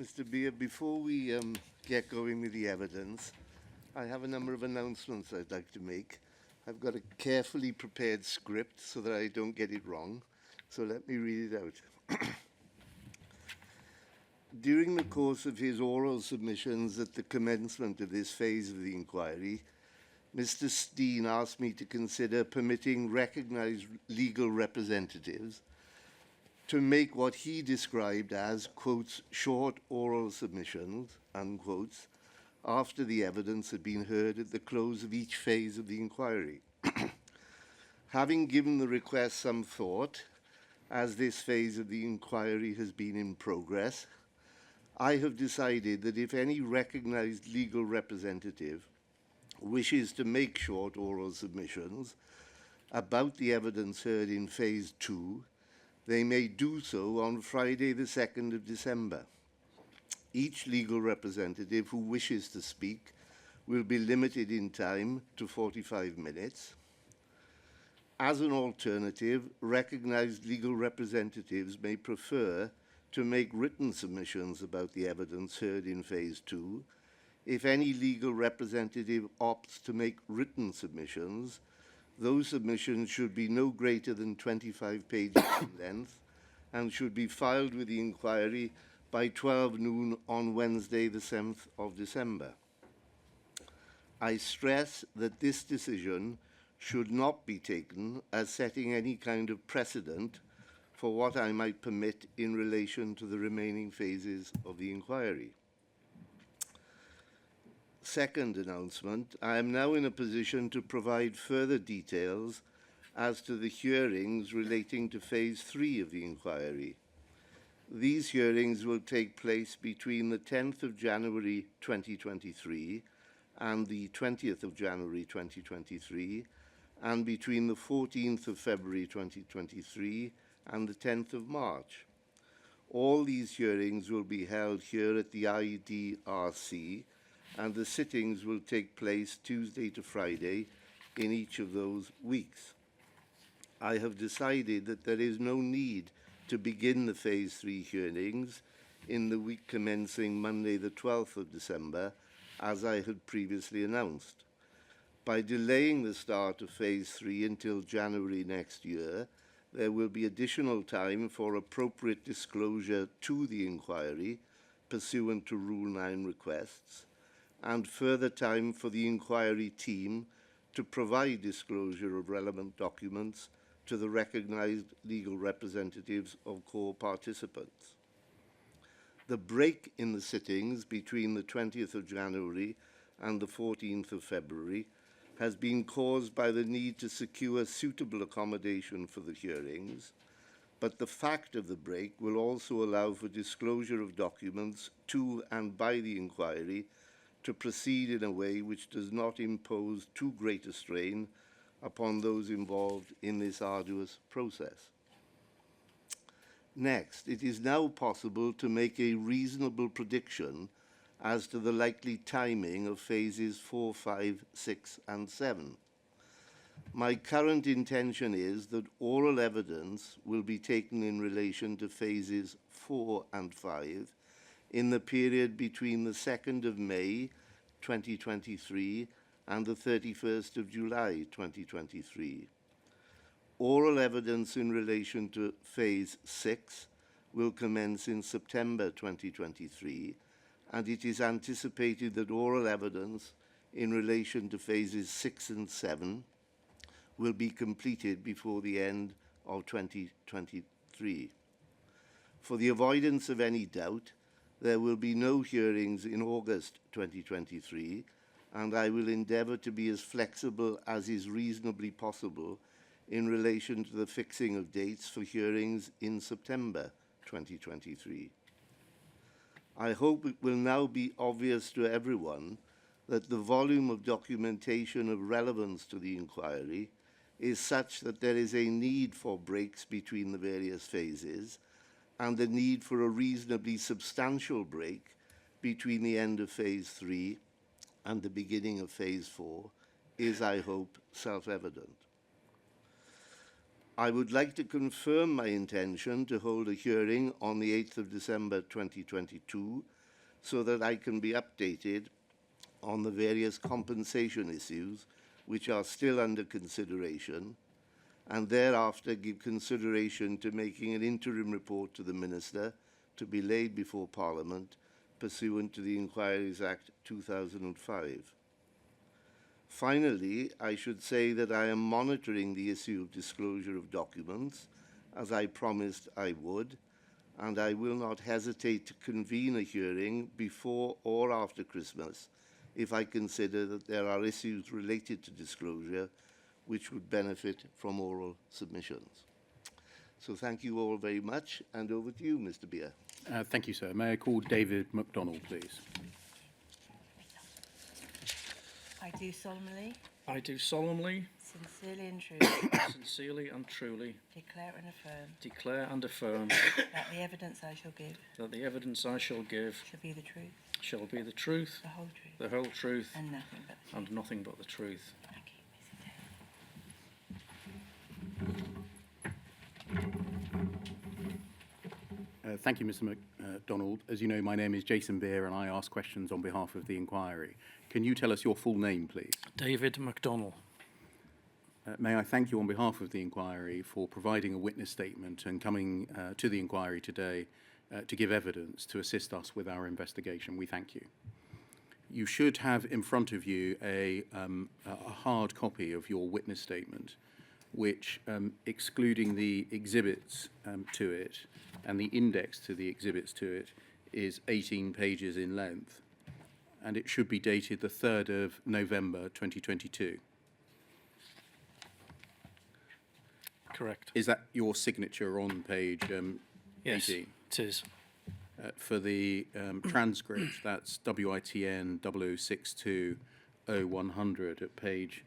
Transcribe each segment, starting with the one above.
Mr. Beer, before we get going with the evidence, I have a number of announcements I'd like to make. I've got a carefully prepared script so that I don't get it wrong, so let me read it out. During the course of his oral submissions at the commencement of this phase of the inquiry, Mr. Steen asked me to consider permitting recognised legal representatives to make what he described as, quotes, short oral submissions, unquotes, after the evidence had been heard at the close of each phase of the inquiry. Having given the request some thought, as this phase of the inquiry has been in progress, I have decided that if any recognised legal representative wishes to make short oral submissions about the evidence heard in phase 2, they may do so on Friday the 2nd of December. Each legal representative who wishes to speak will be limited in time to 45 minutes. As an alternative, recognised legal representatives may prefer to make written submissions about the evidence heard in phase 2. If any legal representative opts to make written submissions, those submissions should be no greater than 25 pages in length and should be filed with the inquiry by 12 noon on Wednesday, the 7th of December. I stress that this decision should not be taken as setting any kind of precedent for what I might permit in relation to the remaining phases of the inquiry. Second announcement, I am now in a position to provide further details as to the hearings relating to phase 3 of the inquiry. These hearings will take place between the 10th of January 2023 and the 20th of January 2023, and between the 14th of February 2023 and the 10th of March. All these hearings will be held here at the IDRC, and the sittings will take place Tuesday to Friday in each of those weeks. I have decided that there is no need to begin the phase 3 hearings in the week commencing Monday the 12th of December, as I had previously announced. By delaying the start of phase 3 until January next year, there will be additional time for appropriate disclosure to the inquiry pursuant to Rule 9 requests, and further time for the inquiry team to provide disclosure of relevant documents to the recognised legal representatives of core participants. The break in the sittings between the 20th of January and the 14th of February has been caused by the need to secure suitable accommodation for the hearings, but the fact of the break will also allow for disclosure of documents to and by the inquiry to proceed in a way which does not impose too great a strain upon those involved in this arduous process. Next, it is now possible to make a reasonable prediction as to the likely timing of phases 4, 5, 6, and 7. My current intention is that oral evidence will be taken in relation to phases 4 and 5 in the period between the 2nd of May 2023 and the 31st of July 2023. Oral evidence in relation to phase 6 will commence in September 2023, and it is anticipated that oral evidence in relation to phases 6 and 7 will be completed before the end of 2023. For the avoidance of any doubt, there will be no hearings in August 2023, and I will endeavour to be as flexible as is reasonably possible in relation to the fixing of dates for hearings in September 2023. I hope it will now be obvious to everyone that the volume of documentation of relevance to the inquiry is such that there is a need for breaks between the various phases, and the need for a reasonably substantial break between the end of phase 3 and the beginning of phase 4 is, I hope, self-evident. I would like to confirm my intention to hold a hearing on the 8th of December 2022 so that I can be updated on the various compensation issues which are still under consideration, and thereafter give consideration to making an interim report to the Minister to be laid before Parliament pursuant to the Inquiries Act 2005. Finally, I should say that I am monitoring the issue of disclosure of documents, as I promised I would, and I will not hesitate to convene a hearing before or after Christmas if I consider that there are issues related to disclosure which would benefit from oral submissions. So thank you all very much, and over to you, Mr. Beer. Thank you, sir. May I call David McDonnell, please? I do solemnly, sincerely and truly, sincerely and truly declare and affirm that the evidence I shall give that the evidence I shall give shall be the truth, the whole truth, and nothing but the truth. and nothing but the truth. Thank you, Mr. Taylor. Thank you, Mr. McDonald. As you know, my name is Jason Beer, and I ask questions on behalf of the inquiry. Can you tell us your full name, please? David McDonnell. May I thank you on behalf of the inquiry for providing a witness statement and coming to the inquiry today to give evidence to assist us with our investigation. We thank you. You should have in front of you a hard copy of your witness statement, which, excluding the exhibits to it and the index to the exhibits to it, is 18 pages in length, and it should be dated the 3rd of November 2022. Correct. Is that your signature on page Yes, 18? it is. For the transcript, that's WITN 00620100 at page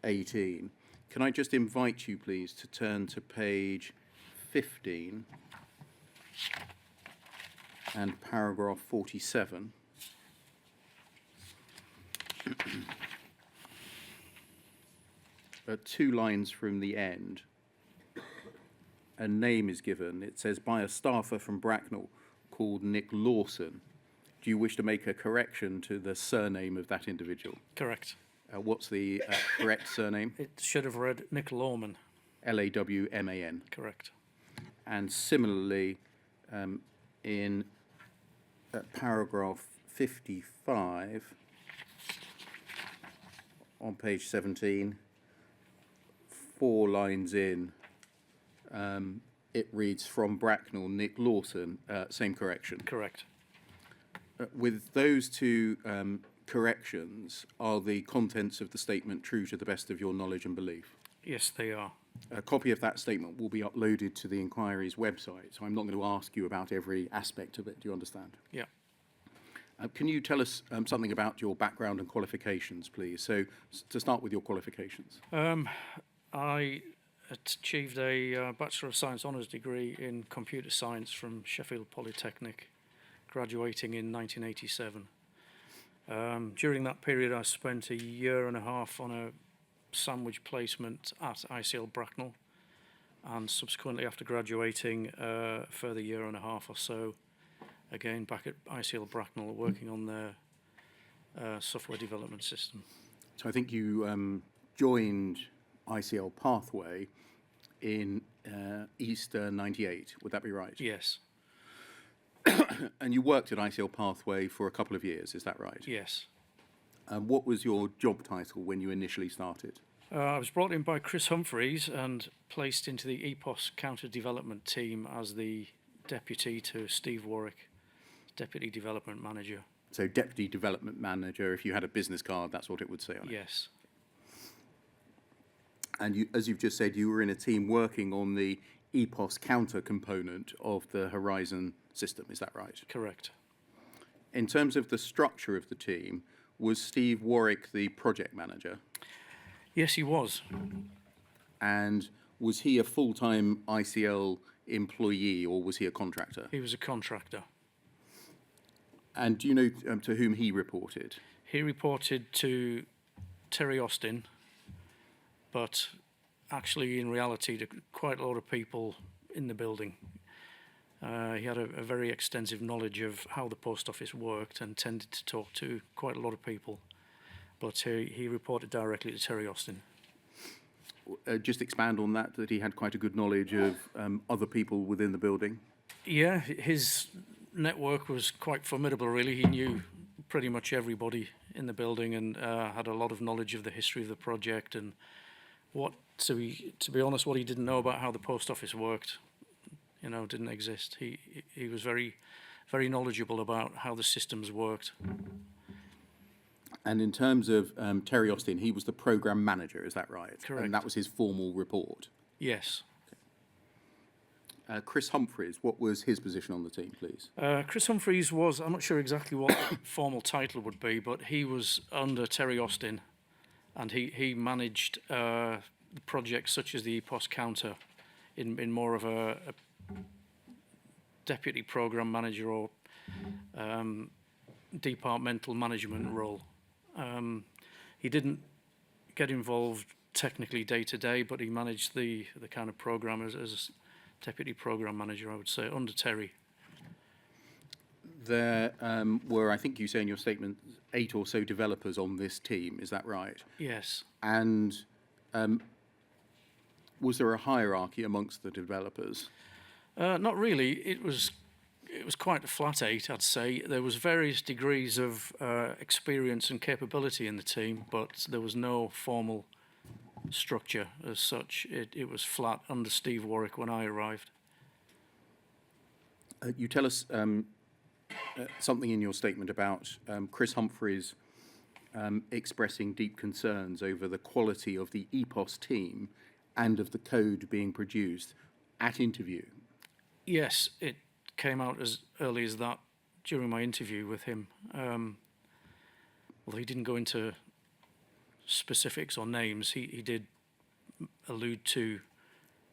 18. Can I just invite you, please, to turn to page 15 and paragraph 47. Two lines from the end, a name is given. It says, by a staffer from Bracknell called Nick Lawson. Do you wish to make a correction to the surname of that individual? Correct. What's the correct surname? It should have read Nick Lawman. Lawman. Correct. And similarly, in paragraph 55 on page 17, 4 lines in, it reads from Bracknell, Nick Lawson, same correction. Correct. With those two corrections, are the contents of the statement true to the best of your knowledge and belief? Yes, they are. A copy of that statement will be uploaded to the inquiry's website, so I'm not going to ask you about every aspect of it. Do you understand? Yeah. Can you tell us something about your background and qualifications, please? So, to start with your qualifications. I achieved a Bachelor of Science Honours degree in Computer Science from Sheffield Polytechnic, graduating in 1987. During that period, I spent a year and a half on a sandwich placement at ICL Bracknell, and subsequently after graduating a further year and a half or so, again back at ICL Bracknell working on their software development system. So I think you joined ICL Pathway in Easter '98, would that be right? Yes. And you worked at ICL Pathway for a couple of years, is that right? Yes. What was your job title when you initially started? I was brought in by Chris Humphreys and placed into the EPOS counter development team as the deputy to Steve Warwick, deputy development manager. So deputy development manager, if you had a business card, that's what it would say on it. Yes. And you, as you've just said, you were in a team working on the EPOS counter component of the Horizon system, is that right? Correct. In terms of the structure of the team, was Steve Warwick the project manager? Yes, he was. And was he a full-time ICL employee or was he a contractor? He was a contractor. And do you know to whom he reported? He reported to Terry Austin, but actually, in reality, to quite a lot of people in the building. He had a very extensive knowledge of how the post office worked and tended to talk to quite a lot of people. But he reported directly to Terry Austin. Just expand on that he had quite a good knowledge of other people within the building. Yeah, his network was quite formidable, really. He knew pretty much everybody in the building and had a lot of knowledge of the history of the project and to be honest, what he didn't know about how the post office worked, didn't exist. He was very, very knowledgeable about how the systems worked. And in terms of Terry Austin, he was the program manager, is that right? Correct. And that was his formal report. Yes. Chris Humphreys, what was his position on the team, please? Chris Humphreys was, I'm not sure exactly what the formal title would be, but he was under Terry Austin, and he managed the projects such as the EPOS counter in more of a deputy program manager or departmental management role. He didn't get involved technically day to day, but he managed the kind of program as deputy program manager, I would say, under Terry. There were, I think you say in your statement, 8 or so developers on this team, is that right? Yes. And was there a hierarchy amongst the developers? Not really. It was quite a flat 8, I'd say. There was various degrees of experience and capability in the team, but there was no formal structure as such. It was flat under Steve Warwick when I arrived. You tell us something in your statement about Chris Humphreys expressing deep concerns over the quality of the EPOS team and of the code being produced at interview. Yes, it came out as early as that during my interview with him. Well, he didn't go into specifics or names. He did allude to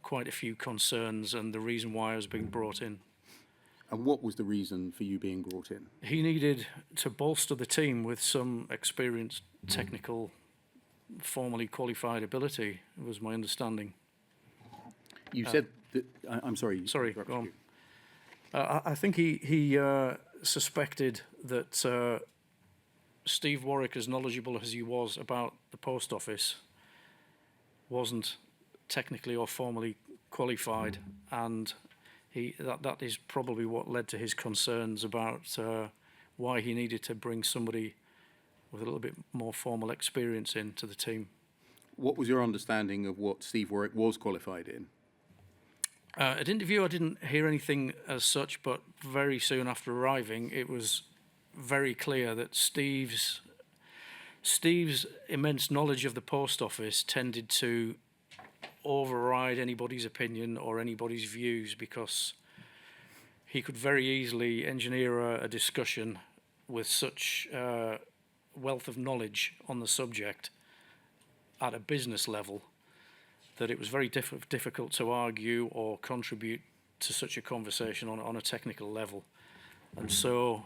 quite a few concerns and the reason why I was being brought in. And what was the reason for you being brought in? He needed to bolster the team with some experienced, technical, formally qualified ability, was my understanding. You said that... I'm sorry. Sorry, go on. I think he suspected that Steve Warwick, as knowledgeable as he was about the post office, wasn't technically or formally qualified, and that is probably what led to his concerns about why he needed to bring somebody with a little bit more formal experience into the team. What was your understanding of what Steve Warwick was qualified in? At interview, I didn't hear anything as such, but very soon after arriving, it was very clear that Steve's immense knowledge of the post office tended to override anybody's opinion or anybody's views, because he could very easily engineer a discussion with such wealth of knowledge on the subject at a business level that it was very difficult to argue or contribute to such a conversation on a technical level. And so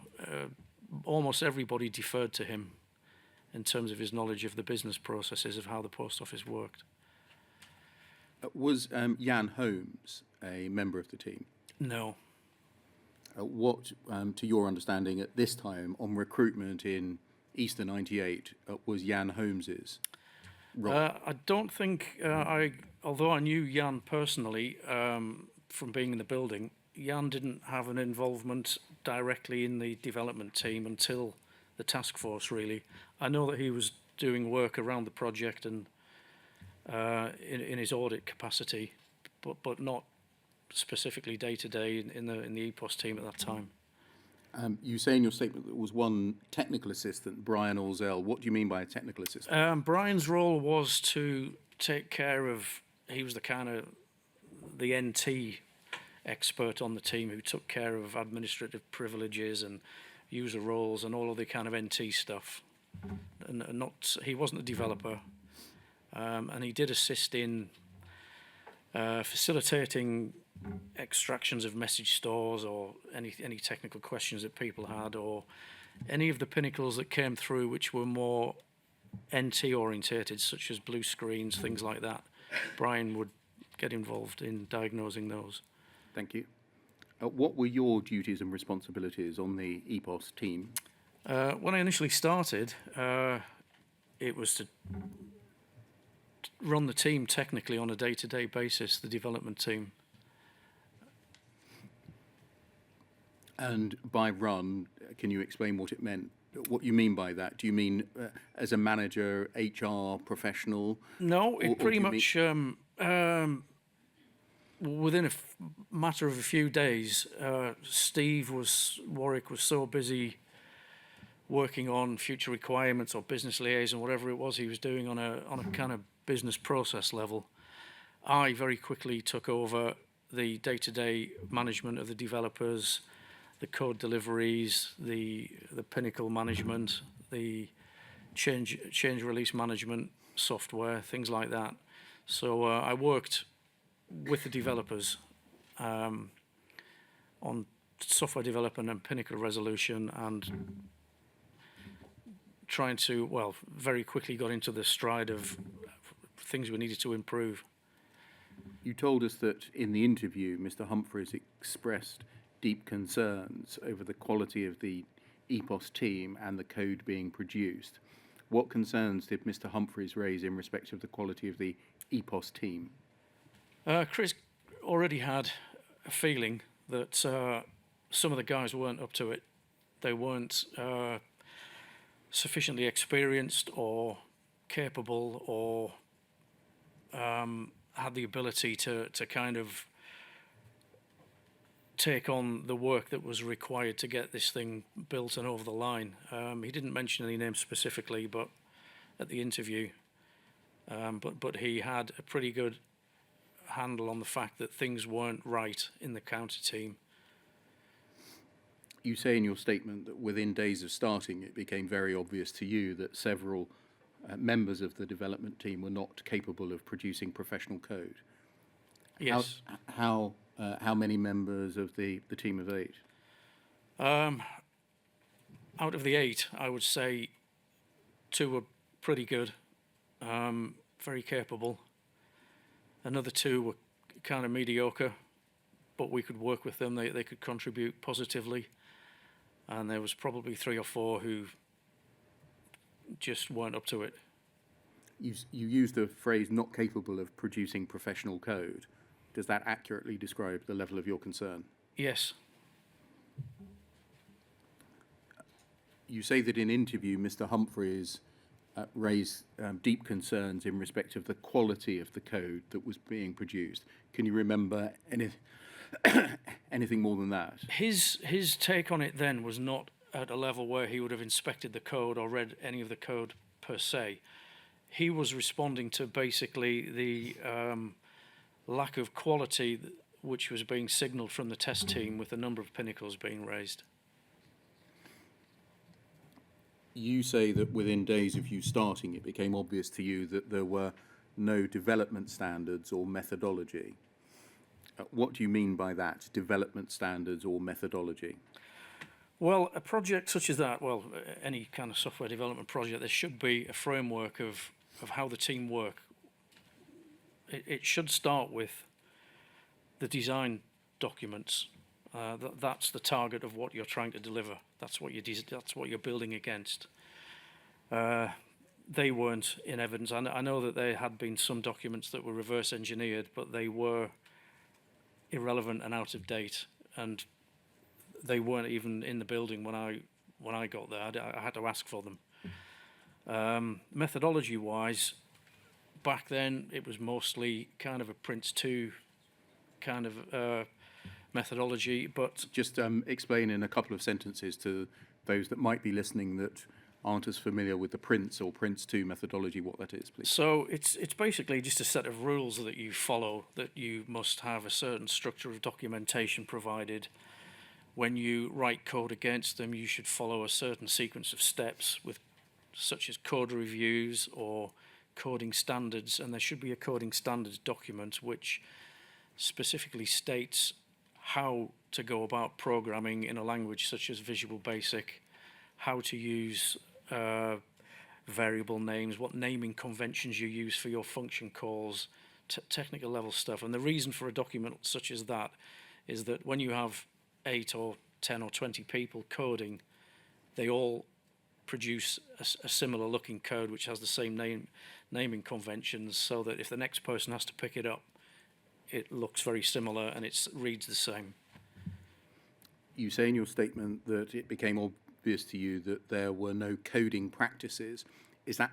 almost everybody deferred to him in terms of his knowledge of the business processes of how the post office worked. Was Jan Holmes a member of the team? No. What, to your understanding at this time on recruitment in Easter '98, was Jan Holmes's role? I don't think, although I knew Jan personally from being in the building, Jan didn't have an involvement directly in the development team until the task force, really. I know that he was doing work around the project and in his audit capacity, but not specifically day to day in the EPOS team at that time. You say in your statement that there was one technical assistant, Brian Orzell. What do you mean by a technical assistant? Brian's role was to take care of, he was the kind of the NT expert on the team who took care of administrative privileges and user roles and all of the kind of NT stuff. And not, he wasn't a developer. And he did assist in facilitating extractions of message stores or any technical questions that people had, or any of the pinnacles that came through which were more NT orientated, such as blue screens, things like that. Brian would get involved in diagnosing those. Thank you. What were your duties and responsibilities on the EPOS team? When I initially started, it was to run the team technically on a day-to-day basis, the development team. And by run, can you explain what it meant? What you mean by that? Do you mean as a manager, HR professional? No, Or it do pretty you much, within a matter of a few days, Warwick was so busy working on future requirements or business liaison, whatever it was he was doing on a kind of business process level. I very quickly took over the day-to-day management of the developers, the code deliveries, the Pinnacle management, the change release management software, things like that. So I worked with the developers on software development and Pinnacle resolution, and trying to, well, very quickly got into the stride of things we needed to improve. You told us that in the interview, Mr. Humphreys expressed deep concerns over the quality of the EPOS team and the code being produced. What concerns did Mr. Humphreys raise in respect of the quality of the EPOS team? Chris already had a feeling that some of the guys weren't up to it. They weren't sufficiently experienced or capable or had the ability to kind of take on the work that was required to get this thing built and over the line. He didn't mention any names specifically, but at the interview, but he had a pretty good handle on the fact that things weren't right in the counter team. You say in your statement that within days of starting, it became very obvious to you that several members of the development team were not capable of producing professional code. Yes. How many members of the team of 8? Out of the 8, I would say 2 were pretty good, very capable. Another 2 were kind of mediocre, but we could work with them. They could contribute positively. And there was probably 3 or 4 who just weren't up to it. You used the phrase "not capable of producing professional code." Does that accurately describe the level of your concern? Yes. You say that in interview, Mr. Humphreys raised deep concerns in respect of the quality of the code that was being produced. Can you remember anything more than that? His take on it then was not at a level where he would have inspected the code or read any of the code per se. He was responding to basically the lack of quality which was being signalled from the test team with the number of pinnacles being raised. You say that within days of you starting, it became obvious to you that there were no development standards or methodology. What do you mean by that, development standards or methodology? Well, a project such as that, well, any kind of software development project, there should be a framework of how the team work. It should start with the design documents. That's the target of what you're trying to deliver. That's what you're building against. They weren't in evidence. I know that there had been some documents that were reverse engineered, but they were irrelevant and out of date, and they weren't even in the building when I got there. I had to ask for them. Methodology-wise, back then it was mostly kind of a Prince 2 kind of methodology, but just explain in a couple of sentences to those that might be listening that aren't as familiar with the Prince or Prince 2 methodology, what that is, please. So it's basically just a set of rules that you follow, that you must have a certain structure of documentation provided. When you write code against them, you should follow a certain sequence of steps, such as code reviews or coding standards, and there should be a coding standards document which specifically states how to go about programming in a language such as Visual Basic, how to use variable names, what naming conventions you use for your function calls, technical level stuff. And the reason for a document such as that is that when you have 8 or 10 or 20 people coding, they all produce a similar looking code which has the same naming conventions, so that if the next person has to pick it up, it looks very similar and it reads the same. You say in your statement that it became obvious to you that there were no coding practices. Is that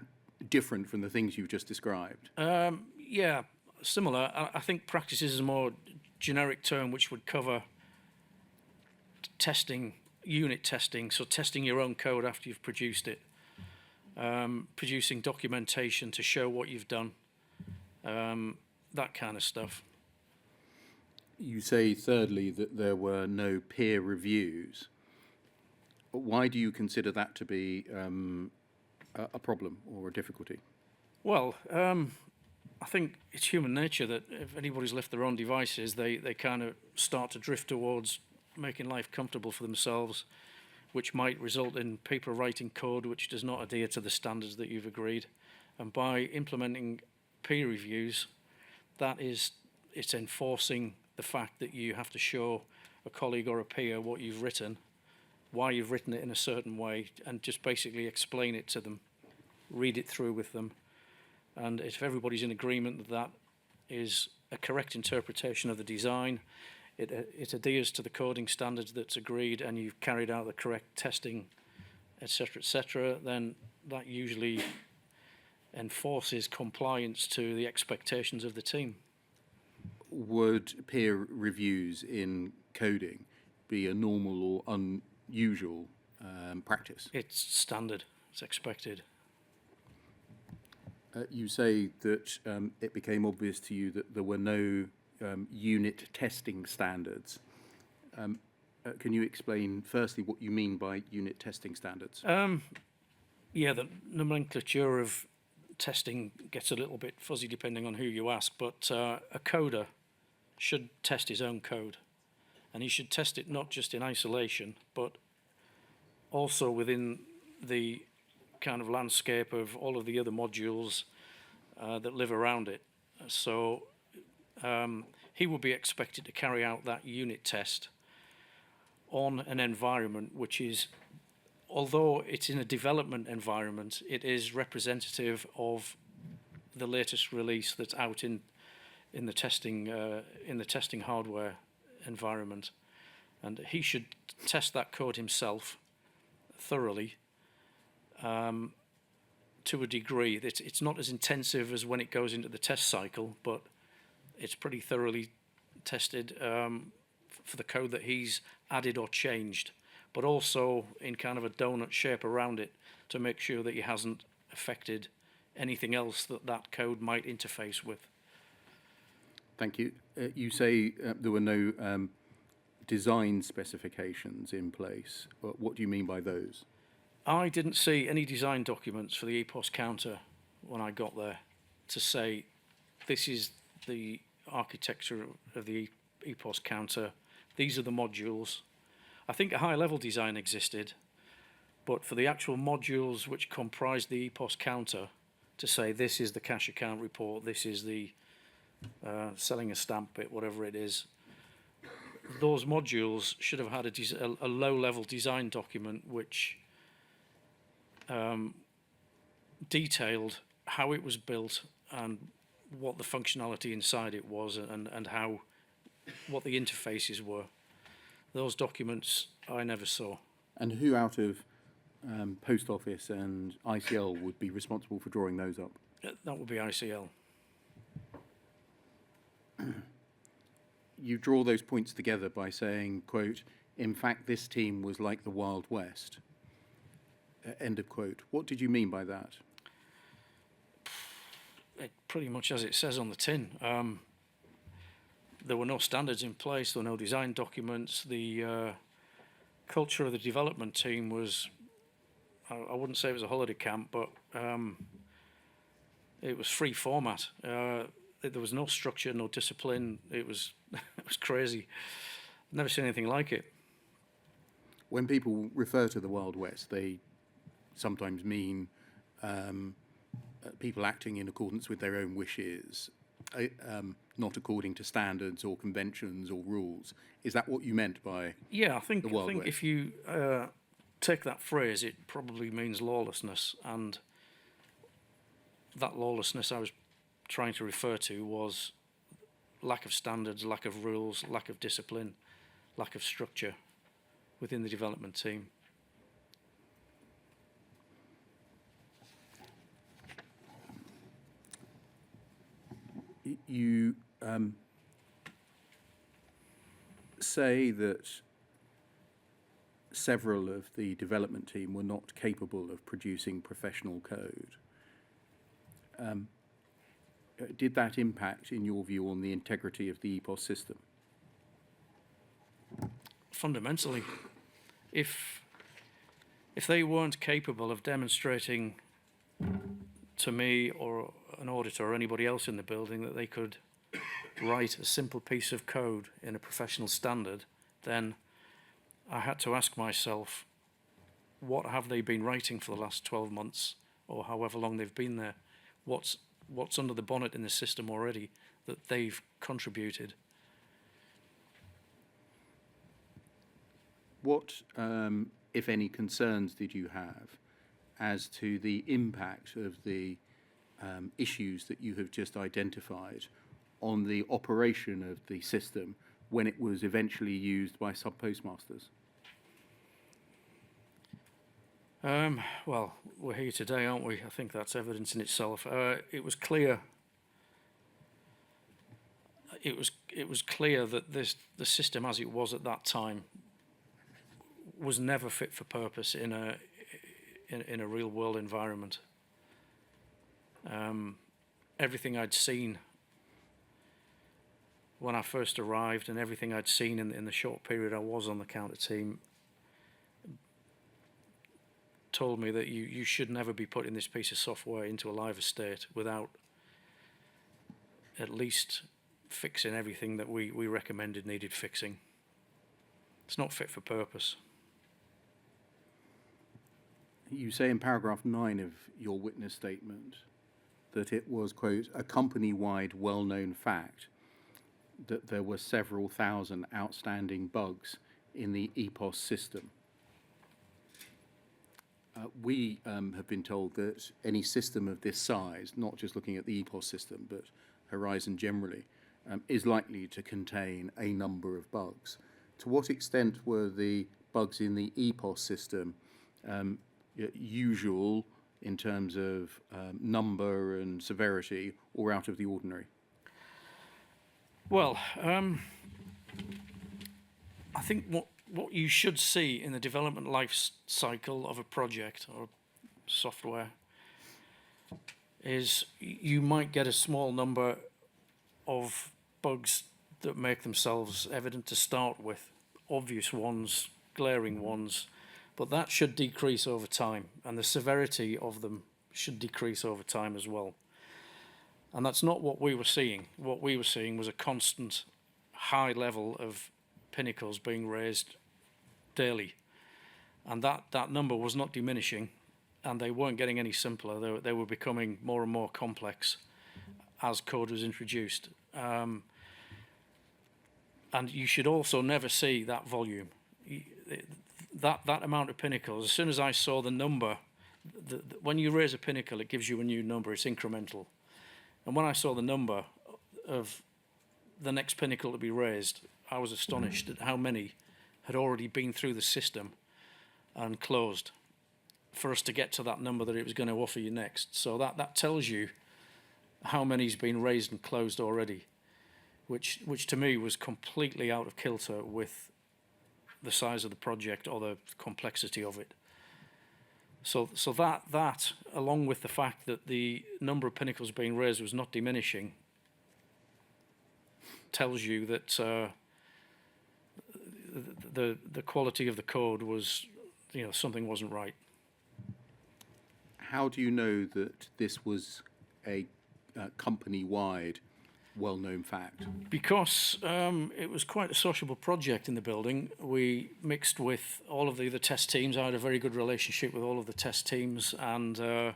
different from the things you've just described? Yeah, similar. I think practices is a more generic term which would cover testing, unit testing, so testing your own code after you've produced it, producing documentation to show what you've done, that kind of stuff. You say, thirdly, that there were no peer reviews. Why do you consider that to be a problem or a difficulty? Well, I think it's human nature that if anybody's left their own devices, they kind of start to drift towards making life comfortable for themselves, which might result in people writing code which does not adhere to the standards that you've agreed. And by implementing peer reviews, it's enforcing the fact that you have to show a colleague or a peer what you've written, why you've written it in a certain way, and just basically explain it to them, read it through with them. And if everybody's in agreement that that is a correct interpretation of the design, it adheres to the coding standards that's agreed, and you've carried out the correct testing, etc., then that usually enforces compliance to the expectations of the team. Would peer reviews in coding be a normal or unusual practice? It's standard. It's expected. You say that it became obvious to you that there were no unit testing standards. Can you explain, firstly, what you mean by unit testing standards? Yeah, the nomenclature of testing gets a little bit fuzzy depending on who you ask, but a coder should test his own code, and he should test it not just in isolation, but also within the kind of landscape of all of the other modules that live around it. So he will be expected to carry out that unit test on an environment which is, although it's in a development environment, it is representative of the latest release that's out in the testing hardware environment, and he should test that code himself thoroughly. To a degree, it's not as intensive as when it goes into the test cycle, but it's pretty thoroughly tested for the code that he's added or changed, but also in kind of a donut shape around it to make sure that he hasn't affected anything else that code might interface with. Thank you. You say there were no design specifications in place. What do you mean by those? I didn't see any design documents for the EPOS counter when I got there to say this is the architecture of the EPOS counter, these are the modules. I think a high-level design existed, but for the actual modules which comprise the EPOS counter, to say this is the cash account report, this is the selling a stamp bit, whatever it is, those modules should have had a low-level design document which detailed how it was built and what the functionality inside it was, and what the interfaces were. Those documents I never saw. And who out of Post Office and ICL would be responsible for drawing those up? That would be ICL. You draw those points together by saying, quote, in fact, this team was like the Wild West. End of quote. What did you mean by that? Pretty much as it says on the tin. There were no standards in place, there were no design documents. The culture of the development team was, I wouldn't say it was a holiday camp, but it was free format. There was no structure, no discipline. It was it was crazy. Never seen anything like it. When people refer to the Wild West, they sometimes mean people acting in accordance with their own wishes. not according to standards or conventions or rules. Is that what you meant by Yeah, I think Wild West? if you take that phrase, it probably means lawlessness, and that lawlessness I was trying to refer to was lack of standards, lack of rules, lack of discipline, lack of structure within the development team. You say that several of the development team were not capable of producing professional code. Did that impact, in your view, on the integrity of the EPOS system? Fundamentally, if they weren't capable of demonstrating to me or an auditor or anybody else in the building that they could write a simple piece of code in a professional standard, then I had to ask myself, what have they been writing for the last 12 months or however long they've been there? What's under the bonnet in the system already that they've contributed? What, if any, concerns did you have as to the impact of the issues that you have just identified on the operation of the system when it was eventually used by sub-postmasters? Well, we're here today, aren't we? I think that's evidence in itself. It was clear. It was clear that the system as it was at that time was never fit for purpose in a real world environment. Everything I'd seen when I first arrived and everything I'd seen in the short period I was on the counter team told me that you should never be putting this piece of software into a live estate without at least fixing everything that we recommended needed fixing. It's not fit for purpose. You say in paragraph 9 of your witness statement that it was, quote, a company-wide well-known fact that there were several thousand outstanding bugs in the EPOS system. We have been told that any system of this size, not just looking at the EPOS system, but Horizon generally, is likely to contain a number of bugs. To what extent were the bugs in the EPOS system usual in terms of number and severity, or out of the ordinary? Well, I think what you should see in the development life cycle of a project or software is you might get a small number of bugs that make themselves evident to start with, obvious ones, glaring ones, but that should decrease over time, and the severity of them should decrease over time as well. And that's not what we were seeing. What we were seeing was a constant high level of pinnacles being raised daily, and that number was not diminishing, and they weren't getting any simpler. They were becoming more and more complex as code was introduced. And you should also never see that volume. That amount of pinnacles, as soon as I saw the number, when you raise a pinnacle, it gives you a new number, it's incremental. And when I saw the number of the next pinnacle to be raised, I was astonished at how many had already been through the system and closed for us to get to that number that it was going to offer you next. So that tells you how many's been raised and closed already, which to me was completely out of kilter with the size of the project or the complexity of it. So that along with the fact that the number of pinnacles being raised was not diminishing tells you that the quality of the code was, something wasn't right. How do you know that this was a company-wide well-known fact? Because it was quite a sociable project in the building. We mixed with all of the test teams. I had a very good relationship with all of the test teams, and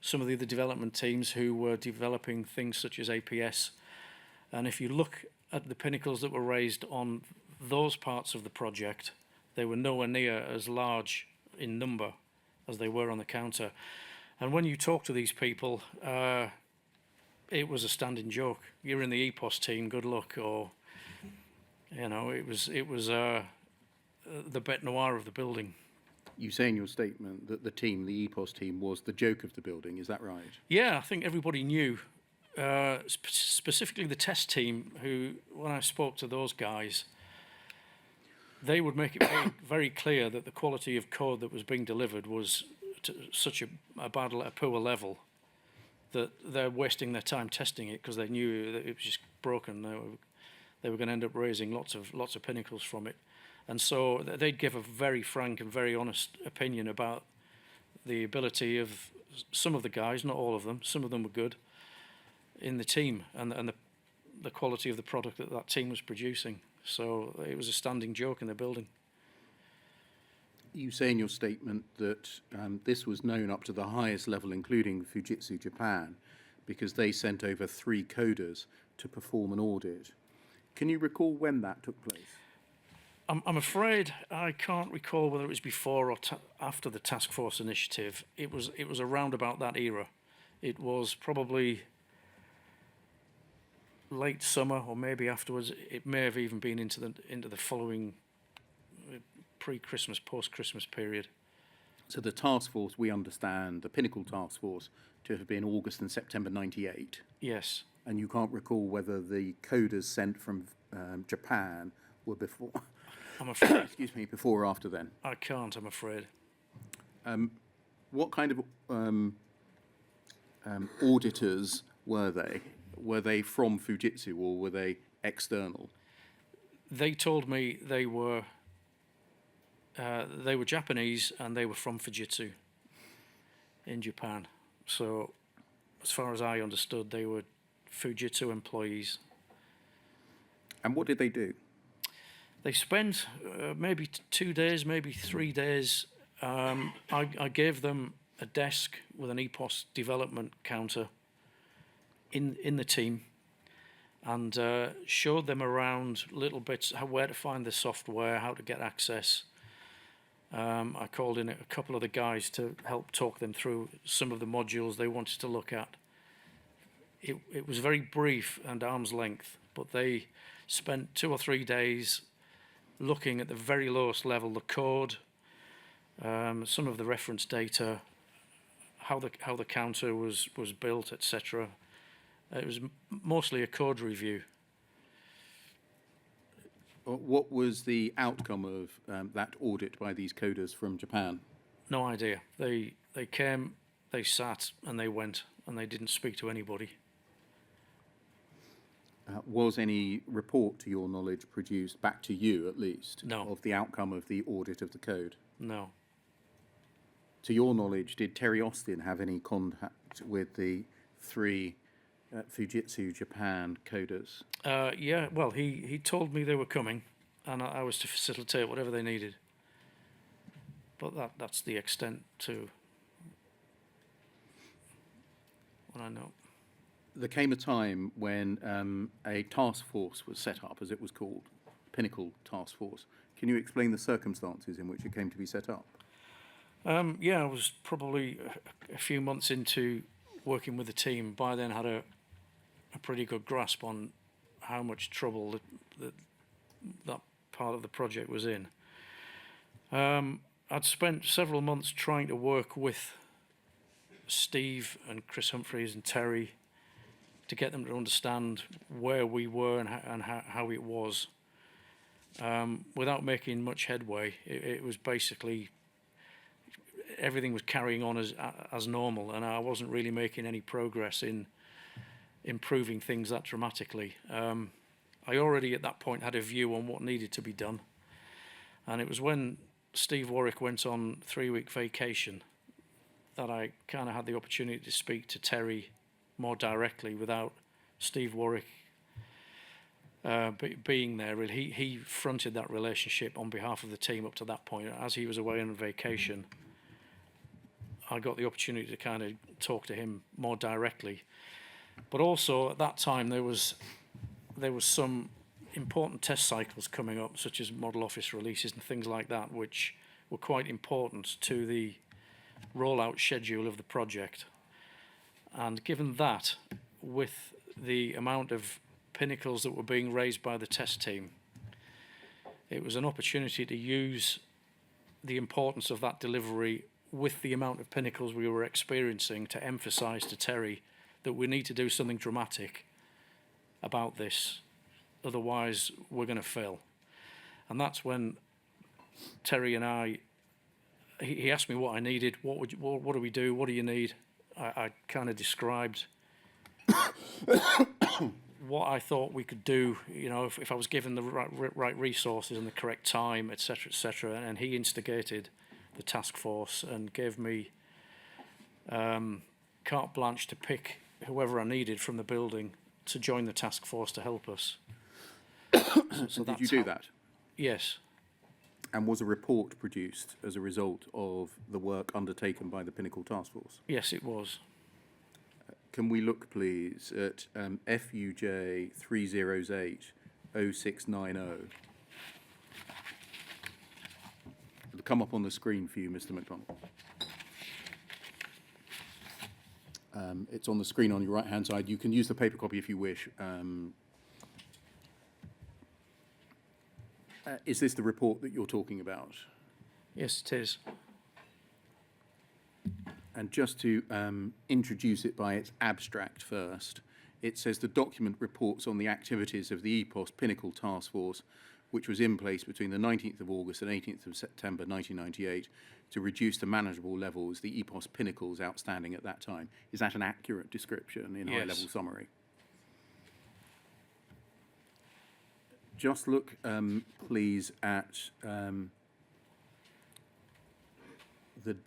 some of the other development teams who were developing things such as APS. And if you look at the pinnacles that were raised on those parts of the project, they were nowhere near as large in number as they were on the counter. And when you talk to these people, it was a standing joke. You're in the EPOS team, good luck. Or, you know, it was the bête noire of the building. You say in your statement that the team, the EPOS team, was the joke of the building. Is that right? Yeah, I think everybody knew, specifically the test team, who, when I spoke to those guys, they would make it very, very clear that the quality of code that was being delivered was to such a poor level that they're wasting their time testing it because they knew that it was just broken. They were going to end up raising lots of pinnacles from it. And so they'd give a very frank and very honest opinion about the ability of some of the guys, not all of them, some of them were good, in the team and the quality of the product that team was producing. So it was a standing joke in the building. You say in your statement that this was known up to the highest level, including Fujitsu Japan, because they sent over 3 coders to perform an audit. Can you recall when that took place? I'm afraid I can't recall whether it was before or after the task force initiative. It was around about that era. It was probably late summer or maybe afterwards. It may have even been into the following pre-Christmas, post-Christmas period. So the task force, we understand, the Pinnacle task force, to have been August and September 98. Yes. And you can't recall whether the coders sent from Japan were before... I'm afraid. Excuse me, before or after then? I can't, I'm afraid. What kind of auditors were they? Were they from Fujitsu or were they external? They told me they were Japanese and they were from Fujitsu in Japan. So, as far as I understood, they were Fujitsu employees. And what did they do? They spent maybe 2 days, maybe 3 days. I gave them a desk with an EPOS development counter in the team and showed them around little bits, where to find the software, how to get access. I called in a couple of the guys to help talk them through some of the modules they wanted to look at. It was very brief and arm's length, but they spent 2 or 3 days looking at the very lowest level, the code, some of the reference data, how the counter was built, etc. It was mostly a code review. What was the outcome of that audit by these coders from Japan? No idea. They came, they sat, and they went, and they didn't speak to anybody. Was any report, to your knowledge, produced back to you, at least, No. of the outcome of the audit of the code? No. To your knowledge, did Terry Austin have any contact with the 3 Fujitsu Japan coders? Yeah, well, he told me they were coming, and I was to facilitate whatever they needed. But that's the extent to what I know. There came a time when a task force was set up, as it was called, Pinnacle Task Force. Can you explain the circumstances in which it came to be set up? Yeah, I was probably a few months into working with the team. By then had a pretty good grasp on how much trouble that part of the project was in. I'd spent several months trying to work with Steve and Chris Humphreys and Terry to get them to understand where we were and how it was. Without making much headway, it was basically everything was carrying on as normal, and I wasn't really making any progress in improving things that dramatically. I already at that point had a view on what needed to be done, and it was when Steve Warwick went on 3-week vacation that I kind of had the opportunity to speak to Terry more directly without Steve Warwick being there. Really, he fronted that relationship on behalf of the team up to that point. As he was away on vacation, I got the opportunity to kind of talk to him more directly. But also at that time there was some important test cycles coming up, such as model office releases and things like that, which were quite important to the rollout schedule of the project. And given that, with the amount of pinnacles that were being raised by the test team, it was an opportunity to use the importance of that delivery with the amount of pinnacles we were experiencing to emphasise to Terry that we need to do something dramatic about this, otherwise we're going to fail. And that's when Terry and I, he asked me what I needed, what do we do, what do you need? I kind of described what I thought we could do, you know, if I was given the right resources and the correct time, etc., etc. And he instigated the task force and gave me carte blanche to pick whoever I needed from the building to join the task force to help us. So Did you do that? Yes. And was a report produced as a result of the work undertaken by the Pinnacle Task Force? Yes, it was. Can we look, please, at FUJ 308-0690? It'll come up on the screen for you, Mr. McDonnell. It's on the screen on your right-hand side. You can use the paper copy if you wish. Is this the report that you're talking about? Yes, it is. And just to introduce it by its abstract first, it says the document reports on the activities of the EPOS Pinnacle Task Force, which was in place between the 19th of August and 18th of September 1998 to reduce to manageable levels the EPOS pinnacles outstanding at that time. Is that an accurate description in high-level summary? Just look, please, at the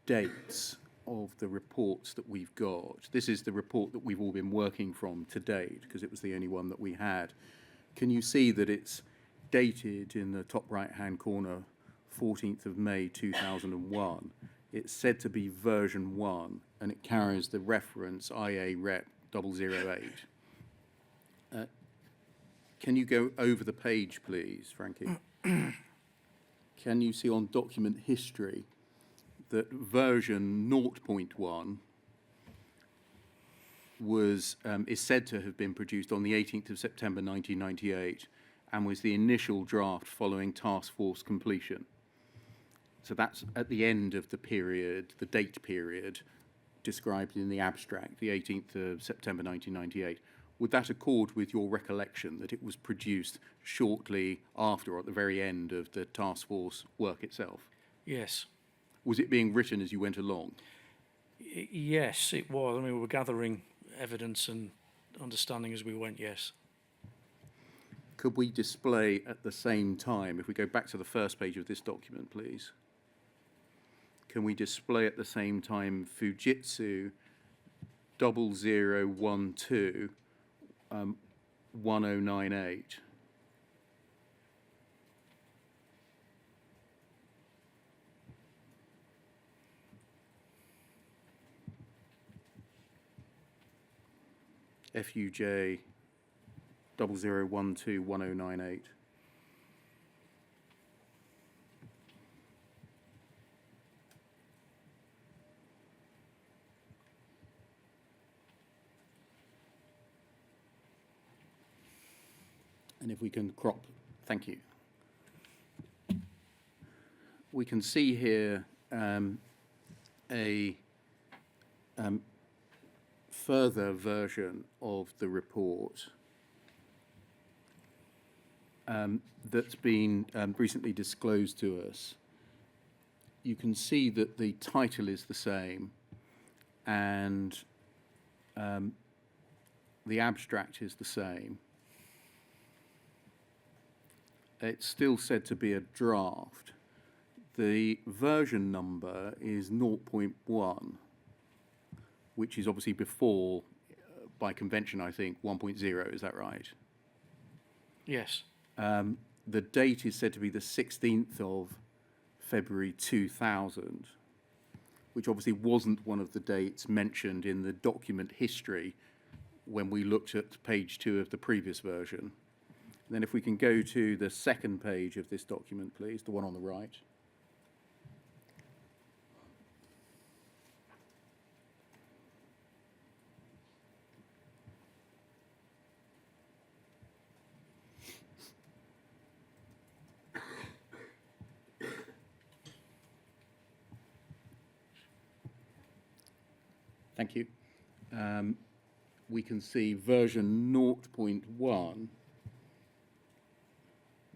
dates of the reports that we've got. This is the report that we've all been working from to date, because it was the only one that we had. Can you see that it's dated in the top right-hand corner, 14th of May 2001? It's said to be version 1, and it carries the reference IA Rep 008. Can you go over the page, please, Frankie? Can you see on document history that version 0.1 is said to have been produced on the 18th of September 1998 and was the initial draft following task force completion? So that's at the end of the period, the date period described in the abstract, the 18th of September 1998. Would that accord with your recollection that it was produced shortly after or at the very end of the task force work itself? Yes. Was it being written as you went along? Yes, it was. I mean, we were gathering evidence and understanding as we went, yes. Could we display at the same time, if we go back to the first page of this document, please, can we display at the same time Fujitsu 0012 1098? FUJ 0012 1098. And if we can crop, thank you. We can see here a further version of the report that's been recently disclosed to us. You can see that the title is the same and the abstract is the same. It's still said to be a draft. The version number is 0.1, which is obviously before, by convention, I think, 1.0. Is that right? Yes. The date is said to be the 16th of February 2000, which obviously wasn't one of the dates mentioned in the document history when we looked at page 2 of the previous version. And then if we can go to the second page of this document, please, the one on the right. Thank you. We can see version 0.1,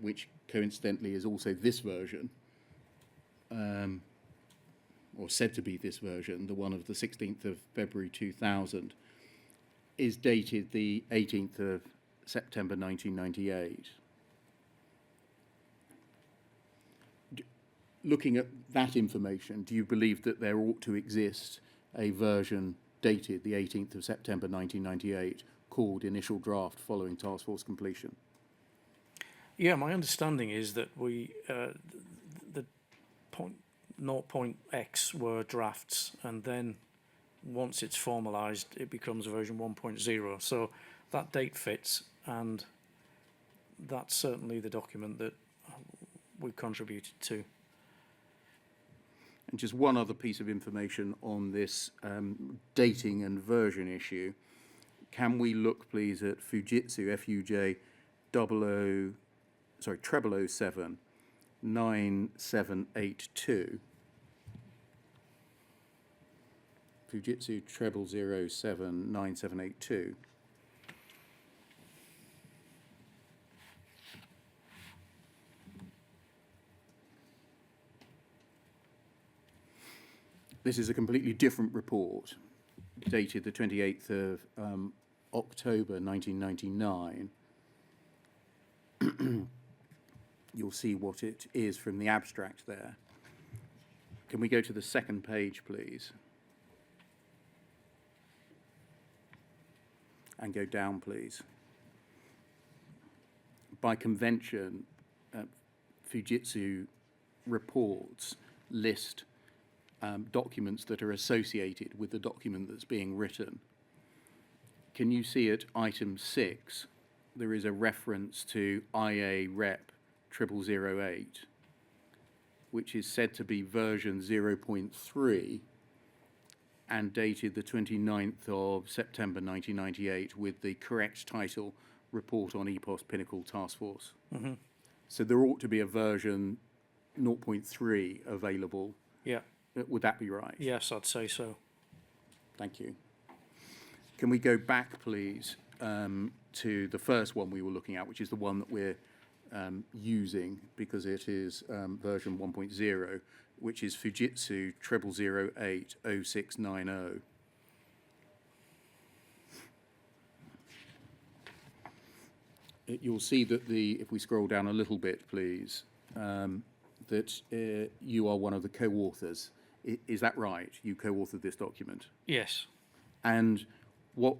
which coincidentally is also this version, or said to be this version, the one of the 16th of February 2000, is dated the 18th of September 1998. Looking at that information, do you believe that there ought to exist a version dated the 18th of September 1998 called Initial Draft Following Task Force Completion? Yeah, my understanding is that the point 0.x were drafts, and then once it's formalised, it becomes version 1.0. So that date fits, and that's certainly the document that we've contributed to. And just one other piece of information on this dating and version issue. Can we look, please, at Fujitsu FUJ 0007 9782. Fujitsu 0007 9782. This is a completely different report, dated the 28th of October 1999. You'll see what it is from the abstract there. Can we go to the second page, please? And go down, please. By convention, Fujitsu reports list documents that are associated with the document that's being written. Can you see at item 6, there is a reference to IA Rep 0008, which is said to be version 0.3 and dated the 29th of September 1998 with the correct title, Report on EPOS Pinnacle Task Force. Mm-hmm. So there ought to be a version 0.3 available. Yeah. Would that be right? Yes, I'd say so. Thank you. Can we go back, please, to the first one we were looking at, which is the one that we're using because it is version 1.0, which is Fujitsu 0008 0690. You'll see that if we scroll down a little bit, please, that you are one of the co-authors. Is that right? You co-authored this document? Yes. And what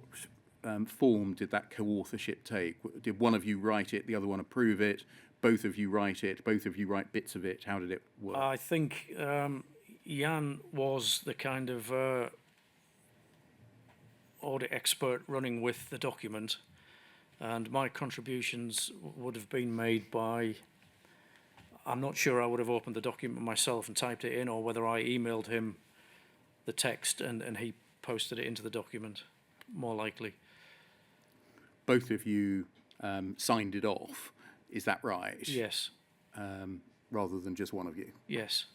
form did that co-authorship take? Did one of you write it, the other one approve it, both of you write it, both of you write bits of it? How did it work? I think Jan was the kind of audit expert running with the document, and my contributions would have been made by, I'm not sure I would have opened the document myself and typed it in, or whether I emailed him the text and he posted it into the document, more likely. Both of you signed it off, is that right? Yes. Rather than just one of you? Yes.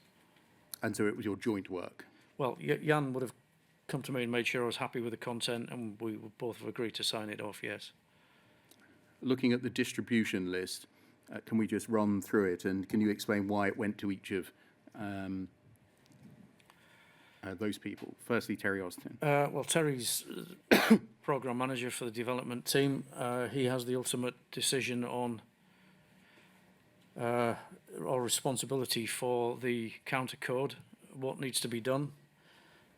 And so it was your joint work? Well, Jan would have come to me and made sure I was happy with the content, and we would both have agreed to sign it off, yes. Looking at the distribution list, can we just run through it, and can you explain why it went to each of those people? Firstly, Terry Austin. Well, Terry's program manager for the development team. He has the ultimate decision on or responsibility for the counter code, what needs to be done.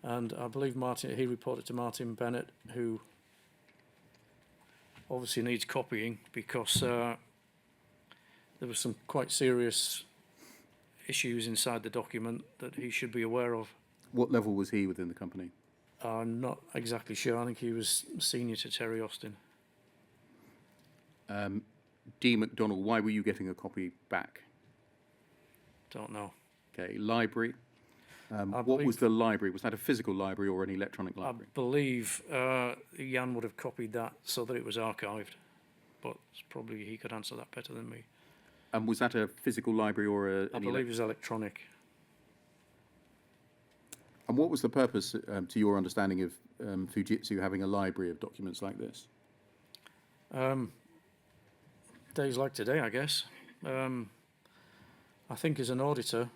And I believe he reported to Martin Bennett, who obviously needs copying because there were some quite serious issues inside the document that he should be aware of. What level was he within the company? I'm not exactly sure. I think he was senior to Terry Austin. D. McDonnell, why were you getting a copy back? Don't know. Okay, library. What believe- was the library? Was that a physical library or an electronic I library? believe Jan would have copied that so that it was archived, but probably he could answer that better than me. And was that a physical library or I believe it was electronic. And what was the purpose, to your understanding, of Fujitsu having a library of documents like this? Days like today, I guess. I think as an auditor,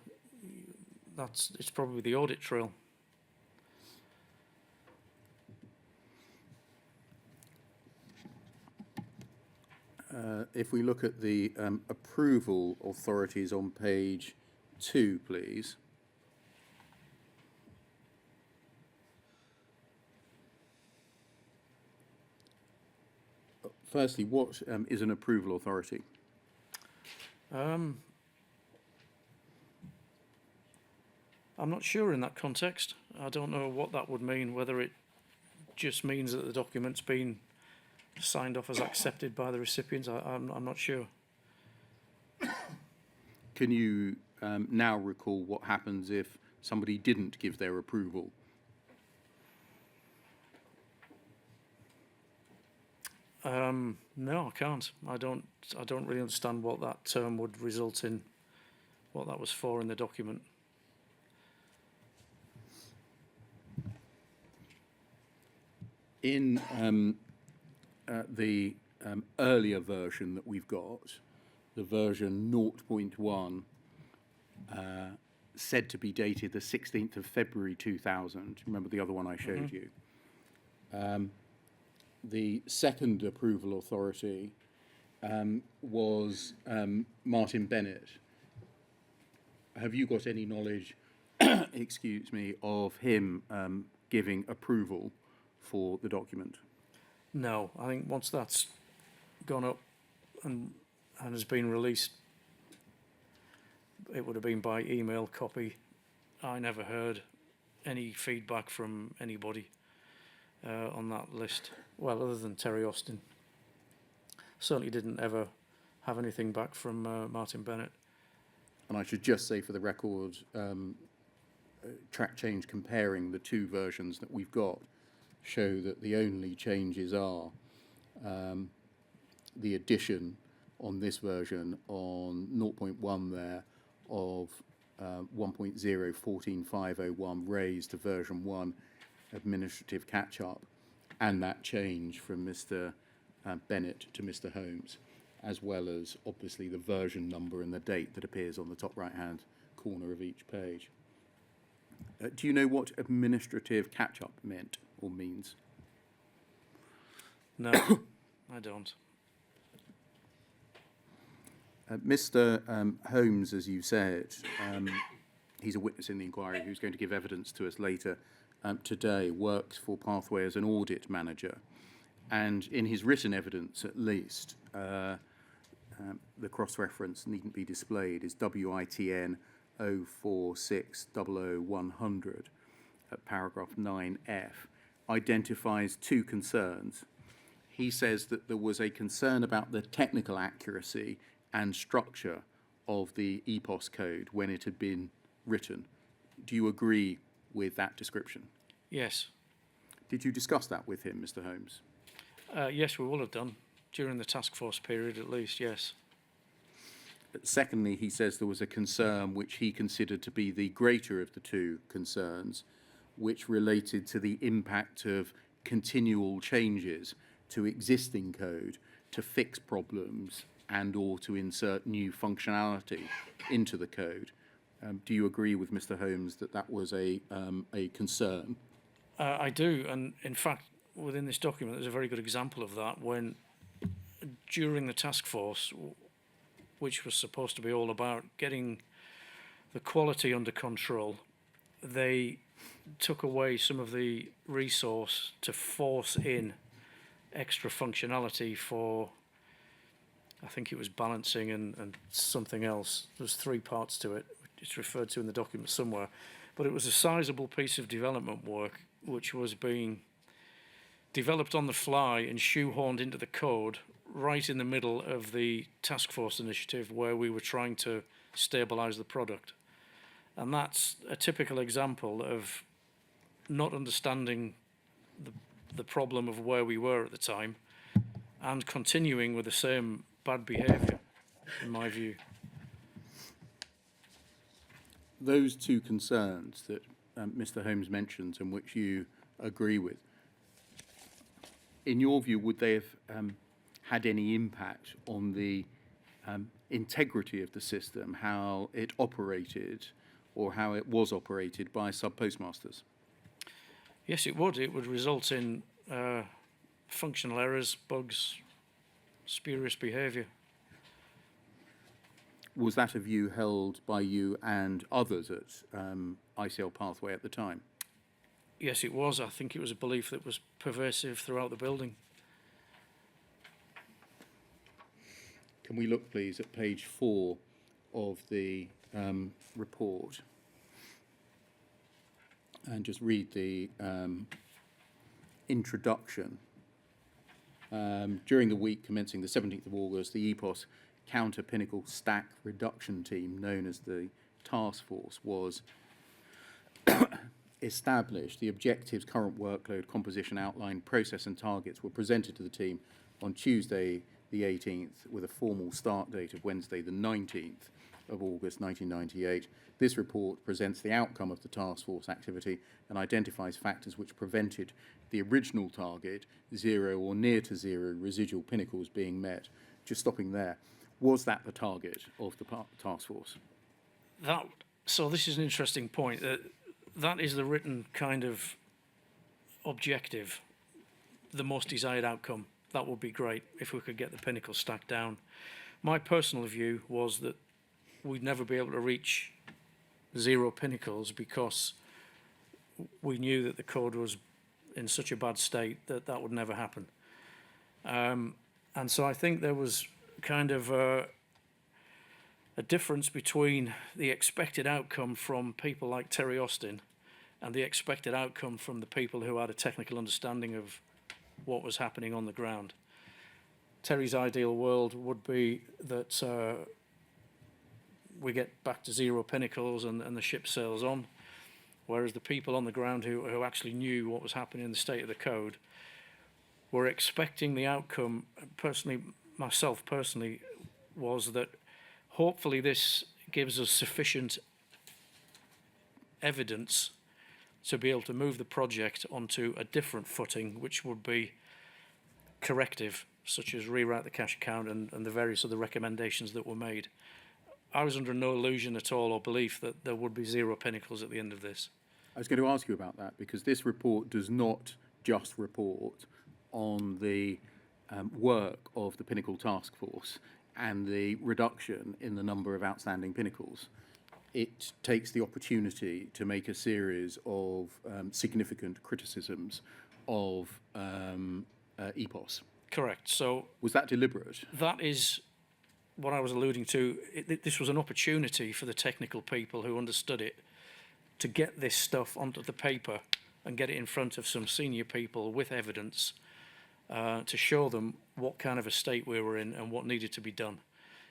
it's probably the audit trail. If we look at the approval authorities on page 2, please. Firstly, what is an approval authority? I'm not sure in that context. I don't know what that would mean, whether it just means that the document's been signed off as accepted by the recipients. I'm not sure. Can you now recall what happens if somebody didn't give their approval? No, I can't. I don't really understand what that term would result in, what that was for in the document. In the earlier version that we've got, the version 0.1, said to be dated the 16th of February 2000. Remember the other one I showed you? The second approval authority was Martin Bennett. Have you got any knowledge, excuse me, of him giving approval for the document? No, I think once that's gone up and has been released, it would have been by email copy. I never heard any feedback from anybody on that list. Well, other than Terry Austin. Certainly didn't ever have anything back from Martin Bennett. And I should just say for the record, track change comparing the two versions that we've got show that the only changes are the addition on this version on 0.1 there of 1.0.14.501 raised to version 1 administrative catch-up, and that change from Mr. Bennett to Mr. Holmes, as well as obviously the version number and the date that appears on the top right-hand corner of each page. Do you know what administrative catch-up meant or means? No, I don't. Mr. Holmes, as you said, he's a witness in the inquiry who's going to give evidence to us later today, works for Pathway as an audit manager. And in his written evidence, at least, the cross-reference needn't be displayed, is WITN 04600100 at paragraph 9F, identifies two concerns. He says that there was a concern about the technical accuracy and structure of the EPOS code when it had been written. Do you agree with that description? Yes. Did you discuss that with him, Mr. Holmes? Yes, we will have done. During the task force period, at least, yes. Secondly, he says there was a concern which he considered to be the greater of the two concerns, which related to the impact of continual changes to existing code to fix problems and or to insert new functionality into the code. Do you agree with Mr. Holmes that that was a concern? I do, and in fact, within this document, there's a very good example of that when, during the task force, which was supposed to be all about getting the quality under control, they took away some of the resource to force in extra functionality for, I think it was balancing and something else. There's three parts to it. It's referred to in the document somewhere. but it was a sizable piece of development work which was being developed on the fly and shoehorned into the code right in the middle of the task force initiative where we were trying to stabilise the product. And that's a typical example of not understanding the problem of where we were at the time and continuing with the same bad behaviour, in my view. Those two concerns that Mr. Holmes mentions and which you agree with, in your view, would they have had any impact on the integrity of the system, how it operated or how it was operated by sub-postmasters? Yes, it would. It would result in functional errors, bugs, spurious behaviour. Was that a view held by you and others at ICL Pathway at the time? Yes, it was. I think it was a belief that was pervasive throughout the building. Can we look, please, at page 4 of the report and just read the introduction. During the week commencing the 17th of August, the EPOS Counter Pinnacle Stack Reduction Team, known as the Task Force, was established. The objectives, current workload, composition outline, process and targets were presented to the team on Tuesday the 18th with a formal start date of Wednesday the 19th of August 1998. This report presents the outcome of the task force activity and identifies factors which prevented the original target, 0 or near to 0 residual pinnacles, being met. Just stopping there, was that the target of the task force? So this is an interesting point. That is the written kind of objective, the most desired outcome. That would be great if we could get the pinnacle stacked down. My personal view was that we'd never be able to reach 0 pinnacles because we knew that the code was in such a bad state that that would never happen. And so I think there was kind of a difference between the expected outcome from people like Terry Austin and the expected outcome from the people who had a technical understanding of what was happening on the ground. Terry's ideal world would be that we get back to 0 pinnacles and the ship sails on, whereas the people on the ground who actually knew what was happening in the state of the code were expecting the outcome, myself personally, was that hopefully this gives us sufficient evidence to be able to move the project onto a different footing, which would be corrective, such as rewrite the cash account and the various other recommendations that were made. I was under no illusion at all or belief that there would be 0 pinnacles at the end of this. I was going to ask you about that because this report does not just report on the work of the Pinnacle Task Force and the reduction in the number of outstanding pinnacles. It takes the opportunity to make a series of significant criticisms of EPOS. Correct. So was that deliberate? that is what I was alluding to. This was an opportunity for the technical people who understood it to get this stuff onto the paper and get it in front of some senior people with evidence to show them what kind of a state we were in and what needed to be done.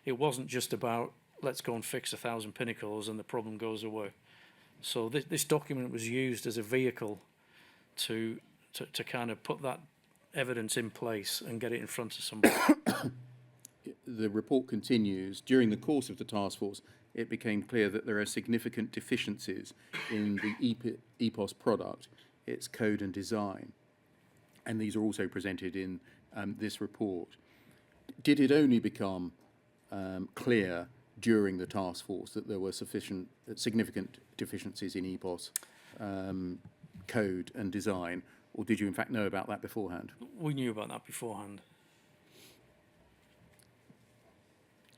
It wasn't just about let's go and fix 1,000 pinnacles and the problem goes away. So this document was used as a vehicle to kind of put that evidence in place and get it in front of somebody. The report continues, during the course of the task force, it became clear that there are significant deficiencies in the EPOS product, its code and design. And these are also presented in this report. Did it only become clear during the task force that there were significant deficiencies in EPOS code and design, or did you in fact know about that beforehand? We knew about that beforehand.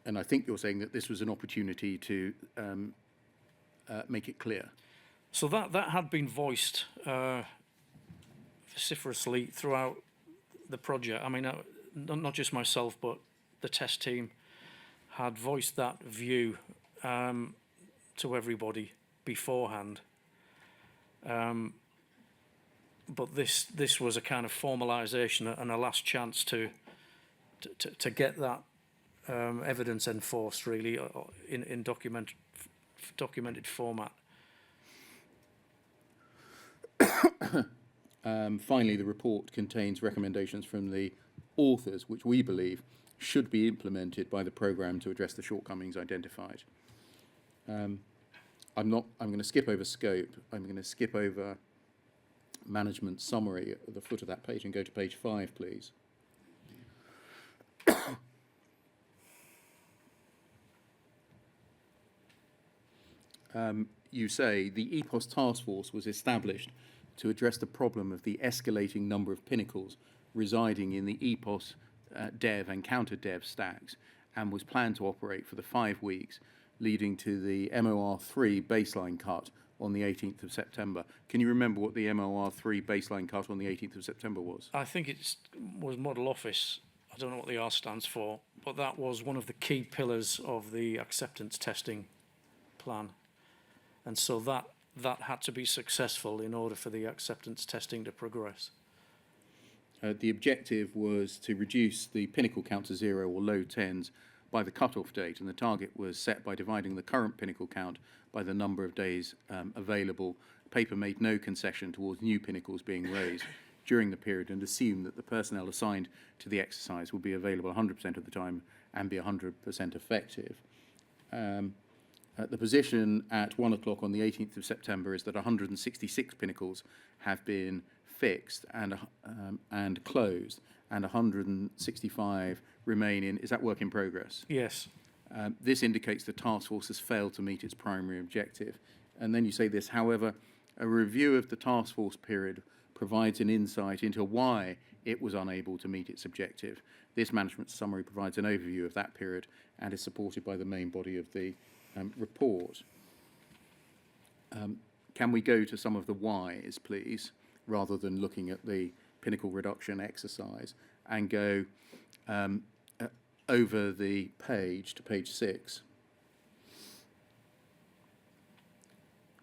And I think you're saying that this was an opportunity to make it clear. So that had been voiced vociferously throughout the project. I mean, not just myself, but the test team had voiced that view to everybody beforehand. But this was a kind of formalisation and a last chance to get that evidence enforced, really, in documented format. Finally, the report contains recommendations from the authors, which we believe should be implemented by the programme to address the shortcomings identified. I'm going to skip over scope. I'm going to skip over management summary at the foot of that page and go to page 5, please. You say the EPOS task force was established to address the problem of the escalating number of pinnacles residing in the EPOS dev and counter dev stacks, and was planned to operate for the 5 weeks leading to the MOR3 baseline cut on the 18th of September. Can you remember what the MOR3 baseline cut on the 18th of September was? I think it was Model Office. I don't know what the R stands for, but that was one of the key pillars of the acceptance testing plan. And so that had to be successful in order for the acceptance testing to progress. The objective was to reduce the pinnacle count to 0 or low tens by the cut-off date, and the target was set by dividing the current pinnacle count by the number of days available. Paper made no concession towards new pinnacles being raised during the period, and assumed that the personnel assigned to the exercise would be available 100% of the time and be 100% effective. The position at 1 o'clock on the 18th of September is that 166 pinnacles have been fixed and closed, and 165 remain in. Is that work in progress? Yes. This indicates the task force has failed to meet its primary objective. And then you say this, however, a review of the task force period provides an insight into why it was unable to meet its objective. This management summary provides an overview of that period and is supported by the main body of the report. Can we go to some of the whys, please, rather than looking at the pinnacle reduction exercise, and go over the page to page 6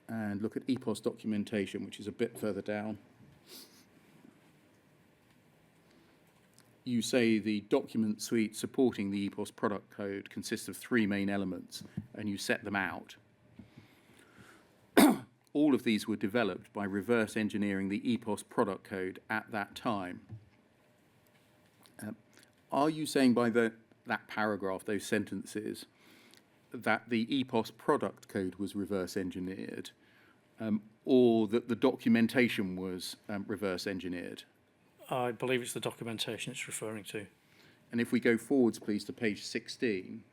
and look at EPOS documentation, which is a bit further down. You say the document suite supporting the EPOS product code consists of 3 main elements, and you set them out. All of these were developed by reverse engineering the EPOS product code at that time. Are you saying by that paragraph, those sentences, that the EPOS product code was reverse engineered, or that the documentation was reverse engineered? I believe it's the documentation it's referring to. And if we go forwards, please, to page 16.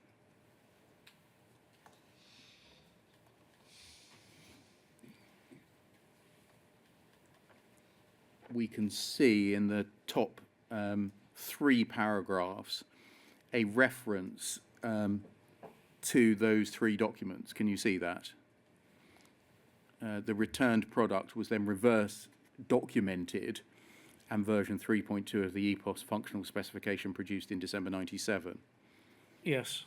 We can see in the top 3 paragraphs a reference to those 3 documents. Can you see that? The returned product was then reverse documented, and version 3.2 of the EPOS functional specification produced in December 97. Yes.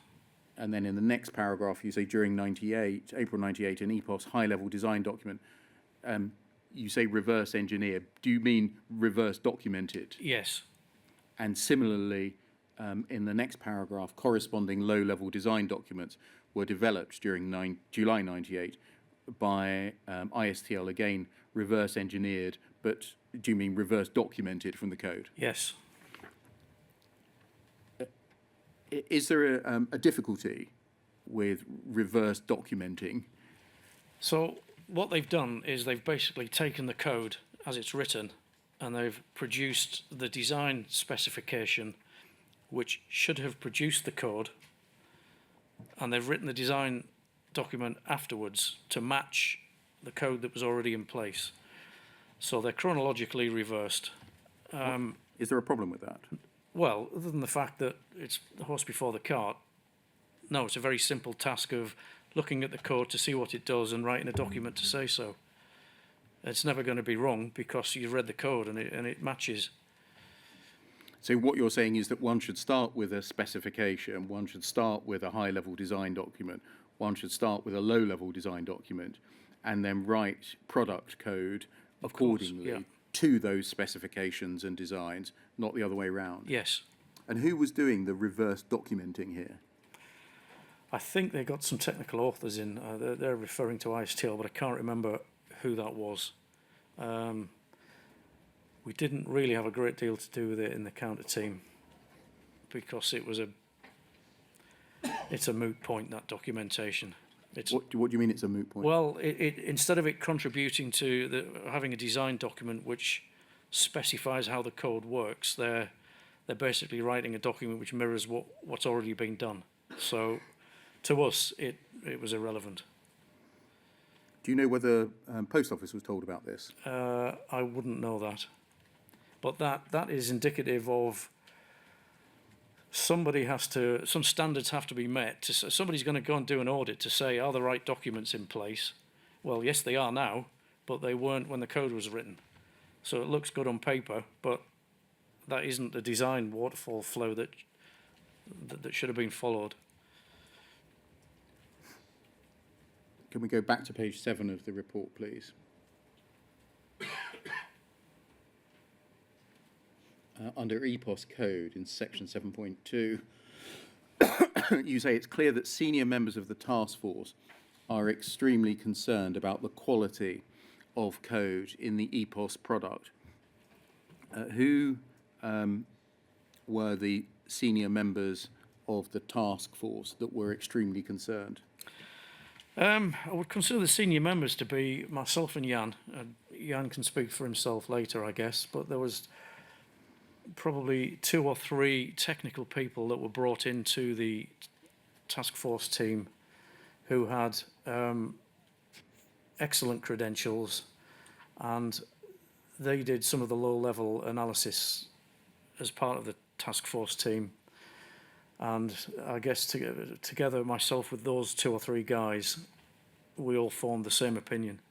And then in the next paragraph, you say during April 98, an EPOS high-level design document. You say reverse engineer. Do you mean reverse documented? Yes. And similarly, in the next paragraph, corresponding low-level design documents were developed during July 98 by ISTL, again, reverse engineered, but do you mean reverse documented from the code? Yes. Is there a difficulty with reverse documenting? So what they've done is they've basically taken the code as it's written, and they've produced the design specification which should have produced the code, and they've written the design document afterwards to match the code that was already in place. So they're chronologically reversed. Is there a problem with that? Well, other than the fact that it's the horse before the cart, no, it's a very simple task of looking at the code to see what it does and writing a document to say so. It's never going to be wrong because you've read the code and it matches. So what you're saying is that one should start with a specification, one should start with a high-level design document, one should start with a low-level design document, and then write product code accordingly yeah. to those specifications and designs, not the other way around. Yes. And who was doing the reverse documenting here? I think they got some technical authors in. They're referring to ISTL, but I can't remember who that was. We didn't really have a great deal to do with it in the counter team because it's a moot point, that documentation. What do you mean it's a moot point? Well, instead of it contributing to having a design document which specifies how the code works, they're basically writing a document which mirrors what's already been done. So to us, it was irrelevant. Do you know whether Post Office was told about this? I wouldn't know that. But that is indicative of some standards have to be met. Somebody's going to go and do an audit to say, are the right documents in place? Well, yes, they are now, but they weren't when the code was written. So it looks good on paper, but that isn't the design waterfall flow that should have been followed. Can we go back to page 7 of the report, please? Under EPOS code in section 7.2, you say it's clear that senior members of the task force are extremely concerned about the quality of code in the EPOS product. Who were the senior members of the task force that were extremely concerned? I would consider the senior members to be myself and Jan. Jan can speak for himself later, I guess, but there was probably 2 or 3 technical people that were brought into the task force team who had excellent credentials, and they did some of the low-level analysis as part of the task force team. And I guess together, myself with those 2 or 3 guys, we all formed the same opinion.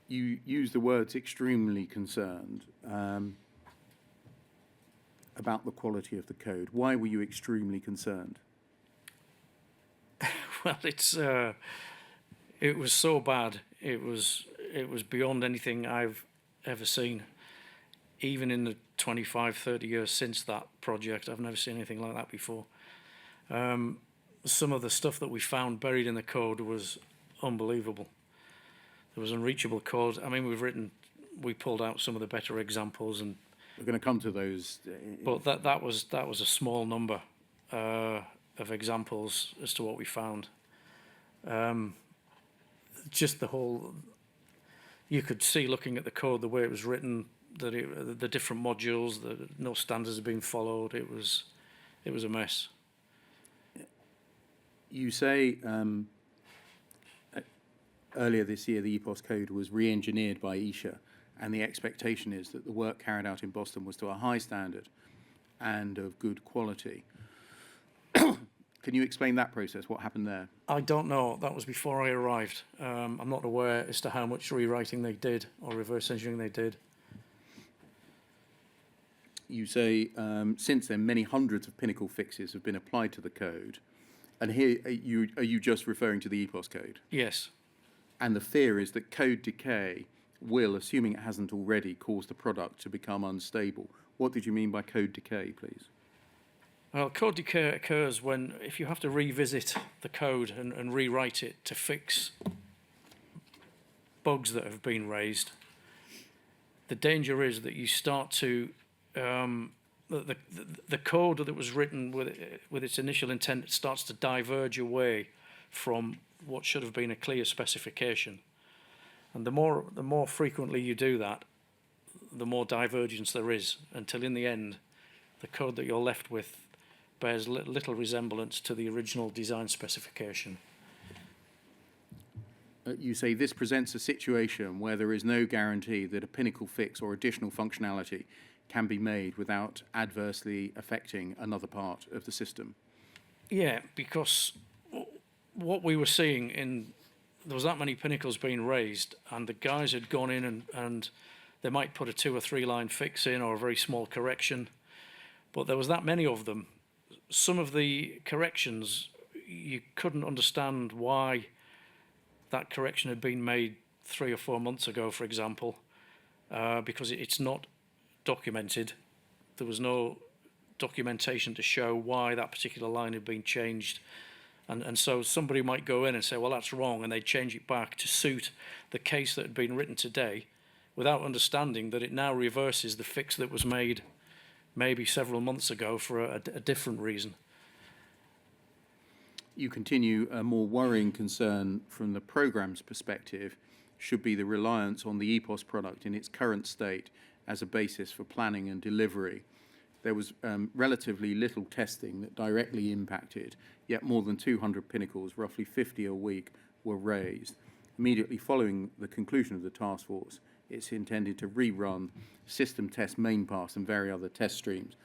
You use the words extremely concerned about the quality of the code. Why were you extremely concerned? Well, it was so bad. It was beyond anything I've ever seen. Even in the 25, 30 years since that project, I've never seen anything like that before. Some of the stuff that we found buried in the code was unbelievable. There was unreachable code. I mean, we pulled out some of the better examples, and We're going to come to those. but that was a small number of examples as to what we found. Just the whole, you could see looking at the code, the way it was written, that the different modules, no standards had been followed. It was a mess. You say earlier this year the EPOS code was re-engineered by Isha, and the expectation is that the work carried out in Boston was to a high standard and of good quality. Can you explain that process? What happened there? I don't know. That was before I arrived. I'm not aware as to how much rewriting they did or reverse engineering they did. You say since then many hundreds of Pinnacle fixes have been applied to the code, and here are you just referring to the EPOS code? Yes. And the fear is that code decay will, assuming it hasn't already, cause the product to become unstable. What did you mean by code decay, please? Well, code decay occurs if you have to revisit the code and rewrite it to fix bugs that have been raised. The danger is that you start to the code that was written with its initial intent starts to diverge away from what should have been a clear specification. And the more frequently you do that, the more divergence there is, until in the end, the code that you're left with bears little resemblance to the original design specification. You say this presents a situation where there is no guarantee that a Pinnacle fix or additional functionality can be made without adversely affecting another part of the system. Yeah, because what we were seeing there was that many Pinnacles being raised, and the guys had gone in and they might put a 2 or 3 line fix in or a very small correction, but there was that many of them. Some of the corrections, you couldn't understand why that correction had been made 3 or 4 months ago, for example, because it's not documented. There was no documentation to show why that particular line had been changed. And so somebody might go in and say, well, that's wrong, and they'd change it back to suit the case that had been written today, without understanding that it now reverses the fix that was made maybe several months ago for a different reason. You continue, a more worrying concern from the programme's perspective should be the reliance on the EPOS product in its current state as a basis for planning and delivery. There was relatively little testing that directly impacted, yet more than 200 pinnacles, roughly 50 a week, were raised. Immediately following the conclusion of the task force, it's intended to rerun system test main pass and various other test streams.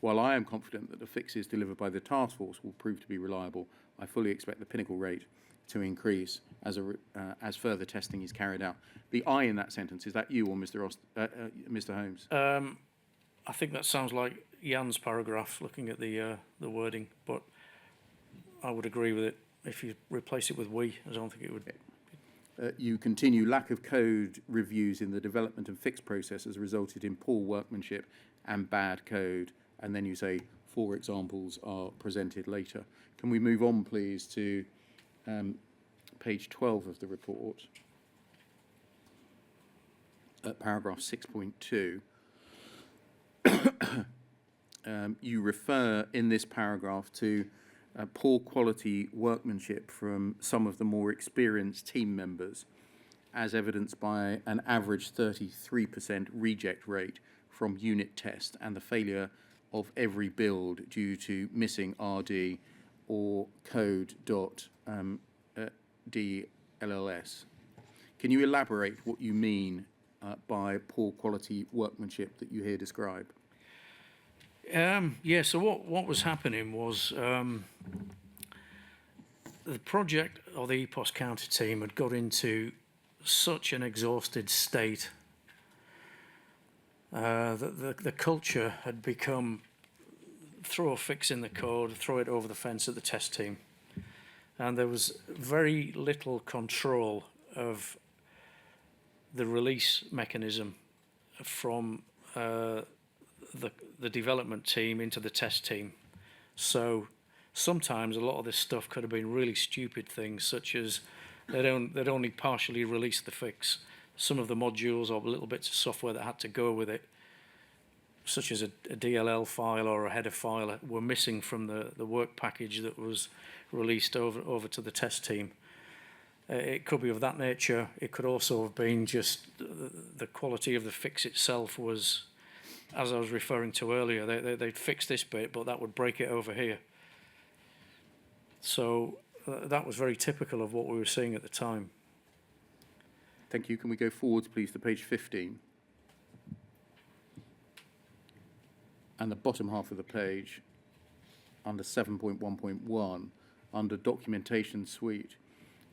While I am confident that the fixes delivered by the task force will prove to be reliable, I fully expect the pinnacle rate to increase as further testing is carried out. The I in that sentence, is that you or Mr. Mr. Holmes? I think that sounds like Jan's paragraph, looking at the wording, but I would agree with it. If you replace it with we, I don't think it would. You continue, lack of code reviews in the development and fix process has resulted in poor workmanship and bad code. And then you say 4 examples are presented later. Can we move on, please, to page 12 of the report, at paragraph 6.2. You refer in this paragraph to poor quality workmanship from some of the more experienced team members, as evidenced by an average 33% reject rate from unit test and the failure of every build due to missing RD or code.DLLS. Can you elaborate what you mean by poor quality workmanship that you hear described? Yeah, so what was happening was the project, or the EPOS counter team, had got into such an exhausted state that the culture had become throw a fix in the code, throw it over the fence at the test team. And there was very little control of the release mechanism from the development team into the test team. So sometimes a lot of this stuff could have been really stupid things, such as they'd only partially released the fix. Some of the modules or little bits of software that had to go with it, such as a DLL file or a header file, were missing from the work package that was released over to the test team. It could be of that nature. It could also have been just the quality of the fix itself was, as I was referring to earlier, they'd fix this bit, but that would break it over here. So that was very typical of what we were seeing at the time. Thank you. Can we go forwards, please, to page 15? And the bottom half of the page, under 7.1.1, under documentation suite,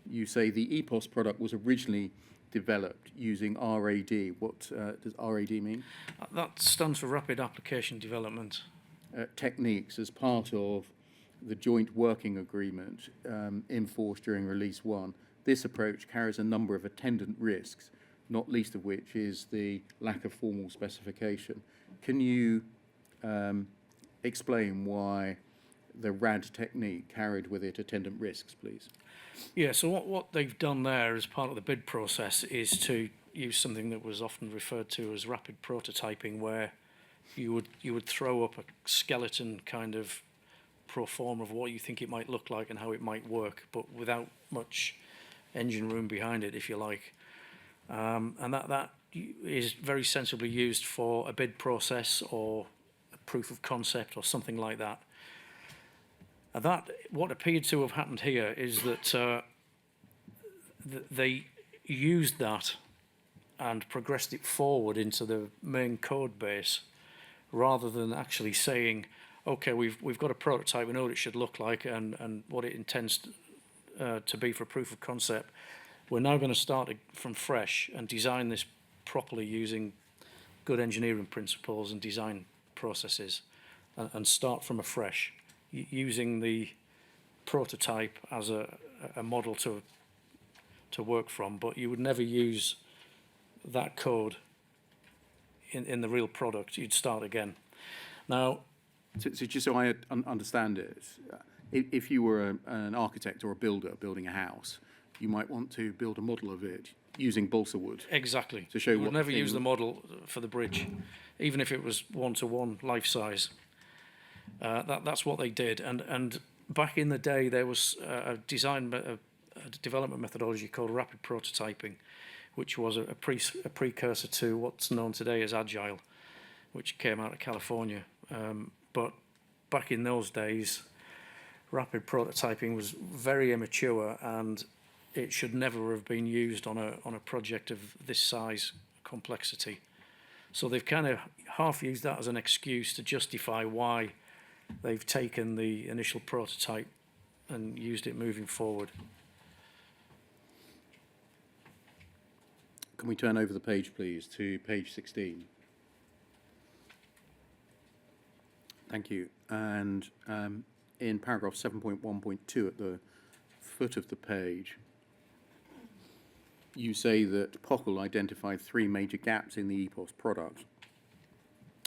you say the EPOS product was originally developed using RAD. What does RAD mean? That stands for Rapid Application Development. Techniques as part of the joint working agreement in force during Release 1. This approach carries a number of attendant risks, not least of which is the lack of formal specification. Can you explain why the RAD technique carried with it attendant risks, please? Yeah, so what they've done there as part of the bid process is to use something that was often referred to as rapid prototyping, where you would throw up a skeleton kind of pro forma of what you think it might look like and how it might work, but without much engine room behind it, if you like. And that is very sensibly used for a bid process or a proof of concept or something like that. And what appeared to have happened here is that they used that and progressed it forward into the main code base, rather than actually saying, okay, we've got a prototype, we know what it should look like and what it intends to be for proof of concept. We're now going to start from fresh and design this properly using good engineering principles and design processes, and start from afresh, using the prototype as a model to to work from, but you would never use that code in the real product. You'd start again. Now, So just so I understand it, if you were an architect or a builder building a house, you might want to build a model of it using balsa wood. exactly. To show you what would the never thing use the would- model for the bridge, even if it was one-to-one life size. That's what they did. And back in the day, there was a development methodology called rapid prototyping, which was a precursor to what's known today as Agile, which came out of California. But back in those days, rapid prototyping was very immature, and it should never have been used on a project of this size complexity. So they've kind of half used that as an excuse to justify why they've taken the initial prototype and used it moving forward. Can we turn over the page, please, to page 16? Thank you. And in paragraph 7.1.2 at the foot of the page, you say that Pockle identified 3 major gaps in the EPOS product,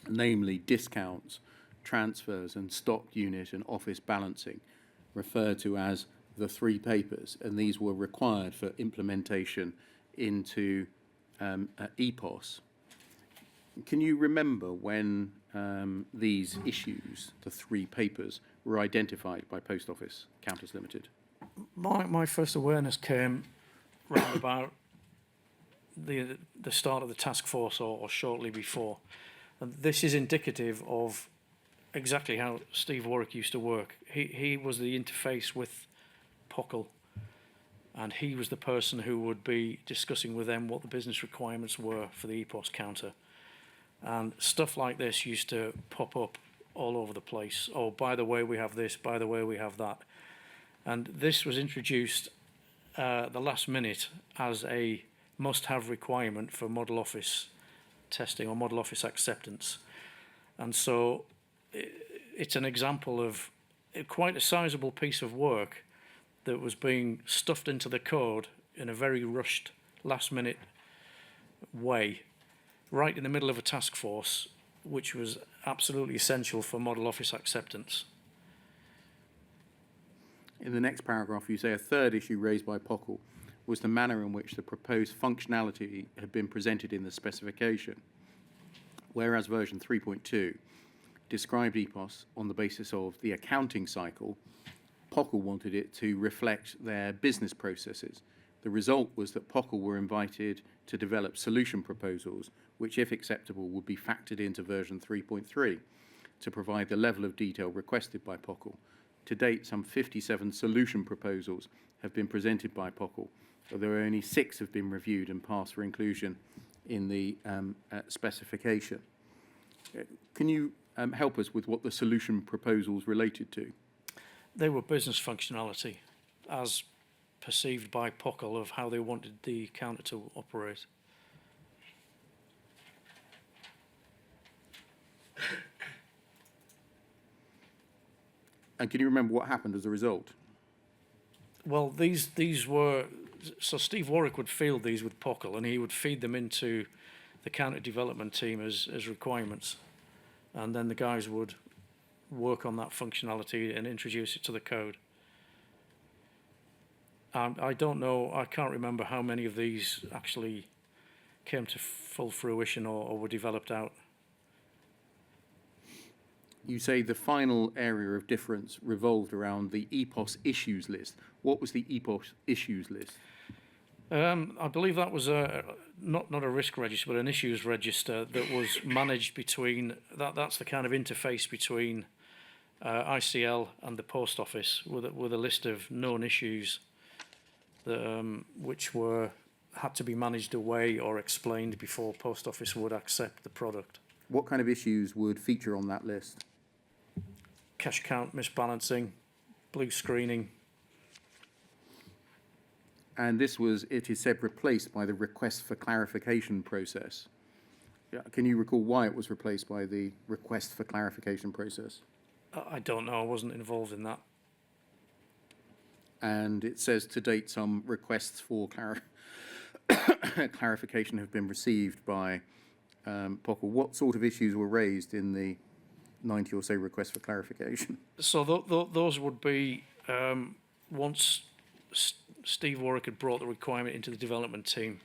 namely discounts, transfers, and stock unit and office balancing, referred to as the 3 papers, and these were required for implementation into EPOS. Can you remember when these issues, the 3 papers, were identified by Post Office Counters Limited? My first awareness came round about the start of the task force or shortly before. And this is indicative of exactly how Steve Warwick used to work. He was the interface with Pockle, and he was the person who would be discussing with them what the business requirements were for the EPOS counter. And stuff like this used to pop up all over the place. Oh, by the way, we have this, by the way, we have that. And this was introduced the last minute as a must-have requirement for model office testing or model office acceptance. And so it's an example of quite a sizable piece of work that was being stuffed into the code in a very rushed, last-minute way, right in the middle of a task force, which was absolutely essential for model office acceptance. In the next paragraph, you say a third issue raised by Pockle was the manner in which the proposed functionality had been presented in the specification, whereas version 3.2 described EPOS on the basis of the accounting cycle. Pockle wanted it to reflect their business processes. The result was that Pockle were invited to develop solution proposals, which, if acceptable, would be factored into version 3.3 to provide the level of detail requested by Pockle. To date, some 57 solution proposals have been presented by Pockle, although only 6 have been reviewed and passed for inclusion in the specification. Can you help us with what the solution proposals related to? They were business functionality as perceived by Pockle of how they wanted the counter to operate. And can you remember what happened as a result? Well, these were, so Steve Warwick would field these with Pockle, and he would feed them into the counter development team as requirements. And then the guys would work on that functionality and introduce it to the code. I don't know, I can't remember how many of these actually came to full fruition or were developed out. You say the final area of difference revolved around the EPOS issues list. What was the EPOS issues list? I believe that was not a risk register, but an issues register that was managed between, that's the kind of interface between ICL and the post office with a list of known issues that, which had to be managed away or explained before post office would accept the product. What kind of issues would feature on that list? Cash count misbalancing, blue screening. And this was, it is said, replaced by the request for clarification process. Yeah, can you recall why it was replaced by the request for clarification process? I don't know, I wasn't involved in that. and it says to date some requests for clarification have been received by POCL. What sort of issues were raised in the 90 or so requests for clarification? So those would be once Steve Warwick had brought the requirement into the development team.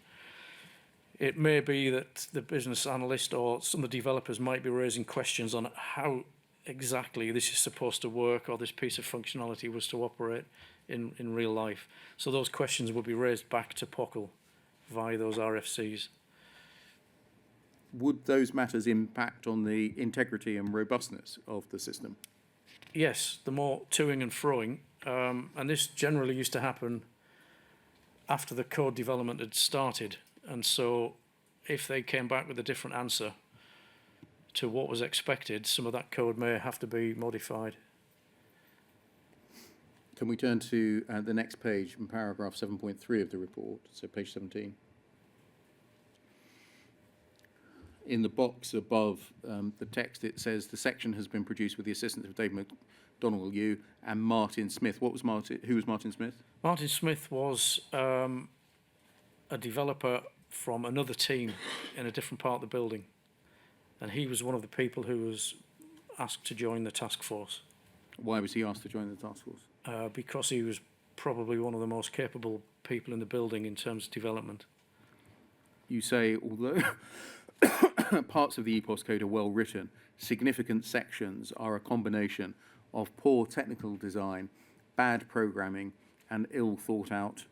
It may be that the business analyst or some of the developers might be raising questions on how exactly this is supposed to work, or this piece of functionality was to operate in real life. So those questions would be raised back to POCL via those RFCs. Would those matters impact on the integrity and robustness of the system? Yes, the more toing and froing, and this generally used to happen after the code development had started. And so if they came back with a different answer to what was expected, some of that code may have to be modified. Can we turn to the next page in paragraph 7.3 of the report, so page 17? In the box above the text, it says the section has been produced with the assistance of Dave McDonnell, you, and Martin Smith. Who was Martin Smith? Martin Smith was a developer from another team in a different part of the building, and he was one of the people who was asked to join the task force. Why was he asked to join the task force? Because he was probably one of the most capable people in the building in terms of development. You say, although parts of the EPOS code are well written, significant sections are a combination of poor technical design, bad programming, and ill thought out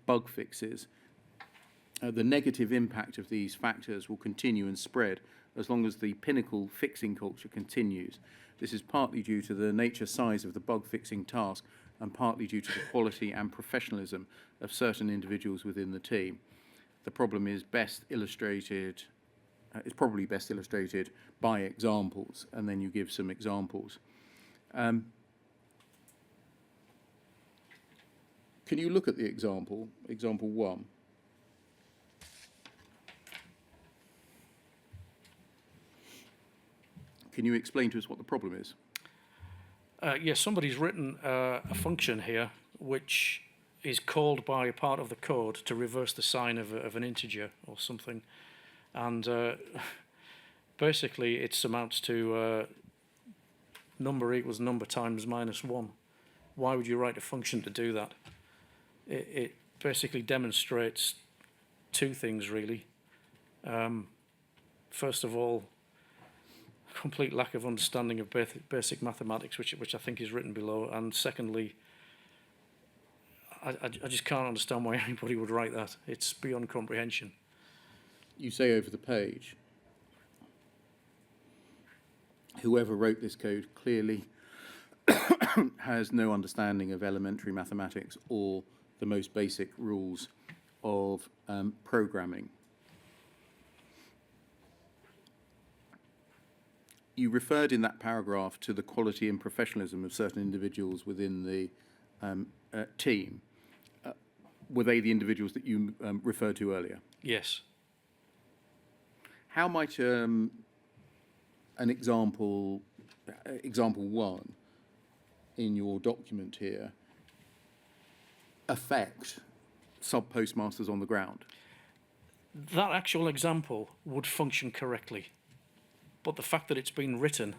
bug fixes. The negative impact of these factors will continue and spread as long as the pinnacle fixing culture continues. This is partly due to the nature size of the bug fixing task and partly due to the quality and professionalism of certain individuals within the team. The problem is probably best illustrated by examples, and then you give some examples. Can you look at the example 1? Can you explain to us what the problem is? Yes, somebody's written a function here which is called by a part of the code to reverse the sign of an integer or something. And basically it amounts to number equals number times -1. Why would you write a function to do that? It basically demonstrates two things, really. First of all, complete lack of understanding of basic mathematics, which I think is written below. And secondly, I just can't understand why anybody would write that. It's beyond comprehension. You say over the page, whoever wrote this code clearly has no understanding of elementary mathematics or the most basic rules of programming. You referred in that paragraph to the quality and professionalism of certain individuals within the team. Were they the individuals that you referred to earlier? Yes. How might an example 1 in your document here affect sub-postmasters on the ground? That actual example would function correctly, but the fact that it's been written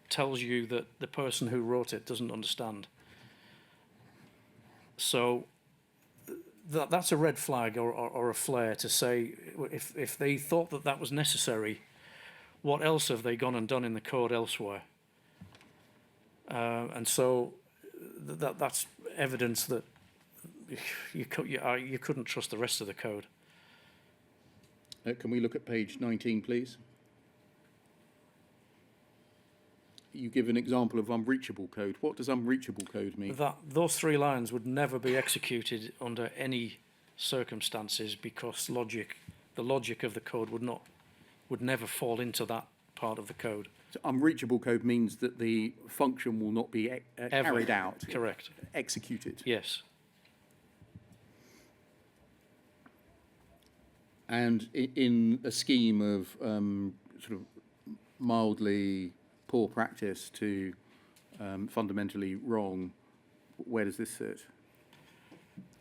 tells you that the person who wrote it doesn't understand. So that's a red flag or a flare to say, if they thought that that was necessary, what else have they gone and done in the code elsewhere? And so that's evidence that you couldn't trust the rest of the code. Can we look at page 19, please? You give an example of unreachable code. What does unreachable code mean? Those 3 lines would never be executed under any circumstances, because the logic of the code would never fall into that part of the code. So unreachable code means that the function will not be carried out. Correct. Executed. Yes. And in a scheme of sort of mildly poor practice to fundamentally wrong, Where does this sit?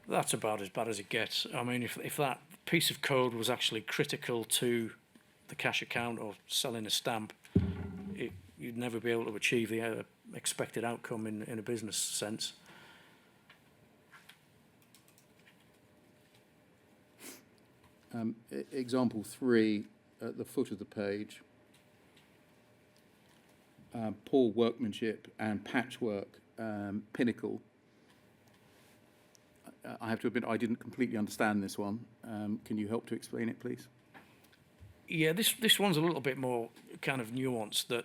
That's about as bad as it gets. I mean, if that piece of code was actually critical to the cash account or selling a stamp, you'd never be able to achieve the expected outcome in a business sense. Example 3 at the foot of the page. Poor workmanship and patchwork, pinnacle. I have to admit I didn't completely understand this one. Can you help to explain it, please? Yeah, this one's a little bit more kind of nuanced. That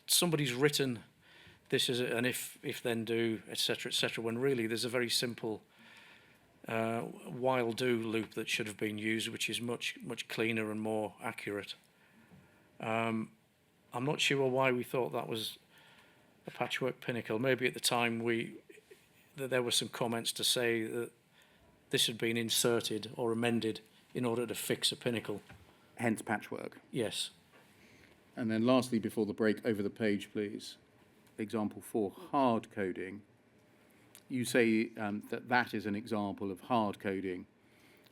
somebody's written this as an if then do, etc., etc., when really there's a very simple while do loop that should have been used, which is much cleaner and more accurate. I'm not sure why we thought that was a patchwork pinnacle. Maybe at the time that there were some comments to say that this had been inserted or amended in order to fix a pinnacle. Hence patchwork. Yes. And then lastly, before the break, over the page, please. Example 4, hard coding. You say that is an example of hard coding,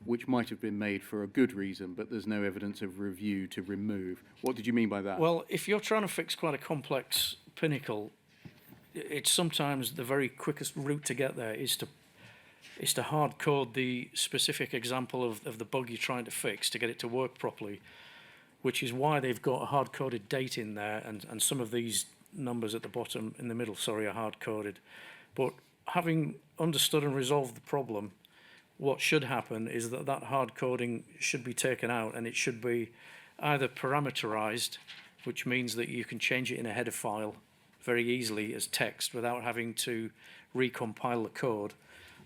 which might have been made for a good reason, but there's no evidence of review to remove. What did you mean by that? Well, if you're trying to fix quite a complex pinnacle, it's sometimes the very quickest route to get there is to hard code the specific example of the bug you're trying to fix to get it to work properly, which is why they've got a hard coded date in there, and some of these numbers at the bottom in the middle, sorry, are hard coded. But having understood and resolved the problem, what should happen is that hard coding should be taken out, and it should be either parameterized, which means that you can change it in a header file very easily as text without having to recompile the code,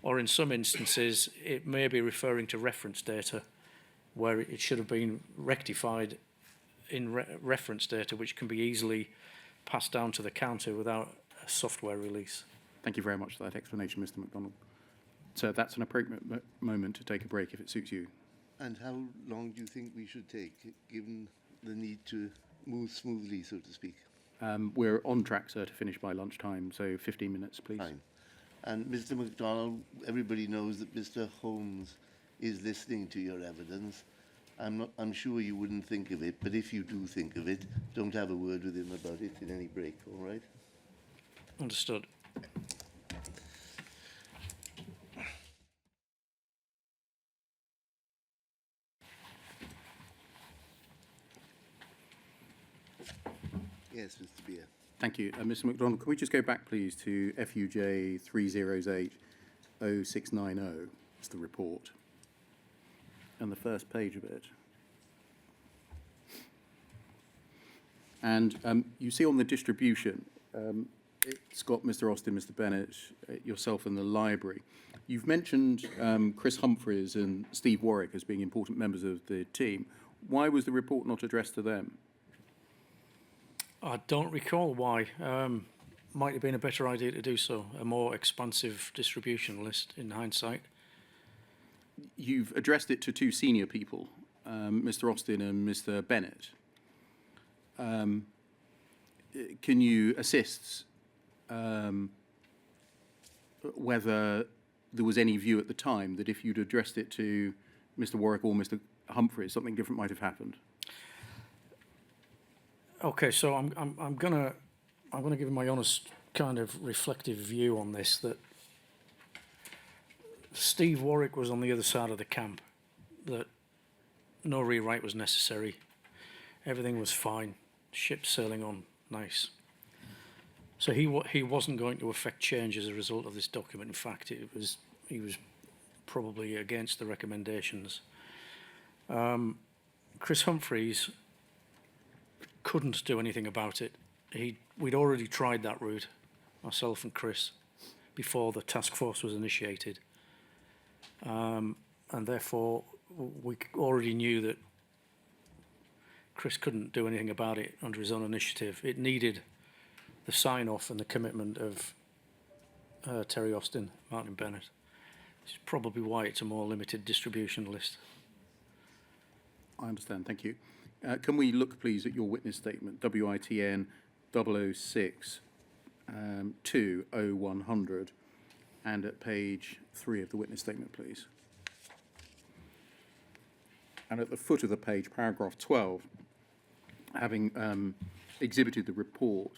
or in some instances it may be referring to reference data where it should have been rectified in reference data, which can be easily passed down to the counter without a software release. Thank you very much for that explanation, Mr. McDonnell. So that's an appropriate moment to take a break if it suits you. And how long do you think we should take, given the need to move smoothly, so to speak? We're on track, sir, to finish by lunchtime, so 15 minutes, please. Fine. And Mr. McDonnell, everybody knows that Mr. Holmes is listening to your evidence. I'm sure you wouldn't think of it, but if you do think of it, don't have a word with him about it in any break, all right? Understood. Yes, Mr. Beer. Thank you. Mr. McDonnell, can we just go back, please, to FUJ 308-0690? It's the report. And the first page of it. And you see on the distribution, it's got Mr. Austin, Mr. Bennett, yourself and the library. You've mentioned Chris Humphreys and Steve Warwick as being important members of the team. Why was the report not addressed to them? I don't recall why. Might have been a better idea to do so, a more expansive distribution list in hindsight. You've addressed it to two senior people, Mr. Austin and Mr. Bennett. Can you assist whether there was any view at the time that if you'd addressed it to Mr. Warwick or Mr. Humphreys, something different might have happened? Okay, so I'm gonna give my honest kind of reflective view on this, that Steve Warwick was on the other side of the camp, that no rewrite was necessary, everything was fine, ship sailing on nice. So he wasn't going to affect change as a result of this document. In fact, he was probably against the recommendations. Chris Humphreys couldn't do anything about it. We'd already tried that route, myself and Chris, before the task force was initiated. And therefore, we already knew that Chris couldn't do anything about it under his own initiative. It needed the sign-off and the commitment of Terry Austin, Martin Bennett. Which is probably why it's a more limited distribution list. I understand, thank you. Can we look, please, at your witness statement, WITN 006 20100 and at page 3 of the witness statement, please. And at the foot of the page, paragraph 12, having exhibited the report,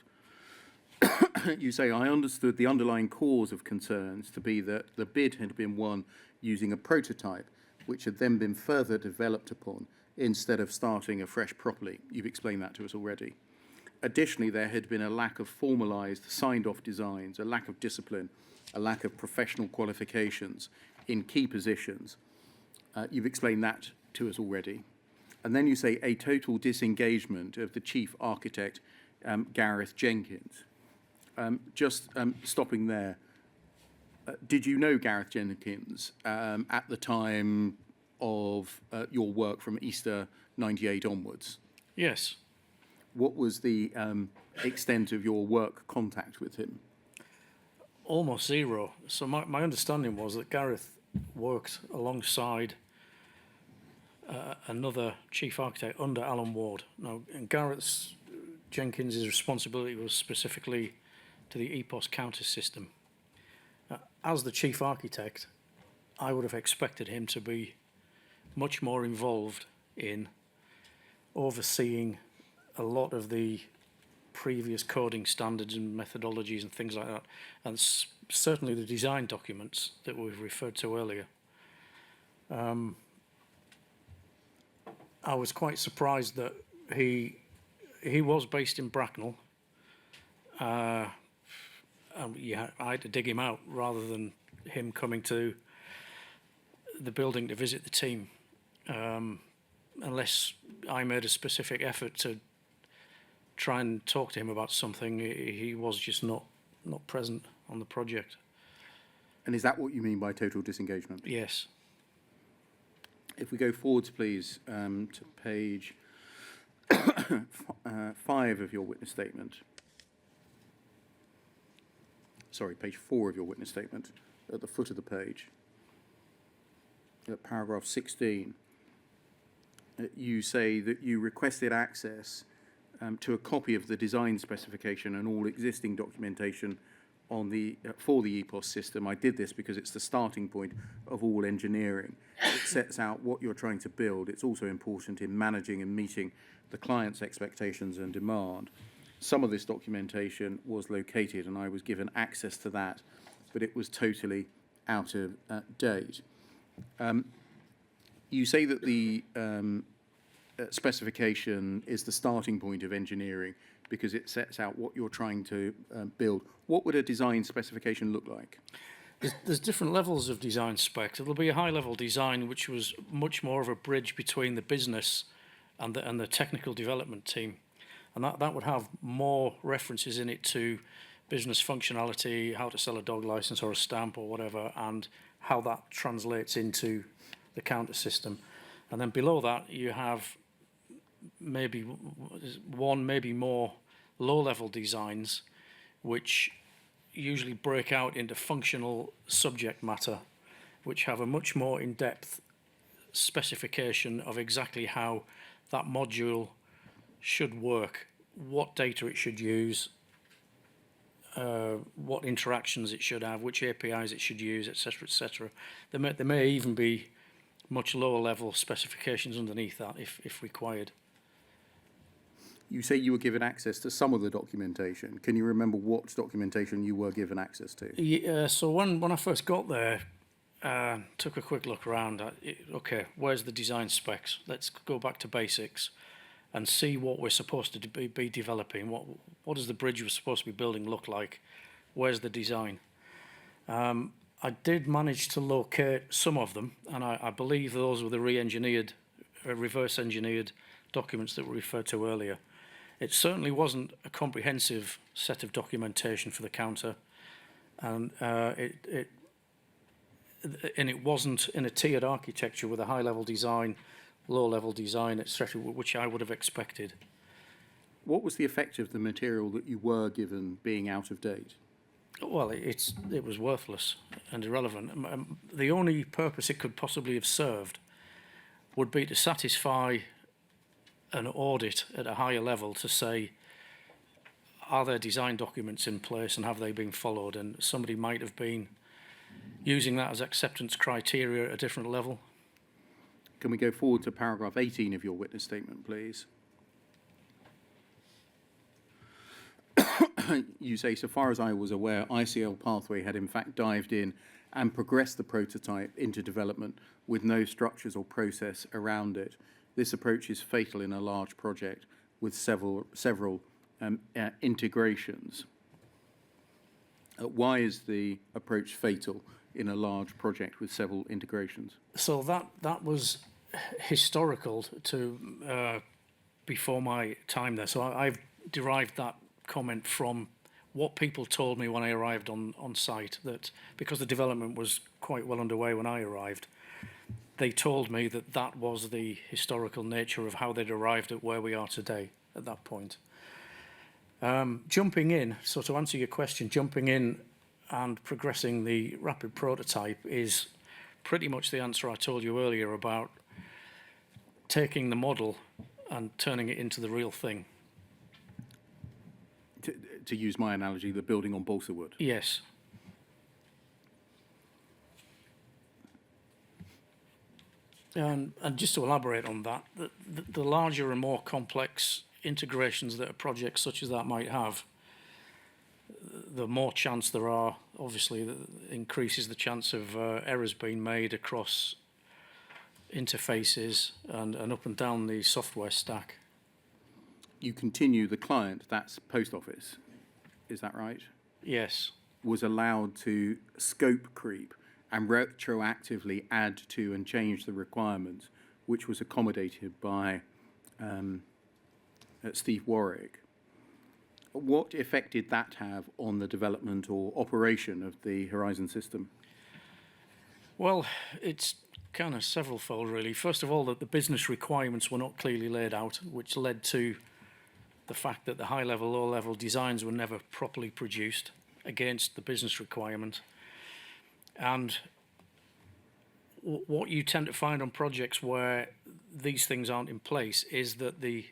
you say, I understood the underlying cause of concerns to be that the bid had been won using a prototype, which had then been further developed upon instead of starting afresh properly. You've explained that to us already. Additionally, there had been a lack of formalised, signed-off designs, a lack of discipline, a lack of professional qualifications in key positions. You've explained that to us already. And then you say a total disengagement of the chief architect, Gareth Jenkins. Stopping there, did you know Gareth Jenkins at the time of your work from Easter 98 onwards? Yes. What was the extent of your work contact with him? Almost zero. So my understanding was that Gareth worked alongside another chief architect under Alan Ward. Now, and Gareth Jenkins' responsibility was specifically to the EPOS counter system. As the chief architect, I would have expected him to be much more involved in overseeing a lot of the previous coding standards and methodologies and things like that, and certainly the design documents that we've referred to earlier. I was quite surprised that he was based in Bracknell. I had to dig him out rather than him coming to the building to visit the team, unless I made a specific effort to try and talk to him about something. He was just not present on the project. And is that what you mean by total disengagement? Yes. If we go forwards, please, to page 5 of your witness statement. Sorry, page 4 of your witness statement, at the foot of the page. At paragraph 16, you say that you requested access to a copy of the design specification and all existing documentation on the for the EPOS system. I did this because it's the starting point of all engineering. It sets out what you're trying to build. It's also important in managing and meeting the client's expectations and demand. Some of this documentation was located and I was given access to that, but it was totally out of date. You say that the specification is the starting point of engineering because it sets out what you're trying to build. What would a design specification look like? There's different levels of design specs. There'll be a high-level design, which was much more of a bridge between the business and the technical development team. And that would have more references in it to business functionality, how to sell a dog license or a stamp or whatever, and how that translates into the counter system. And then below that, you have maybe one, maybe more low-level designs, which usually break out into functional subject matter, which have a much more in-depth specification of exactly how that module should work, what data it should use, what interactions it should have, which APIs it should use, etc., etc. There may even be much lower level specifications underneath that if required. You say you were given access to some of the documentation. Can you remember what documentation you were given access to? Yeah, so when I first got there, took a quick look around. Okay, where's the design specs? Let's go back to basics and see what we're supposed to be developing. What does the bridge we're supposed to be building look like? Where's the design? I did manage to locate some of them, and I believe those were the re-engineered, reverse-engineered documents that were referred to earlier. It certainly wasn't a comprehensive set of documentation for the counter, and it wasn't in a tiered architecture with a high-level design, low-level design, etc., which I would have expected. What was the effect of the material that you were given being out of date? Well, it was worthless and irrelevant. The only purpose it could possibly have served would be to satisfy an audit at a higher level to say, are there design documents in place and have they been followed? And somebody might have been using that as acceptance criteria at a different level. Can we go forward to paragraph 18 of your witness statement, please? You say, so far as I was aware, ICL Pathway had in fact dived in and progressed the prototype into development with no structures or process around it. This approach is fatal in a large project with several integrations. Why is the approach fatal in a large project with several integrations? So that was historical to before my time there. So I've derived that comment from what people told me when I arrived on site, that because the development was quite well underway when I arrived, they told me that that was the historical nature of how they'd arrived at where we are today at that point. Jumping in, so to answer your question, jumping in and progressing the rapid prototype is pretty much the answer I told you earlier about taking the model and turning it into the real thing. To use my analogy, the building on balsa wood. Yes. And just to elaborate on that, the larger and more complex integrations that a project such as that might have, the more chance there are, obviously, that increases the chance of errors being made across interfaces and up and down the software stack. You continue, the client, that's Post Office, is that right? Yes. Was allowed to scope creep and retroactively add to and change the requirements, which was accommodated by Steve Warwick. What effect did that have on the development or operation of the Horizon system? Well, it's kind of severalfold, really. First of all, that the business requirements were not clearly laid out, which led to the fact that the high-level, low-level designs were never properly produced against the business requirement. And what you tend to find on projects where these things aren't in place is that the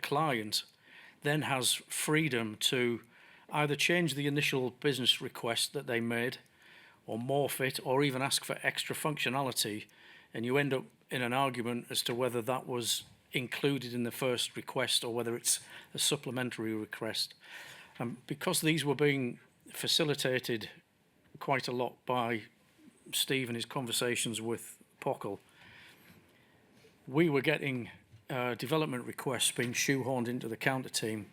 client then has freedom to either change the initial business request that they made or morph it or even ask for extra functionality, and you end up in an argument as to whether that was included in the first request or whether it's a supplementary request. Because these were being facilitated quite a lot by Steve and his conversations with Pockle, we were getting development requests being shoehorned into the counter team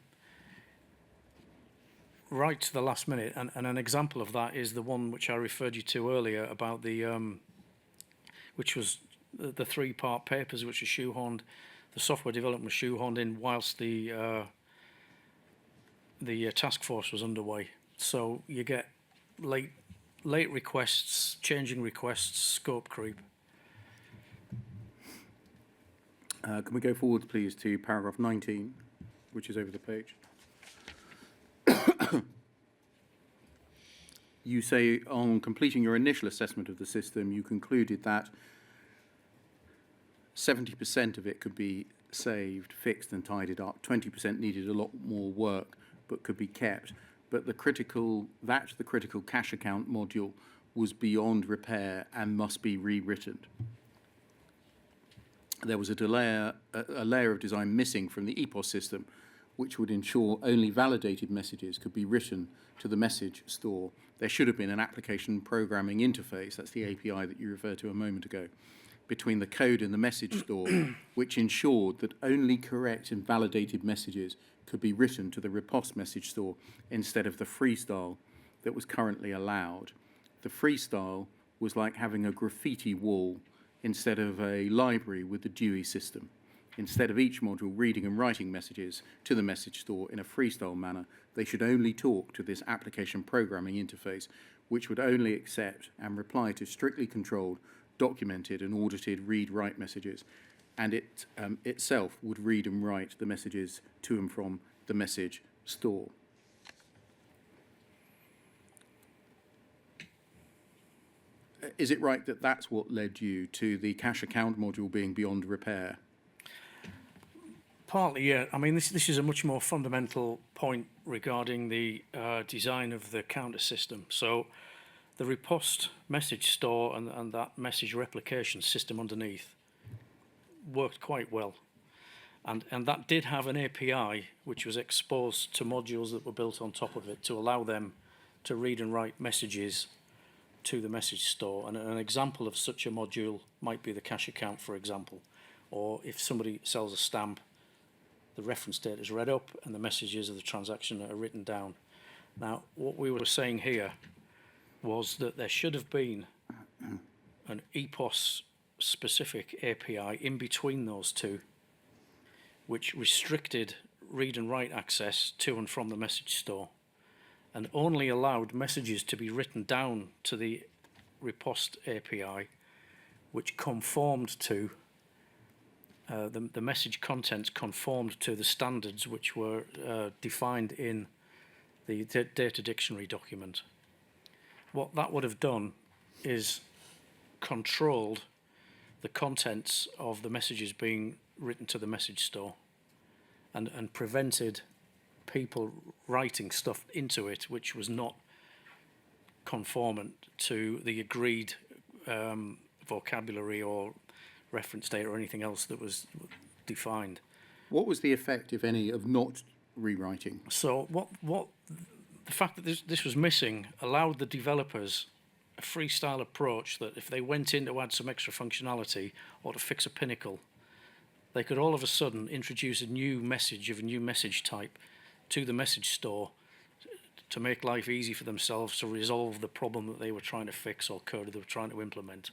right to the last minute, and an example of that is the one which I referred you to earlier about the which was the three-part papers which were shoehorned. The software development was shoehorned in whilst the task force was underway. So you get late requests, changing requests, scope creep. Can we go forward, please, to paragraph 19, which is over the page? You say, on completing your initial assessment of the system, you concluded that 70% of it could be saved, fixed and tidied up. 20% needed a lot more work, but could be kept. But the critical cash account module was beyond repair and must be rewritten. There was a layer of design missing from the EPOS system, which would ensure only validated messages could be written to the message store. There should have been an application programming interface, that's the API that you referred to a moment ago, between the code and the message store, which ensured that only correct and validated messages could be written to the riposte message store instead of the freestyle that was currently allowed. The freestyle was like having a graffiti wall instead of a library with the Dewey system. Instead of each module reading and writing messages to the message store in a freestyle manner, they should only talk to this application programming interface, which would only accept and reply to strictly controlled, documented and audited read-write messages, and it itself would read and write the messages to and from the message store. Is it right that that's what led you to the cash account module being beyond repair? Partly, yeah. I mean, this is a much more fundamental point regarding the design of the counter system. So the riposte message store and that message replication system underneath worked quite well. And that did have an API which was exposed to modules that were built on top of it to allow them to read and write messages to the message store. And an example of such a module might be the cash account, for example. Or if somebody sells a stamp, the reference data is read up and the messages of the transaction are written down. Now, what we were saying here was that there should have been an EPOS-specific API in between those two, which restricted read and write access to and from the message store, and only allowed messages to be written down to the riposte API, which conformed to the message contents conformed to the standards which were defined in the data dictionary document. What that would have done is controlled the contents of the messages being written to the message store and prevented people writing stuff into it which was not conformant to the agreed vocabulary or reference data or anything else that was defined. What was the effect, if any, of not rewriting? So what the fact that this was missing allowed the developers a freestyle approach that if they went in to add some extra functionality or to fix a pinnacle, they could all of a sudden introduce a new message of a new message type to the message store to make life easy for themselves to resolve the problem that they were trying to fix or code they were trying to implement.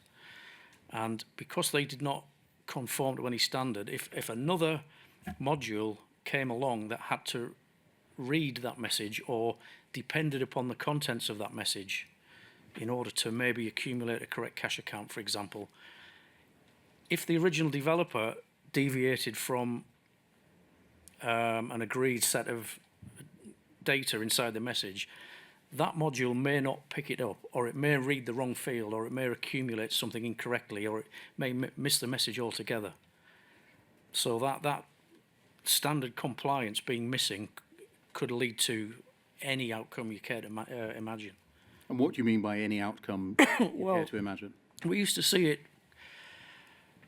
And because they did not conform to any standard, if another module came along that had to read that message or depended upon the contents of that message in order to maybe accumulate a correct cash account, for example, if the original developer deviated from an agreed set of data inside the message, that module may not pick it up, or it may read the wrong field, or it may accumulate something incorrectly, or it may miss the message altogether. So that standard compliance being missing could lead to any outcome you care to imagine. And what do you mean by any outcome you care to imagine? We used to see it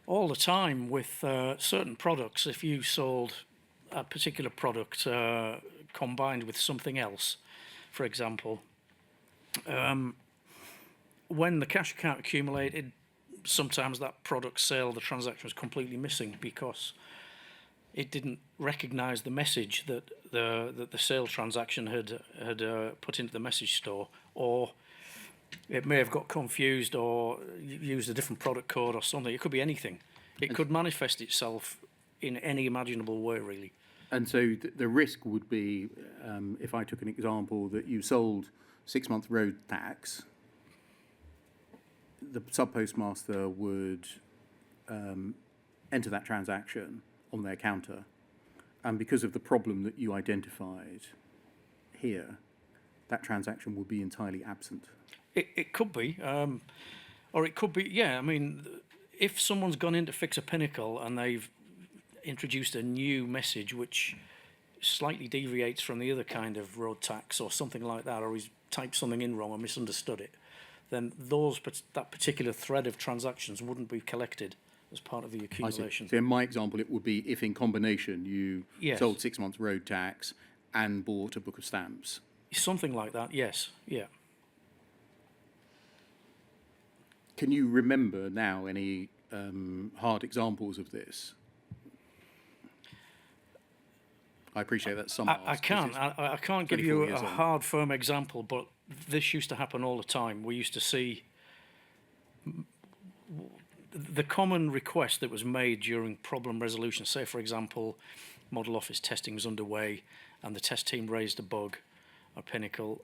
all the time with certain products. If you sold a particular product combined with something else, for example, when the cash account accumulated, sometimes that product sale, the transaction was completely missing because it didn't recognise the message that the sale transaction had put into the message store, or it may have got confused or used a different product code or something. It could be anything. It could manifest itself in any imaginable way, really. And so the risk would be, if I took an example, that you sold 6-month road tax, the sub-postmaster would enter that transaction on their counter, and because of the problem that you identified here, that transaction would be entirely absent. It could be, or it could be, yeah, I mean, if someone's gone in to fix a pinnacle and they've introduced a new message which slightly deviates from the other kind of road tax or something like that, or he's typed something in wrong or misunderstood it, then that particular thread of transactions wouldn't be collected as part of the accumulation. So in my example, it would be if in combination you Yes. sold 6 months road tax and bought a book of stamps. Something like that, yes, yeah. Can you remember now any hard examples of this? I appreciate that some I can't give you a hard, firm example, but this used to happen all the time. We used to see the common request that was made during problem resolution. Say, for example, model office testing was underway and the test team raised a bug, a pinnacle.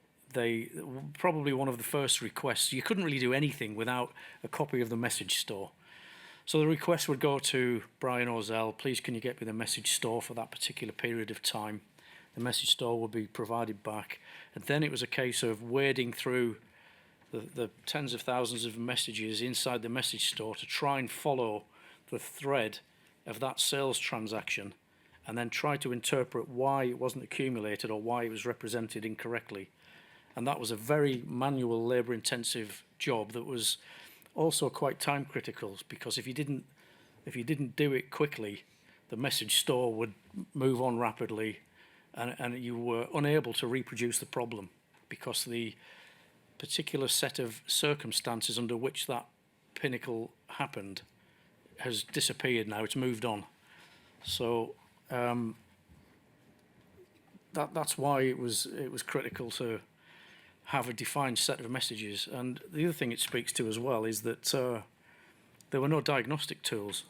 Probably one of the first requests, you couldn't really do anything without a copy of the message store. So the request would go to Brian Ozell, please can you get me the message store for that particular period of time. The message store would be provided back. And then it was a case of wading through the tens of thousands of messages inside the message store to try and follow the thread of that sales transaction and then try to interpret why it wasn't accumulated or why it was represented incorrectly. And that was a very manual, labour-intensive job that was also quite time critical, because if you didn't do it quickly, the message store would move on rapidly, and you were unable to reproduce the problem because the particular set of circumstances under which that pinnacle happened has disappeared now. It's moved on. So that's why it was critical to have a defined set of messages. And the other thing it speaks to as well is that there were no diagnostic tools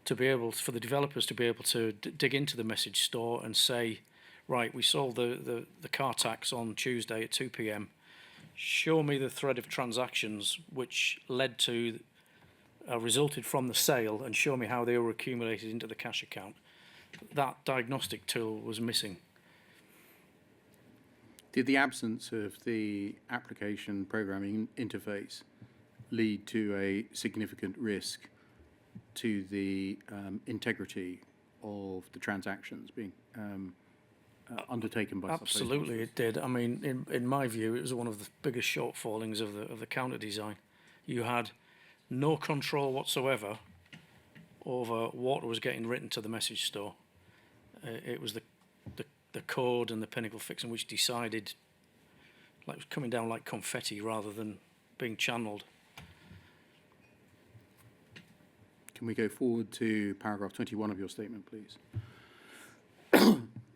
to be able for the developers to be able to dig into the message store and say, right, we sold the car tax on Tuesday at 2 p.m. Show me the thread of transactions which led to resulted from the sale, and show me how they were accumulated into the cash account. That diagnostic tool was missing. Did the absence of the application programming interface lead to a significant risk to the integrity of the transactions being undertaken by Absolutely, it did. I mean, in my view, it was one of the biggest shortfallings of the counter design. You had no control whatsoever over what was getting written to the message store. It was the code and the pinnacle fixing which decided, like it was coming down like confetti rather than being channeled. Can we go forward to paragraph 21 of your statement, please?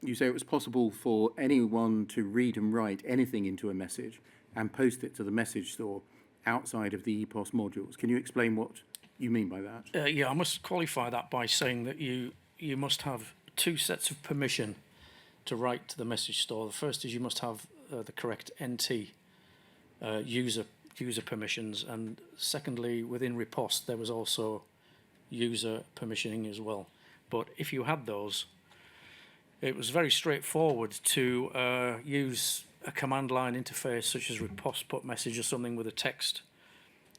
You say it was possible for anyone to read and write anything into a message and post it to the message store outside of the EPOS modules. Can you explain what you mean by that? Yeah, I must qualify that by saying that you must have two sets of permission to write to the message store. The first is you must have the correct NT user permissions, and secondly, within Riposte there was also user permissioning as well. But if you had those, it was very straightforward to use a command line interface such as Riposte put message or something with a text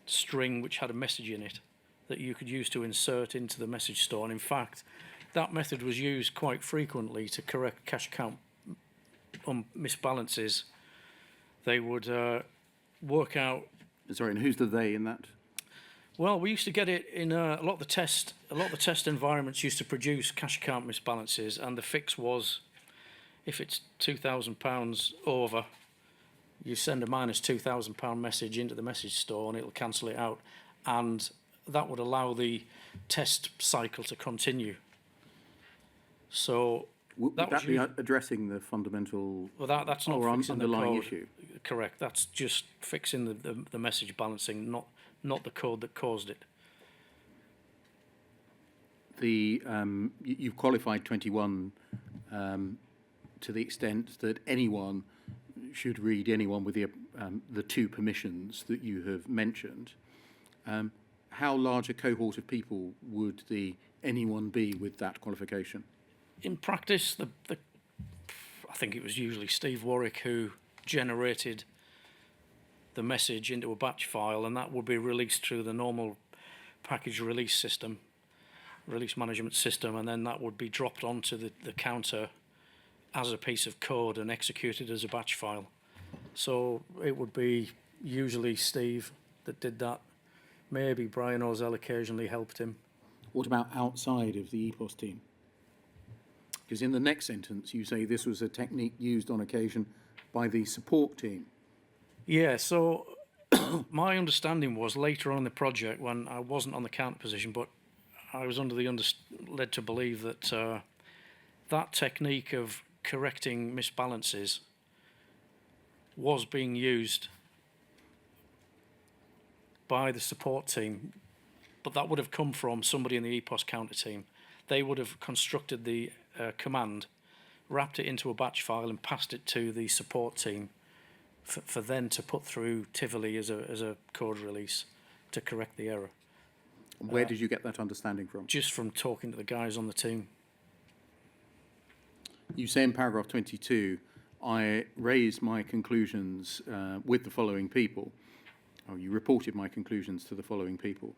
string which had a message in it that you could use to insert into the message store. And in fact, that method was used quite frequently to correct cash account misbalances. They would work out. Sorry, and who's the they in that? Well, we used to get it in a lot of the test environments used to produce cash account misbalances, and the fix was, if it's £2,000 over, you send a minus £2,000 message into the message store and it'll cancel it out, and that would allow the test cycle to continue. So would that be addressing the fundamental well, that's not or fixing underlying the code. issue? Correct. That's just fixing the message balancing, not the code that caused it. You've qualified 21 to the extent that anyone should read anyone with the two permissions that you have mentioned. How large a cohort of people would the anyone be with that qualification? In practice, I think it was usually Steve Warwick who generated the message into a batch file, and that would be released through the normal package release management system, and then that would be dropped onto the counter as a piece of code and executed as a batch file. So it would be usually Steve that did that. Maybe Brian Ozell occasionally helped him. What about outside of the EPOS team? Because in the next sentence you say this was a technique used on occasion by the support team. Yeah, so my understanding was later on in the project, when I wasn't on the counter position, but I was led to believe that that technique of correcting misbalances was being used by the support team, but that would have come from somebody in the EPOS counter team. They would have constructed the command, wrapped it into a batch file and passed it to the support team for then to put through Tivoli as a code release to correct the error. Where did you get that understanding from? Just from talking to the guys on the team. You say in paragraph 22, I raised my conclusions with the following people. Oh, you reported my conclusions to the following people.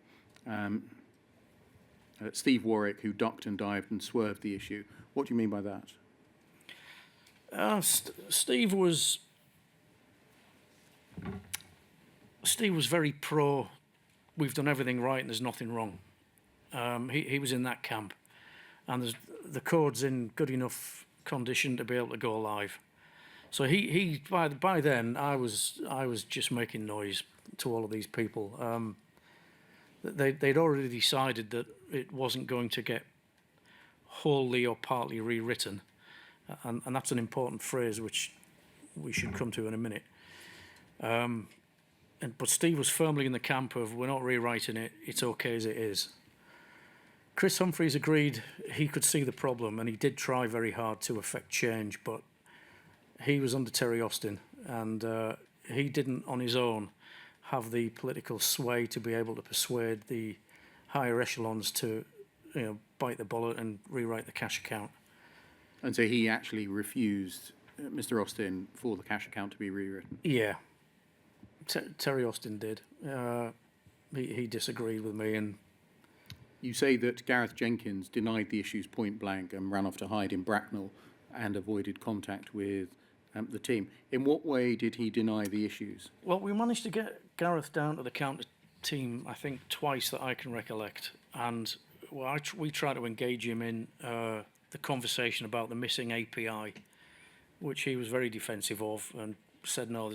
And Steve Warwick, who ducked and dived and swerved the issue. What do you mean by that? Steve was very pro. We've done everything right and there's nothing wrong. He was in that camp, and the code's in good enough condition to be able to go live. So he by then I was just making noise to all of these people. They'd already decided that it wasn't going to get wholly or partly rewritten, and that's an important phrase which we should come to in a minute. But Steve was firmly in the camp of, we're not rewriting it, it's okay as it is. Chris Humphreys agreed he could see the problem, and he did try very hard to effect change, but he was under Terry Austin, and he didn't on his own have the political sway to be able to persuade the higher echelons to, bite the bullet and rewrite the cash account. And so he actually refused, Mr. Austin, for the cash account to be rewritten? Yeah. Terry Austin did. He disagreed with me, and you say that Gareth Jenkins denied the issues point blank and ran off to hide in Bracknell and avoided contact with the team. In what way did he deny the issues? Well, we managed to get Gareth down to the counter team, I think, twice that I can recollect, and we tried to engage him in the conversation about the missing API, which he was very defensive of and said, no,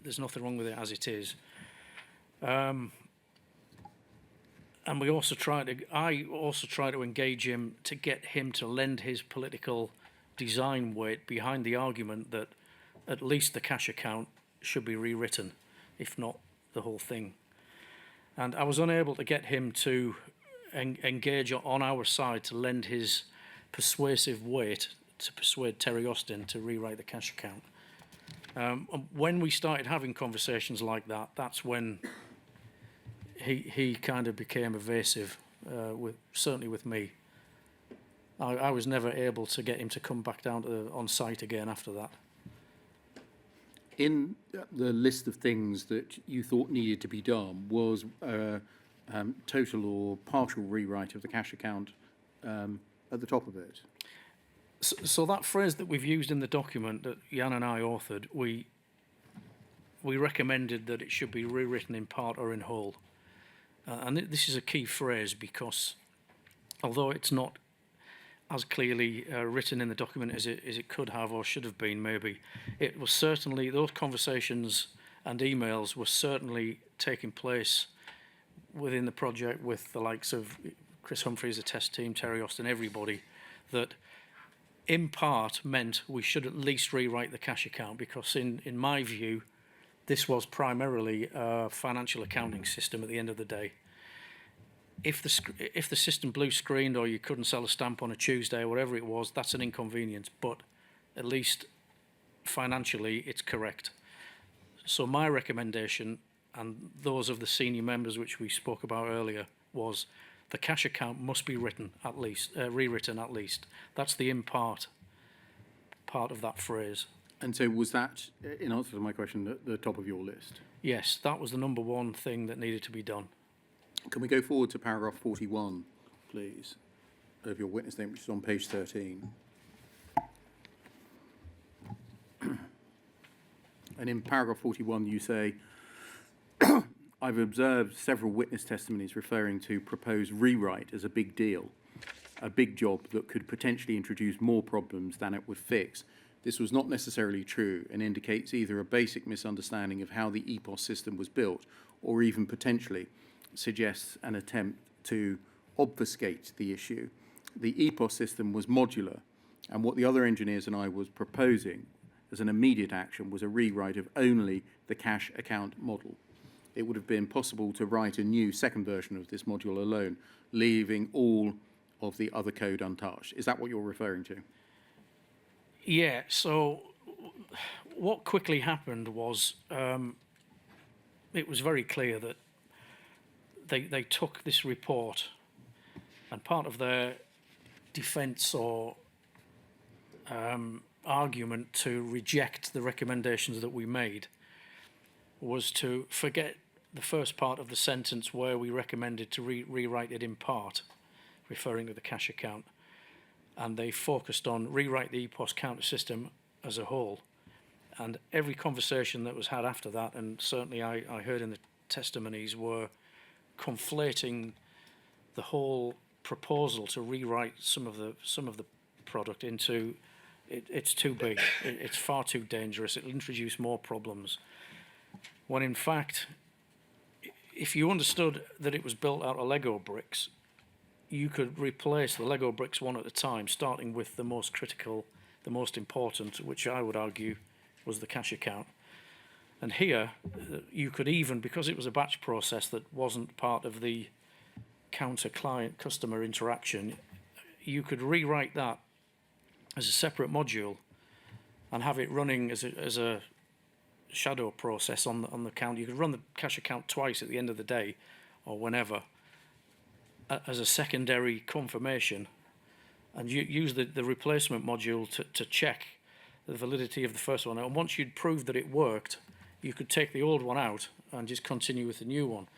there's nothing wrong with it as it is. And I also tried to engage him to get him to lend his political design weight behind the argument that at least the cash account should be rewritten, if not the whole thing. And I was unable to get him to engage on our side to lend his persuasive weight to persuade Terry Austin to rewrite the cash account. When we started having conversations like that, that's when he kind of became evasive, certainly with me. I was never able to get him to come back down to on site again after that. In the list of things that you thought needed to be done was total or partial rewrite of the cash account at the top of it. So that phrase that we've used in the document that Jan and I authored, we recommended that it should be rewritten in part or in whole. And this is a key phrase because although it's not as clearly written in the document as it could have or should have been, maybe, it was certainly, those conversations and emails were certainly taking place within the project with the likes of Chris Humphreys, the test team, Terry Austin, everybody, that in part meant we should at least rewrite the cash account because in my view, this was primarily a financial accounting system at the end of the day. If the system blue screened or you couldn't sell a stamp on a Tuesday or whatever it was, that's an inconvenience, but at least financially it's correct. So my recommendation, and those of the senior members which we spoke about earlier, was the cash account must be rewritten at least. That's the in part of that phrase. And so was that, in answer to my question, at the top of your list? Yes, that was the number one thing that needed to be done. Can we go forward to paragraph 41, please, of your witness statement, which is on page 13? And in paragraph 41, you say, I've observed several witness testimonies referring to proposed rewrite as a big deal, a big job that could potentially introduce more problems than it would fix. This was not necessarily true and indicates either a basic misunderstanding of how the EPOS system was built or even potentially suggests an attempt to obfuscate the issue. The EPOS system was modular, and what the other engineers and I was proposing as an immediate action was a rewrite of only the cash account model. It would have been possible to write a new second version of this module alone, leaving all of the other code untouched. Is that what you're referring to? Yeah, so what quickly happened was it was very clear that they took this report, and part of their defence or argument to reject the recommendations that we made was to forget the first part of the sentence where we recommended to rewrite it in part referring to the cash account, and they focused on rewrite the EPOS counter system as a whole. And every conversation that was had after that, and certainly I heard in the testimonies, were conflating the whole proposal to rewrite some of the product into it's too big, it's far too dangerous, it'll introduce more problems. When in fact, if you understood that it was built out of Lego bricks, you could replace the Lego bricks one at a time, starting with the most critical, the most important, which I would argue was the cash account. And here, you could even, because it was a batch process that wasn't part of the counter client customer interaction, you could rewrite that as a separate module and have it running as a shadow process on the account. You could run the cash account twice at the end of the day or whenever as a secondary confirmation, and use the replacement module to check the validity of the first one. And once you'd proved that it worked, you could take the old one out and just continue with the new one.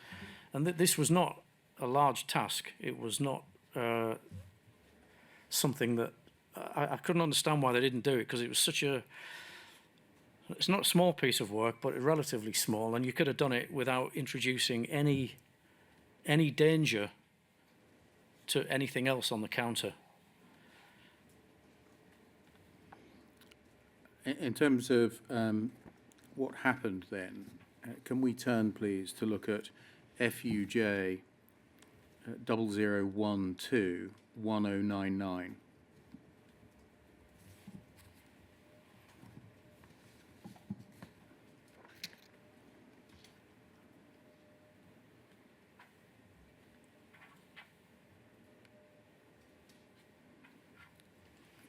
And this was not a large task. It was not something that I couldn't understand why they didn't do it, because it was such a, it's not a small piece of work, but relatively small, and you could have done it without introducing any danger to anything else on the counter. In terms of what happened then, can we turn please to look at FUJ 00121099.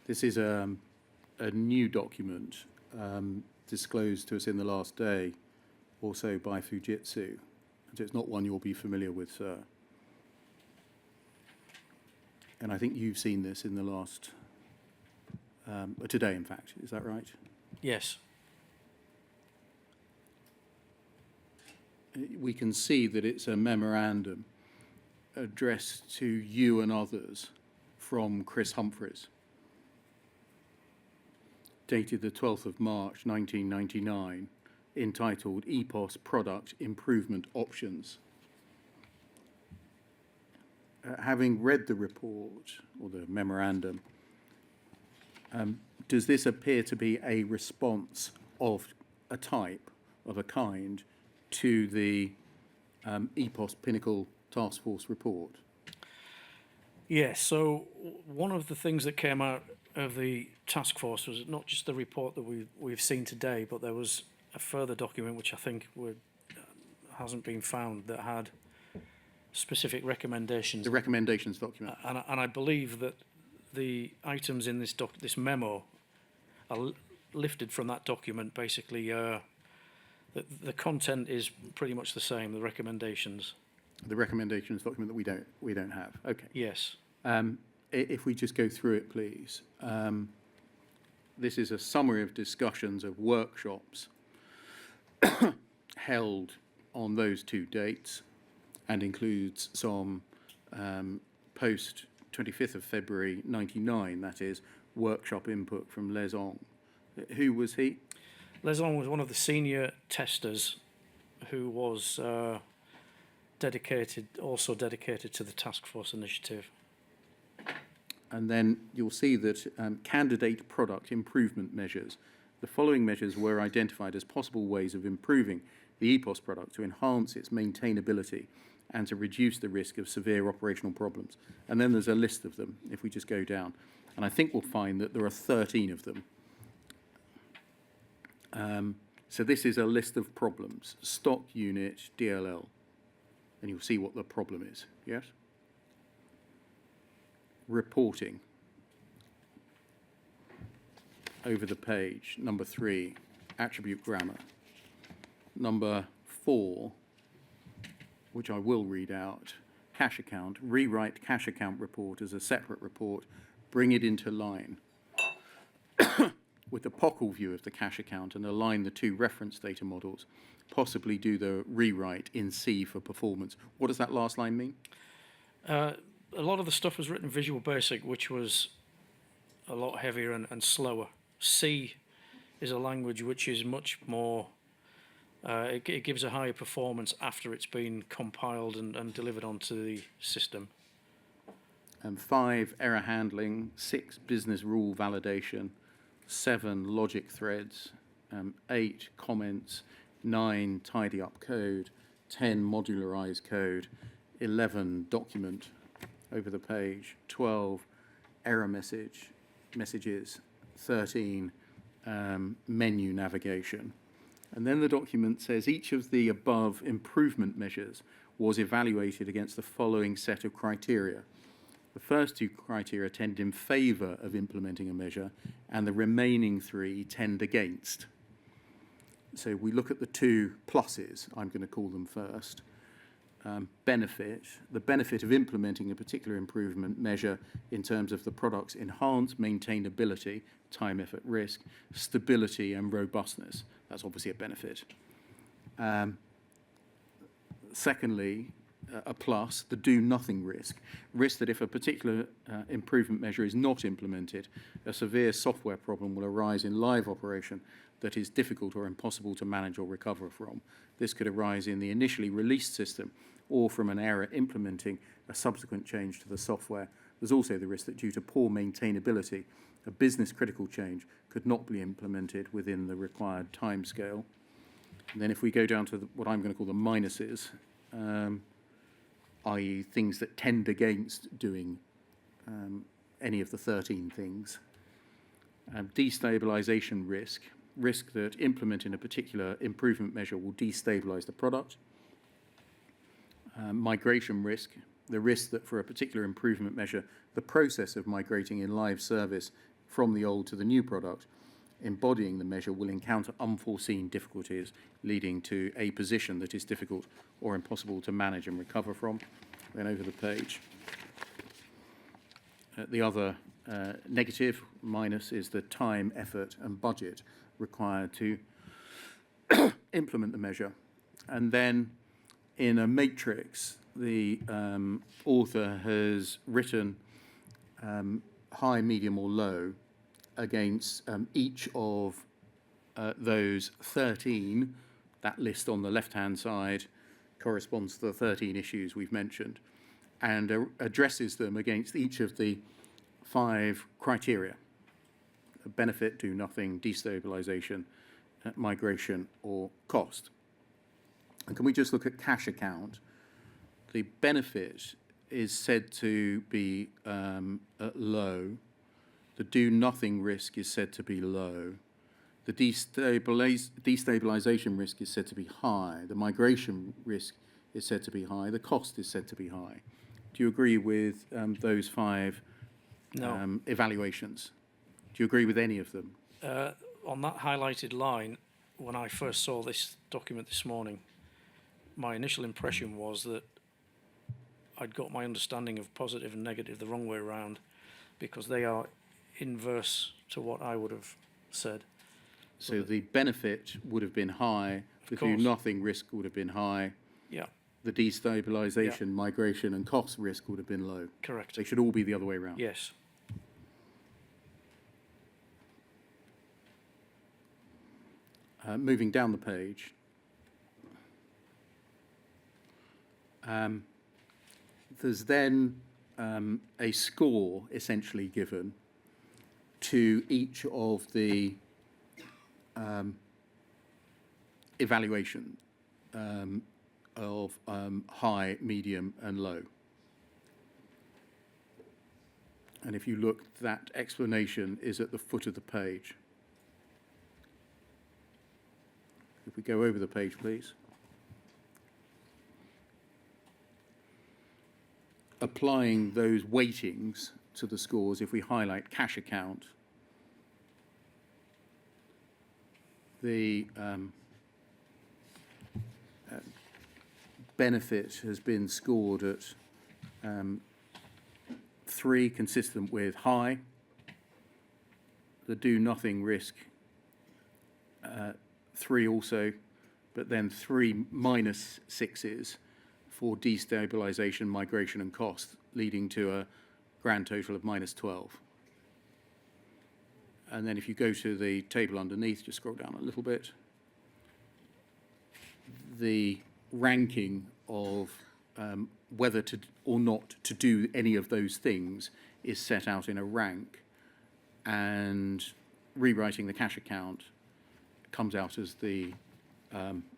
This is a new document disclosed to us in the last day, also by Fujitsu. So it's not one you'll be familiar with, sir. And I think you've seen this in the last, today in fact, is that right? Yes. We can see that it's a memorandum addressed to you and others from Chris Humphreys, dated the 12th of March 1999, entitled EPOS Product Improvement Options. Having read the report, or the memorandum, does this appear to be a response of a type, of a kind, to the EPOS Pinnacle Task Force report? Yes, so one of the things that came out of the task force was not just the report that we've seen today, but there was a further document which I think hasn't been found, that had specific recommendations. The recommendations document. And I believe that the items in this memo are lifted from that document. Basically, the content is pretty much the same. The recommendations. The recommendations document that we don't have. Okay. Yes. If we just go through it, please. This is a summary of discussions of workshops held on those two dates, and includes some post 25th of February 99, that is, workshop input from Les Ong. Who was he? Les Ong was one of the senior testers who was also dedicated to the task force initiative. And then you'll see that candidate product improvement measures. The following measures were identified as possible ways of improving the EPOS product to enhance its maintainability and to reduce the risk of severe operational problems. And then there's a list of them, if we just go down. And I think we'll find that there are 13 of them. So this is a list of problems. Stock unit, DLL. And you'll see what the problem is, yes? Reporting. Over the page, number 3, attribute grammar. Number 4, which I will read out, cash account, rewrite cash account report as a separate report, bring it into line with the POCL view of the cash account and align the two reference data models, possibly do the rewrite in C for performance. What does that last line mean? a lot of the stuff was written Visual Basic, which was a lot heavier and slower. C is a language which is much more, it gives a higher performance after it's been compiled and delivered onto the system. 5, error handling. 6, business rule validation. 7, logic threads. 8, comments. 9, tidy up code. 10, modularize code. 11, document over the page. 12, error messages. 13, menu navigation. And then the document says each of the above improvement measures was evaluated against the following set of criteria. The first 2 criteria tend in favour of implementing a measure, and the remaining 3 tend against. So we look at the 2 pluses, I'm going to call them first. Benefit, the benefit of implementing a particular improvement measure in terms of the product's enhanced maintainability, time, effort, risk, stability and robustness. That's obviously a benefit. Secondly, a plus, the do-nothing risk. Risk that if a particular improvement measure is not implemented, a severe software problem will arise in live operation that is difficult or impossible to manage or recover from. This could arise in the initially released system or from an error implementing a subsequent change to the software. There's also the risk that due to poor maintainability, a business-critical change could not be implemented within the required timescale. And then if we go down to what I'm going to call the minuses, i.e. things that tend against doing any of the 13 things. Destabilization risk that implementing a particular improvement measure will destabilize the product. Migration risk, the risk that for a particular improvement measure, the process of migrating in live service from the old to the new product, embodying the measure will encounter unforeseen difficulties, leading to a position that is difficult or impossible to manage and recover from. Then over the page. The other negative, minus, is the time, effort and budget required to implement the measure. And then in a matrix, the author has written high, medium or low against each of those 13. That list on the left-hand side corresponds to the 13 issues we've mentioned, and addresses them against each of the 5 criteria: benefit, do nothing, destabilization, migration or cost. And can we just look at cash account? The benefit is said to be at low. The do nothing risk is said to be low. The destabilization risk is said to be high. The migration risk is said to be high. The cost is said to be high. Do you agree with those 5 evaluations? Do you agree with any of them? On that highlighted line, when I first saw this document this morning, my initial impression was that I'd got my understanding of positive and negative the wrong way around, because they are inverse to what I would have said. So the benefit would have been high, the do nothing risk would have been high. Yeah. The destabilization, migration and cost risk would have been low. Correct. They should all be the other way around. Yes. Moving down the page. There's then a score essentially given to each of the evaluation of high, medium and low. And if you look, that explanation is at the foot of the page. If we go over the page, please. Applying those weightings to the scores, if we highlight cash account, the benefit has been scored at 3, consistent with high. The do nothing risk, 3 also, but then 3 minus 6s for destabilization, migration and cost, leading to a grand total of minus 12. And then if you go to the table underneath, just scroll down a little bit, the ranking of whether to or not to do any of those things is set out in a rank, and rewriting the cash account comes out as the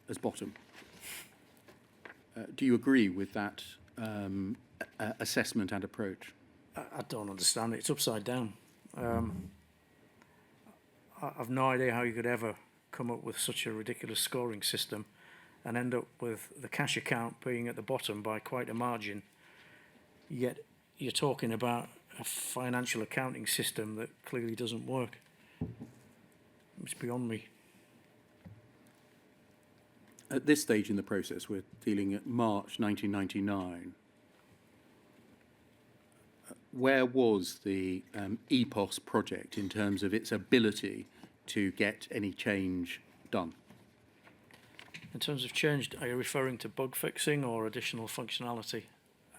as bottom. Do you agree with that assessment and approach? I don't understand it. It's upside down. I've no idea how you could ever come up with such a ridiculous scoring system and end up with the cash account being at the bottom by quite a margin, yet you're talking about a financial accounting system that clearly doesn't work. It's beyond me. At this stage in the process, we're dealing at March 1999. Where was the EPOS project in terms of its ability to get any change done? In terms of change, are you referring to bug fixing or additional functionality?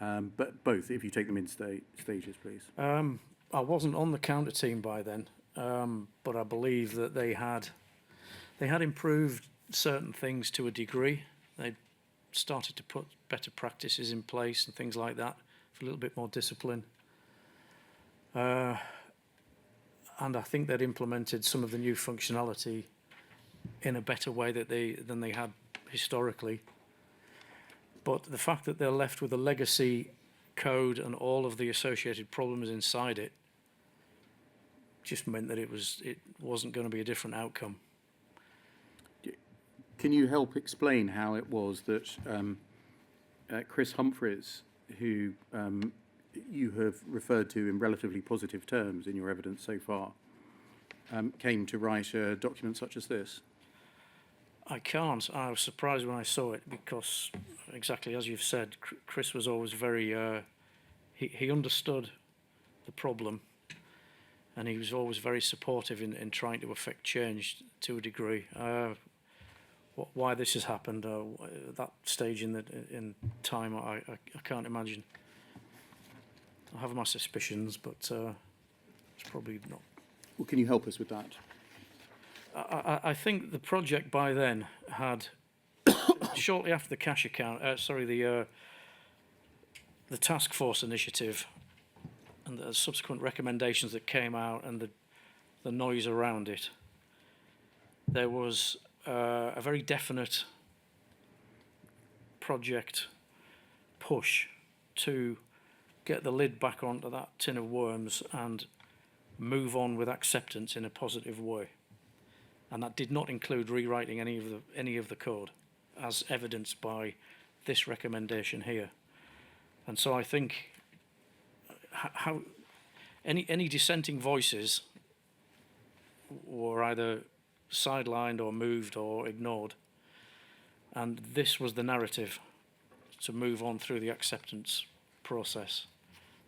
But both, if you take them in stages, please. I wasn't on the counter team by then, but I believe that they had improved certain things to a degree. They started to put better practices in place and things like that for a little bit more discipline. And I think they'd implemented some of the new functionality in a better way than they had historically. But the fact that they're left with a legacy code and all of the associated problems inside it just meant that it wasn't going to be a different outcome. Can you help explain how it was that Chris Humphreys, who you have referred to in relatively positive terms in your evidence so far, came to write a document such as this? I can't. I was surprised when I saw it because, exactly as you've said, Chris was always very... he understood the problem, and he was always very supportive in trying to affect change to a degree. Why this has happened at that stage in time, I can't imagine. I have my suspicions, but it's probably not. Well, can you help us with that? I think the project by then had, shortly after the cash account, the task force initiative and the subsequent recommendations that came out and the noise around it, there was a very definite project push to get the lid back onto that tin of worms and move on with acceptance in a positive way. And that did not include rewriting any of the code, as evidenced by this recommendation here. And so I think how any dissenting voices were either sidelined or moved or ignored, and this was the narrative to move on through the acceptance process.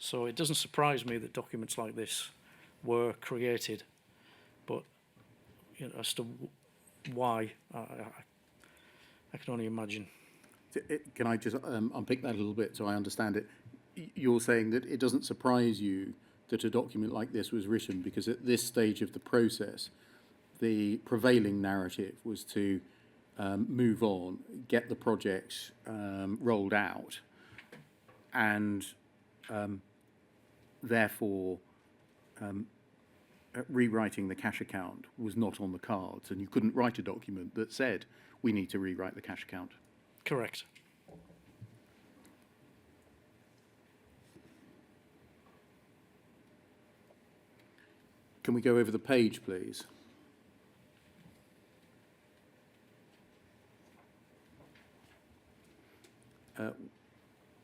So it doesn't surprise me that documents like this were created, but as to why, I can only imagine. Can I just unpick that a little bit so I understand it? You're saying that it doesn't surprise you that a document like this was written because at this stage of the process, the prevailing narrative was to move on, get the project rolled out, and therefore rewriting the cash account was not on the cards, and you couldn't write a document that said we need to rewrite the cash account. Correct. Can we go over the page, please?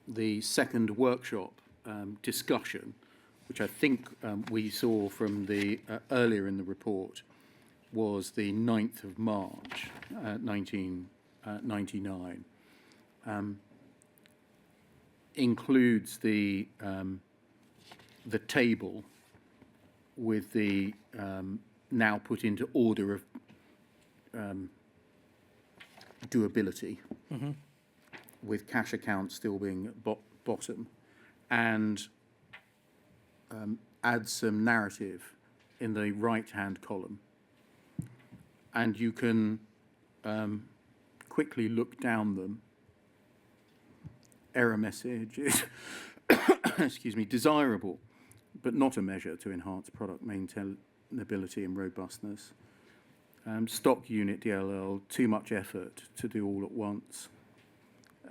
The second workshop discussion, which I think we saw from the earlier in the report, was the 9th of March, 1999. Includes the table with the now put into order of doability, with cash accounts still being bottom. and add some narrative in the right-hand column. And you can quickly look down them. Error message is, excuse me, desirable, but not a measure to enhance product maintainability and robustness. Stock unit DLL, too much effort to do all at once.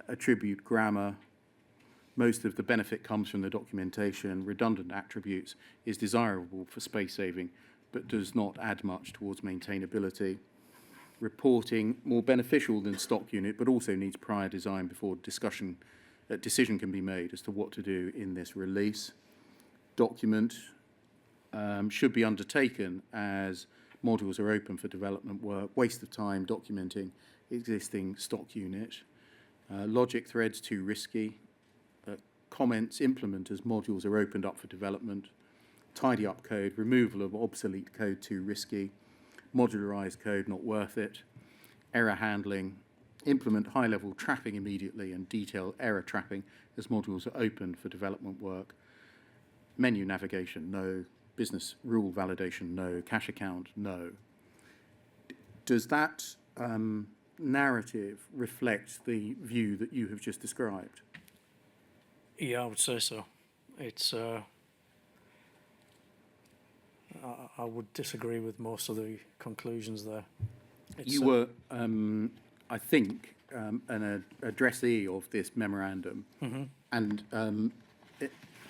Attribute grammar, most of the benefit comes from the documentation. Redundant attributes is desirable for space saving, but does not add much towards maintainability. Reporting, more beneficial than stock unit, but also needs prior design before decision can be made as to what to do in this release. Document should be undertaken as modules are open for development work, waste of time documenting existing stock unit. Logic threads too risky. Comments implement as modules are opened up for development. Tidy up code, removal of obsolete code too risky. Modularized code not worth it. Error handling, implement high-level trapping immediately and detail error trapping as modules are opened for development work. Menu navigation, no. Business rule validation, no. Cache account, no. Does that narrative reflect the view that you have just described? Yeah, I would say so. It's. I would disagree with most of the conclusions there. You were, I think, an addressee of this memorandum, and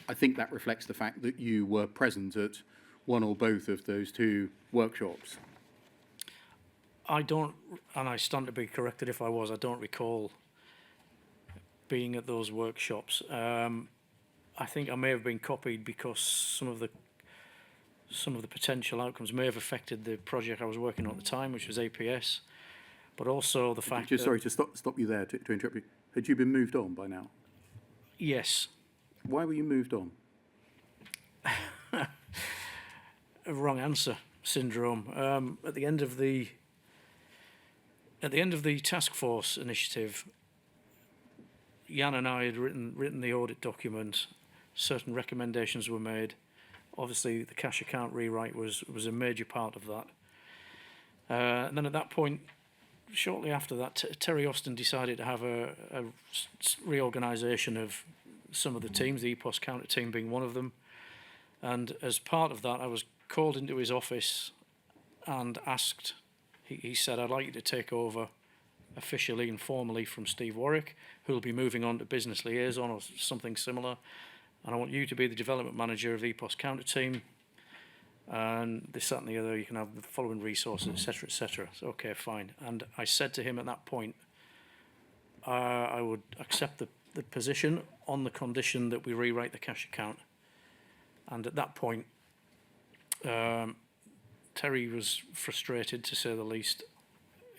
I think that reflects the fact that you were present at one or both of those two workshops. I don't, and I stand to be corrected if I was, I don't recall being at those workshops. I think I may have been copied because some of the potential outcomes may have affected the project I was working on at the time, which was APS, but also the fact Just that... sorry to stop you there, to interrupt you. Had you been moved on by now? Yes. Why were you moved on? Wrong answer syndrome. At the end of the task force initiative, Jan and I had written the audit document. Certain recommendations were made. Obviously, the cash account rewrite was a major part of that. And then at that point, shortly after that, Terry Austin decided to have a reorganisation of some of the teams, the EPOS counter team being one of them. And as part of that, I was called into his office and asked, he said, I'd like you to take over officially and formally from Steve Warwick, who will be moving on to business liaison or something similar. And I want you to be the development manager of the EPOS counter team. And this, that, and the other, you can have the following resources, etc., etc. So, okay, fine. And I said to him at that point, I would accept the position on the condition that we rewrite the cash account. And at that point, Terry was frustrated, to say the least.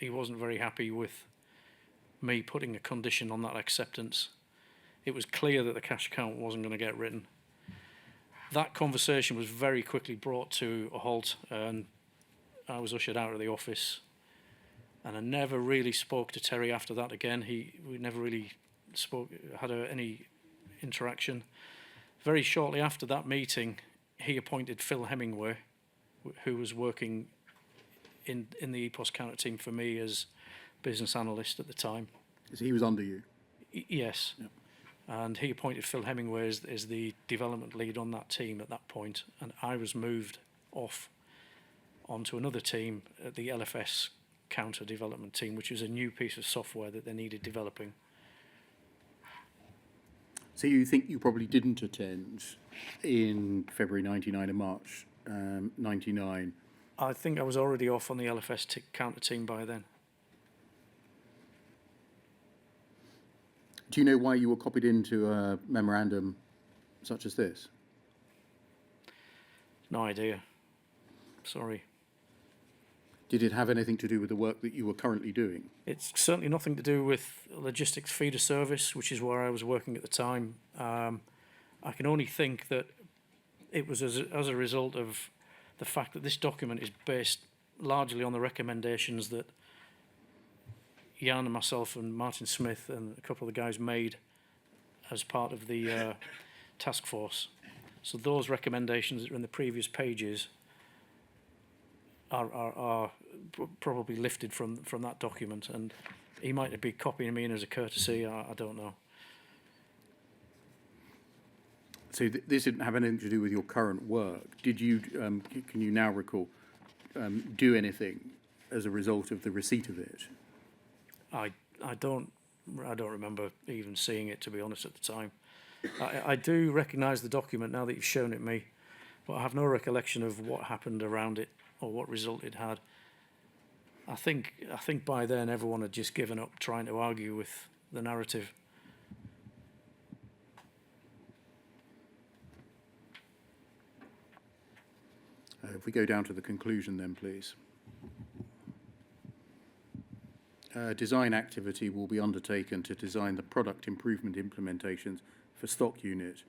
He wasn't very happy with me putting a condition on that acceptance. It was clear that the cash account wasn't going to get written. That conversation was very quickly brought to a halt, and I was ushered out of the office. And I never really spoke to Terry after that again. We never really had any interaction. Very shortly after that meeting, he appointed Phil Hemingway, who was working in the EPOS counter team for me as business analyst at the time. So he was under you? Yes. Yep. And he appointed Phil Hemingway as the development lead on that team at that point, and I was moved off onto another team, the LFS counter development team, which was a new piece of software that they needed developing. So you think you probably didn't attend in February 99 and March 99? I think I was already off on the LFS counter team by then. Do you know why you were copied into a memorandum such as this? No idea. Sorry. Did it have anything to do with the work that you were currently doing? It's certainly nothing to do with logistics feeder service, which is where I was working at the time. I can only think that it was as a result of the fact that this document is based largely on the recommendations that Jan and myself and Martin Smith and a couple of the guys made as part of the task force. So those recommendations that are in the previous pages are probably lifted from that document, and he might be copying me in as a courtesy. I don't know. So this didn't have anything to do with your current work. Did you, can you now recall, do anything as a result of the receipt of it? I don't remember even seeing it, to be honest, at the time. I do recognise the document now that you've shown it me, but I have no recollection of what happened around it or what result it had. I think by then everyone had just given up trying to argue with the narrative. If we go down to the conclusion then, please. Design activity will be undertaken to design the product improvement implementations for stock unit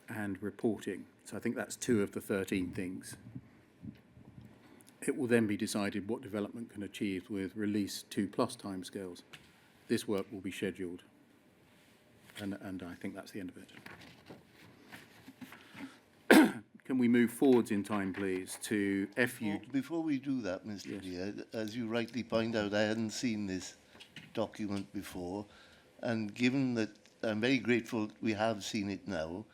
and reporting. So I think that's 2 of the 13 things. It will then be decided what development can achieve with release 2+ timescales. This work will be scheduled. And I think that's the end of it. Can we move forwards in time, please, to FU? Before we do that, Mr. Deere, as you rightly point out, I hadn't seen this document before, and given that I'm very grateful we have seen it now,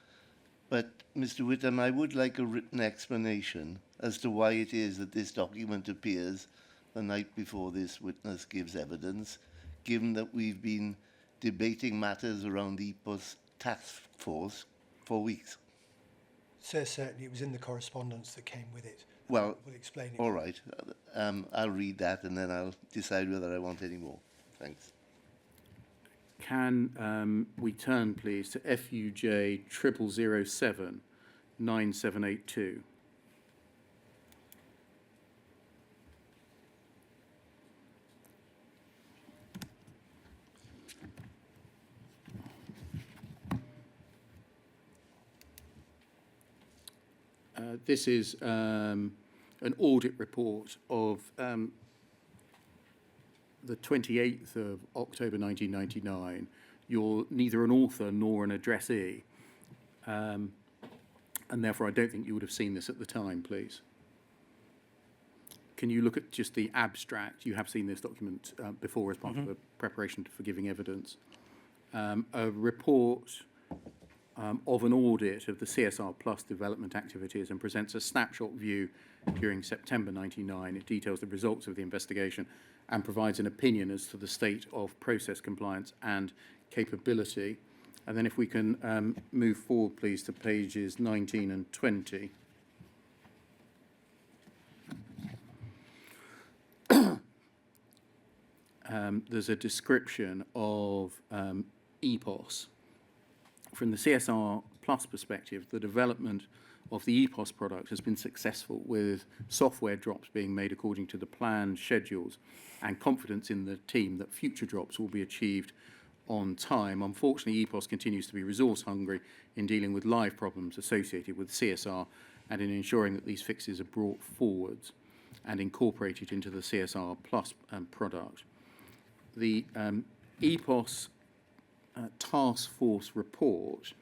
but Mr. Whittam, I would like a written explanation as to why it is that this document appears the night before this witness gives evidence, given that we've been debating matters around the EPOS task force for weeks. Sir, certainly it was in the correspondence that came with it. Well, we'll explain it. all right. I'll read that and then I'll decide whether I want any more. Thanks. Can we turn, please, to FUJ 0007 9782? This is an audit report of the 28th of October 1999. You're neither an author nor an addressee, and therefore I don't think you would have seen this at the time, please. Can you look at just the abstract? You have seen this document before as part of the preparation for giving evidence. A report of an audit of the CSR Plus development activities and presents a snapshot view during September 99. It details the results of the investigation and provides an opinion as to the state of process compliance and capability. And then if we can move forward, please, to pages 19 and 20. There's a description of EPOS. From the CSR Plus perspective, the development of the EPOS product has been successful, with software drops being made according to the planned schedules and confidence in the team that future drops will be achieved on time. Unfortunately, EPOS continues to be resource hungry in dealing with live problems associated with CSR and in ensuring that these fixes are brought forwards and incorporated into the CSR Plus product. The EPOS task force report,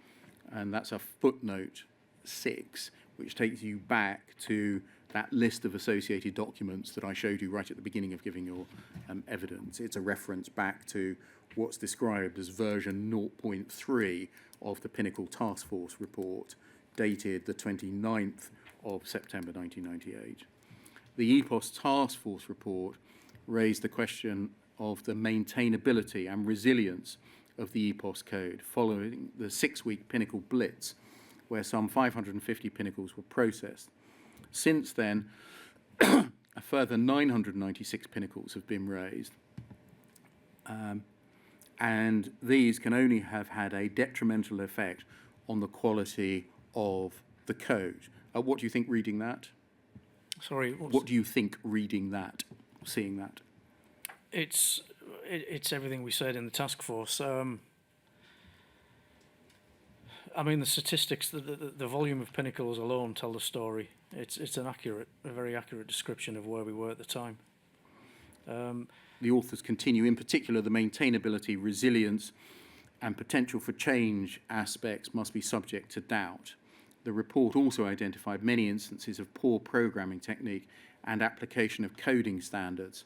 and that's a footnote 6, which takes you back to that list of associated documents that I showed you right at the beginning of giving your evidence. It's a reference back to what's described as version 0.3 of the Pinnacle Task Force report, dated the 29th of September 1998. The EPOS Task Force report raised the question of the maintainability and resilience of the EPOS code following the 6-week Pinnacle Blitz, where some 550 Pinnacles were processed. Since then, a further 996 Pinnacles have been raised, and these can only have had a detrimental effect on the quality of the code. What do you think reading that? Sorry, what do you think reading that, seeing that? It's everything we said in the task force. I mean, the statistics, the volume of Pinnacles alone tell the story. It's a very accurate description of where we were at the time. The authors continue, in particular, the maintainability, resilience, and potential for change aspects must be subject to doubt. The report also identified many instances of poor programming technique and application of coding standards.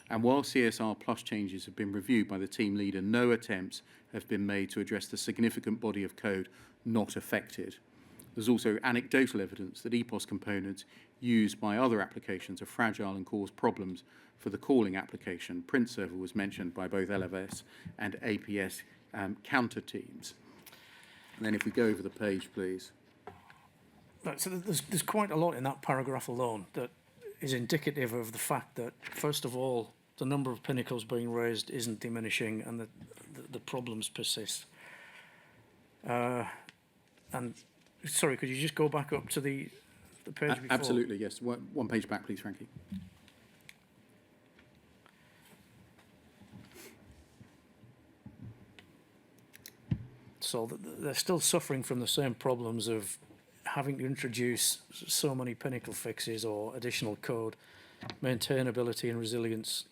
And while CSR Plus changes have been reviewed by the team leader, no attempts have been made to address the significant body of code not affected. There's also anecdotal evidence that EPOS components used by other applications are fragile and cause problems for the calling application. Print server was mentioned by both LFS and APS counter teams. And then if we go over the page, please. Right, so there's quite a lot in that paragraph alone that is indicative of the fact that, first of all, the number of pinnacles being raised isn't diminishing and the problems persist. And sorry, could you just go back up to the page before? Absolutely, yes. One page back, please, Frankie. So they're still suffering from the same problems of having to introduce so many pinnacle fixes or additional code. Maintainability and resilience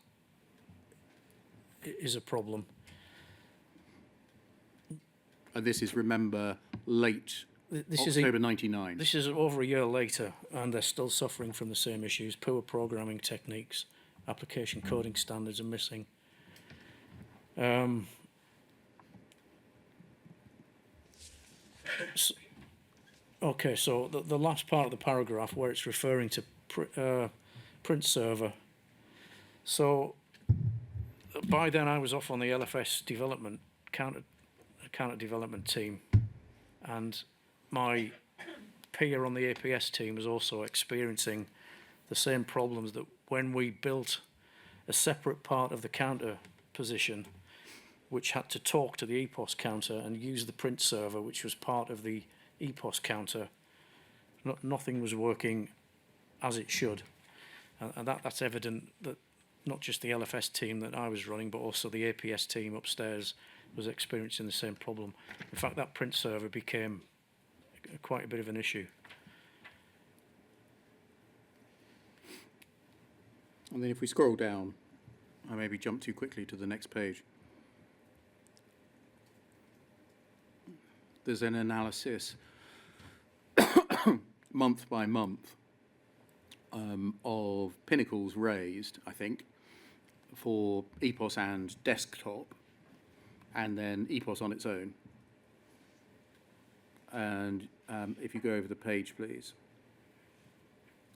is a problem. This is, remember, late This October 99. This is over a year later, and they're still suffering from the same issues. Poor programming techniques, application coding standards are missing. Okay, so the last part of the paragraph where it's referring to print server. So by then I was off on the LFS development counter development team, and my peer on the APS team was also experiencing the same problems that when we built a separate part of the counter position which had to talk to the EPOS counter and use the print server which was part of the EPOS counter. Nothing was working as it should, and that's evident that not just the LFS team that I was running but also the APS team upstairs was experiencing the same problem. In fact, that print server became quite a bit of an issue. And then if we scroll down, I maybe jump too quickly to the next page. There's an analysis month by month of pinnacles raised, I think, for EPOS and desktop, and then EPOS on its own. And if you go over the page, please,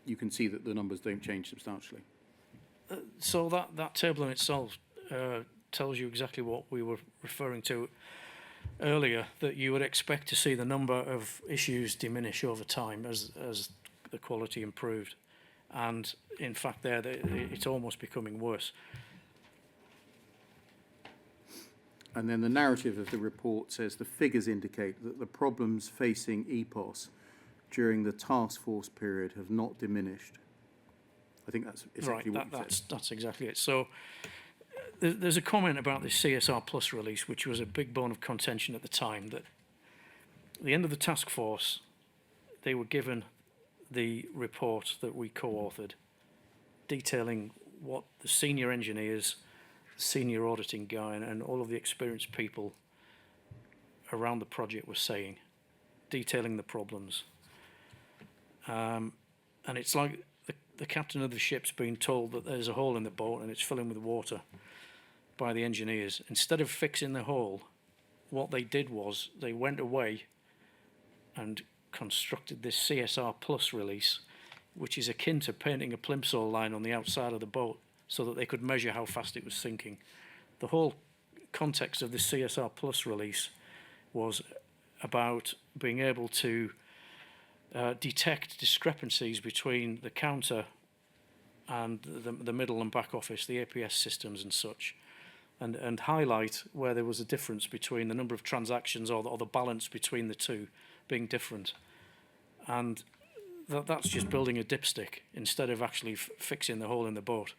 you can see that the numbers don't change substantially. So that table in itself tells you exactly what we were referring to earlier, that you would expect to see the number of issues diminish over time as the quality improved. And in fact it's almost becoming worse. And then the narrative of the report says the figures indicate that the problems facing EPOS during the task force period have not diminished. I think that's essentially what you said. That's exactly it. So there's a comment about this CSR Plus release, which was a big bone of contention at the time, that at the end of the task force, they were given the report that we co-authored, detailing what the senior engineers, senior auditing guy, and all of the experienced people around the project were saying, detailing the problems. And it's like the captain of the ship's been told that there's a hole in the boat and it's filling with water by the engineers. Instead of fixing the hole, what they did was they went away and constructed this CSR Plus release, which is akin to painting a plimsoll line on the outside of the boat so that they could measure how fast it was sinking. The whole context of this CSR Plus release was about being able to detect discrepancies between the counter and the middle and back office, the APS systems and such, and highlight where there was a difference between the number of transactions or the balance between the two being different. And that's just building a dipstick instead of actually fixing the hole in the boat.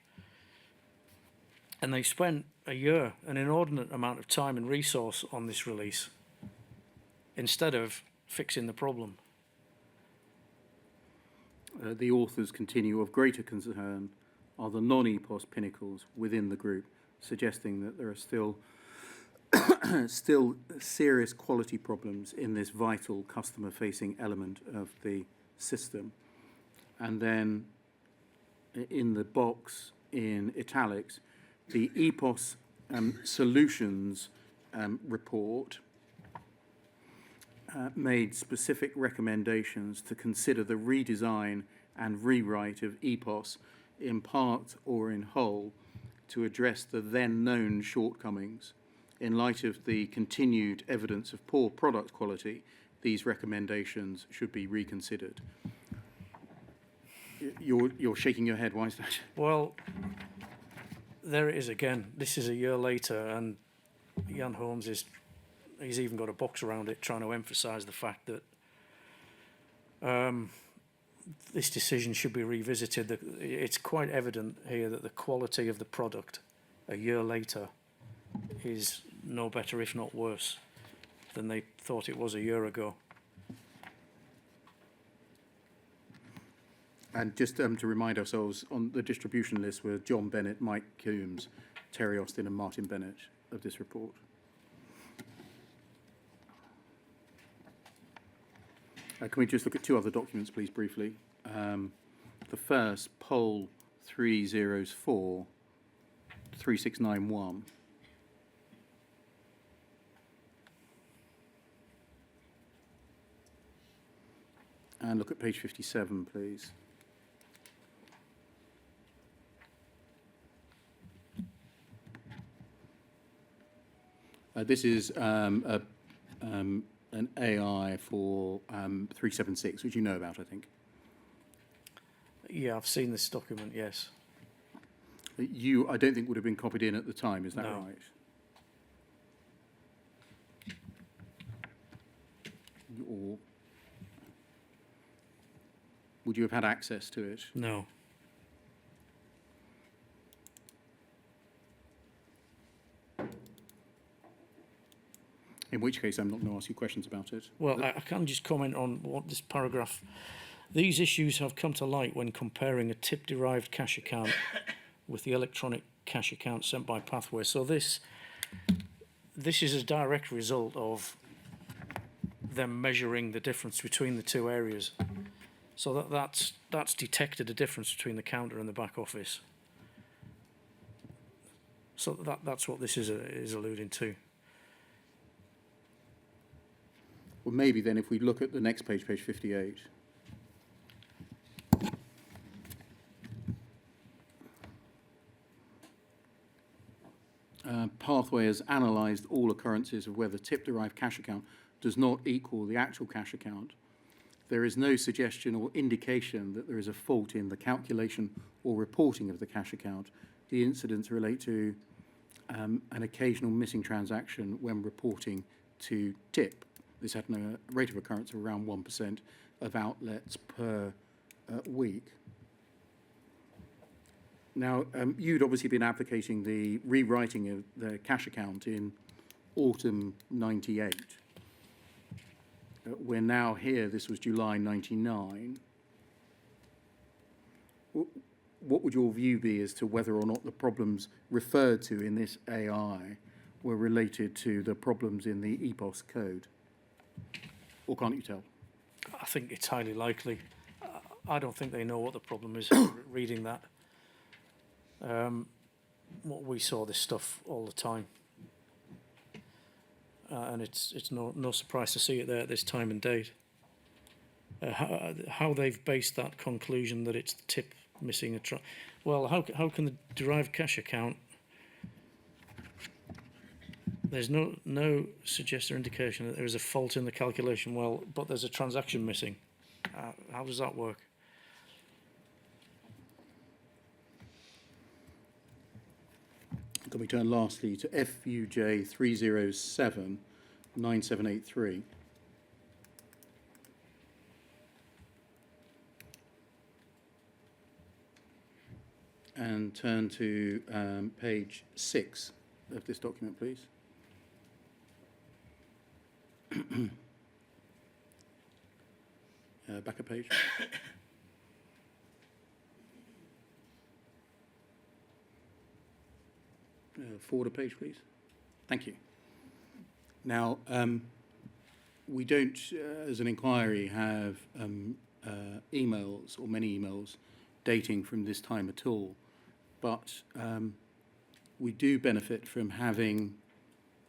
And they spent a year, an inordinate amount of time and resource on this release instead of fixing the problem. The authors continue, of greater concern are the non-EPOS pinnacles within the group, suggesting that there are still still serious quality problems in this vital customer-facing element of the system. And then in the box in italics, the EPOS solutions report made specific recommendations to consider the redesign and rewrite of EPOS in part or in whole to address the then known shortcomings. In light of the continued evidence of poor product quality, these recommendations should be reconsidered. You're shaking your head. Why is that? Well, there it is again. This is a year later, and Jan Holmes he's even got a box around it trying to emphasise the fact that this decision should be revisited. It's quite evident here that the quality of the product a year later is no better, if not worse, than they thought it was a year ago. And just to remind ourselves, on the distribution list were John Bennett, Mike Coombs, Terry Austin and Martin Bennett of this report. Can we just look at two other documents, please, briefly? The first, poll 304 3691. And look at page 57, please. This is an AI for 376, which you know about, I think. Yeah, I've seen this document, yes. You, I don't think, would have been copied in at the time, is that No. right? Or would you have had access to it? No. In which case, I'm not going to ask you questions about it. Well, I can just comment on what this paragraph. These issues have come to light when comparing a tip-derived cash account with the electronic cash account sent by Pathway. So this is a direct result of them measuring the difference between the two areas. So that's detected a difference between the counter and the back office. So that's what this is alluding to. Well, maybe then if we look at the next page, page 58. Pathway has analysed all occurrences of where the tip-derived cash account does not equal the actual cash account. There is no suggestion or indication that there is a fault in the calculation or reporting of the cash account. The incidents relate to an occasional missing transaction when reporting to tip. This had a rate of occurrence of around 1% of outlets per week. Now, you'd obviously been advocating the rewriting of the cash account in autumn 98. We're now here, this was July 99. What would your view be as to whether or not the problems referred to in this AI were related to the problems in the EPOS code? Or can't you tell? I think it's highly likely. I don't think they know what the problem is reading that. What we saw this stuff all the time. And it's no surprise to see it there at this time and date. How they've based that conclusion that it's the tip missing a well, how can the derived cash account? There's no suggestion or indication that there is a fault in the calculation. Well, but there's a transaction missing. How does that work? Can we turn lastly to FUJ 307 9783? And turn to page 6 of this document, please. Back a page. Forward a page, please. Thank you. Now, we don't, as an inquiry, have emails or many emails dating from this time at all, but we do benefit from having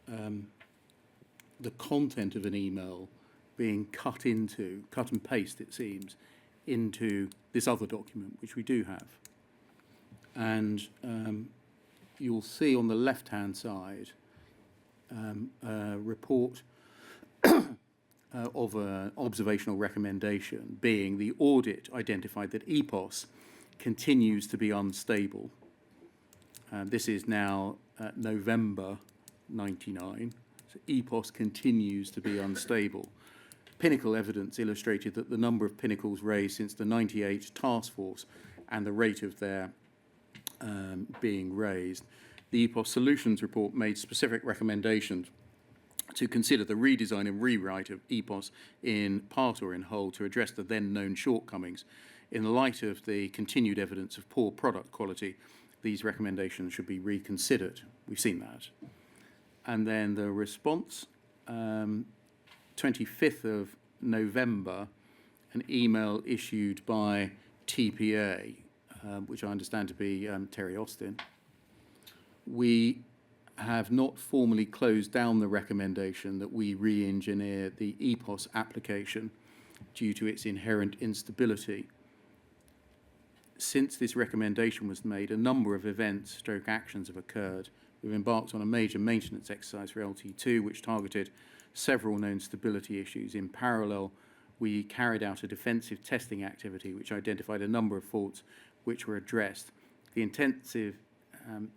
the content of an email being cut and paste, it seems, into this other document, which we do have. And you'll see on the left-hand side a report of an observational recommendation, being the audit identified that EPOS continues to be unstable. This is now November 99. So EPOS continues to be unstable. Pinnacle evidence illustrated that the number of pinnacles raised since the 98 task force and the rate of their being raised. The EPOS Solutions report made specific recommendations to consider the redesign and rewrite of EPOS in part or in whole to address the then known shortcomings. In the light of the continued evidence of poor product quality, these recommendations should be reconsidered. We've seen that. And then the response, 25th of November, an email issued by TPA, which I understand to be Terry Austin. We have not formally closed down the recommendation that we re-engineer the EPOS application due to its inherent instability. Since this recommendation was made, a number of events / actions have occurred. We've embarked on a major maintenance exercise for LT2, which targeted several known stability issues. In parallel, we carried out a defensive testing activity which identified a number of faults which were addressed. The intensive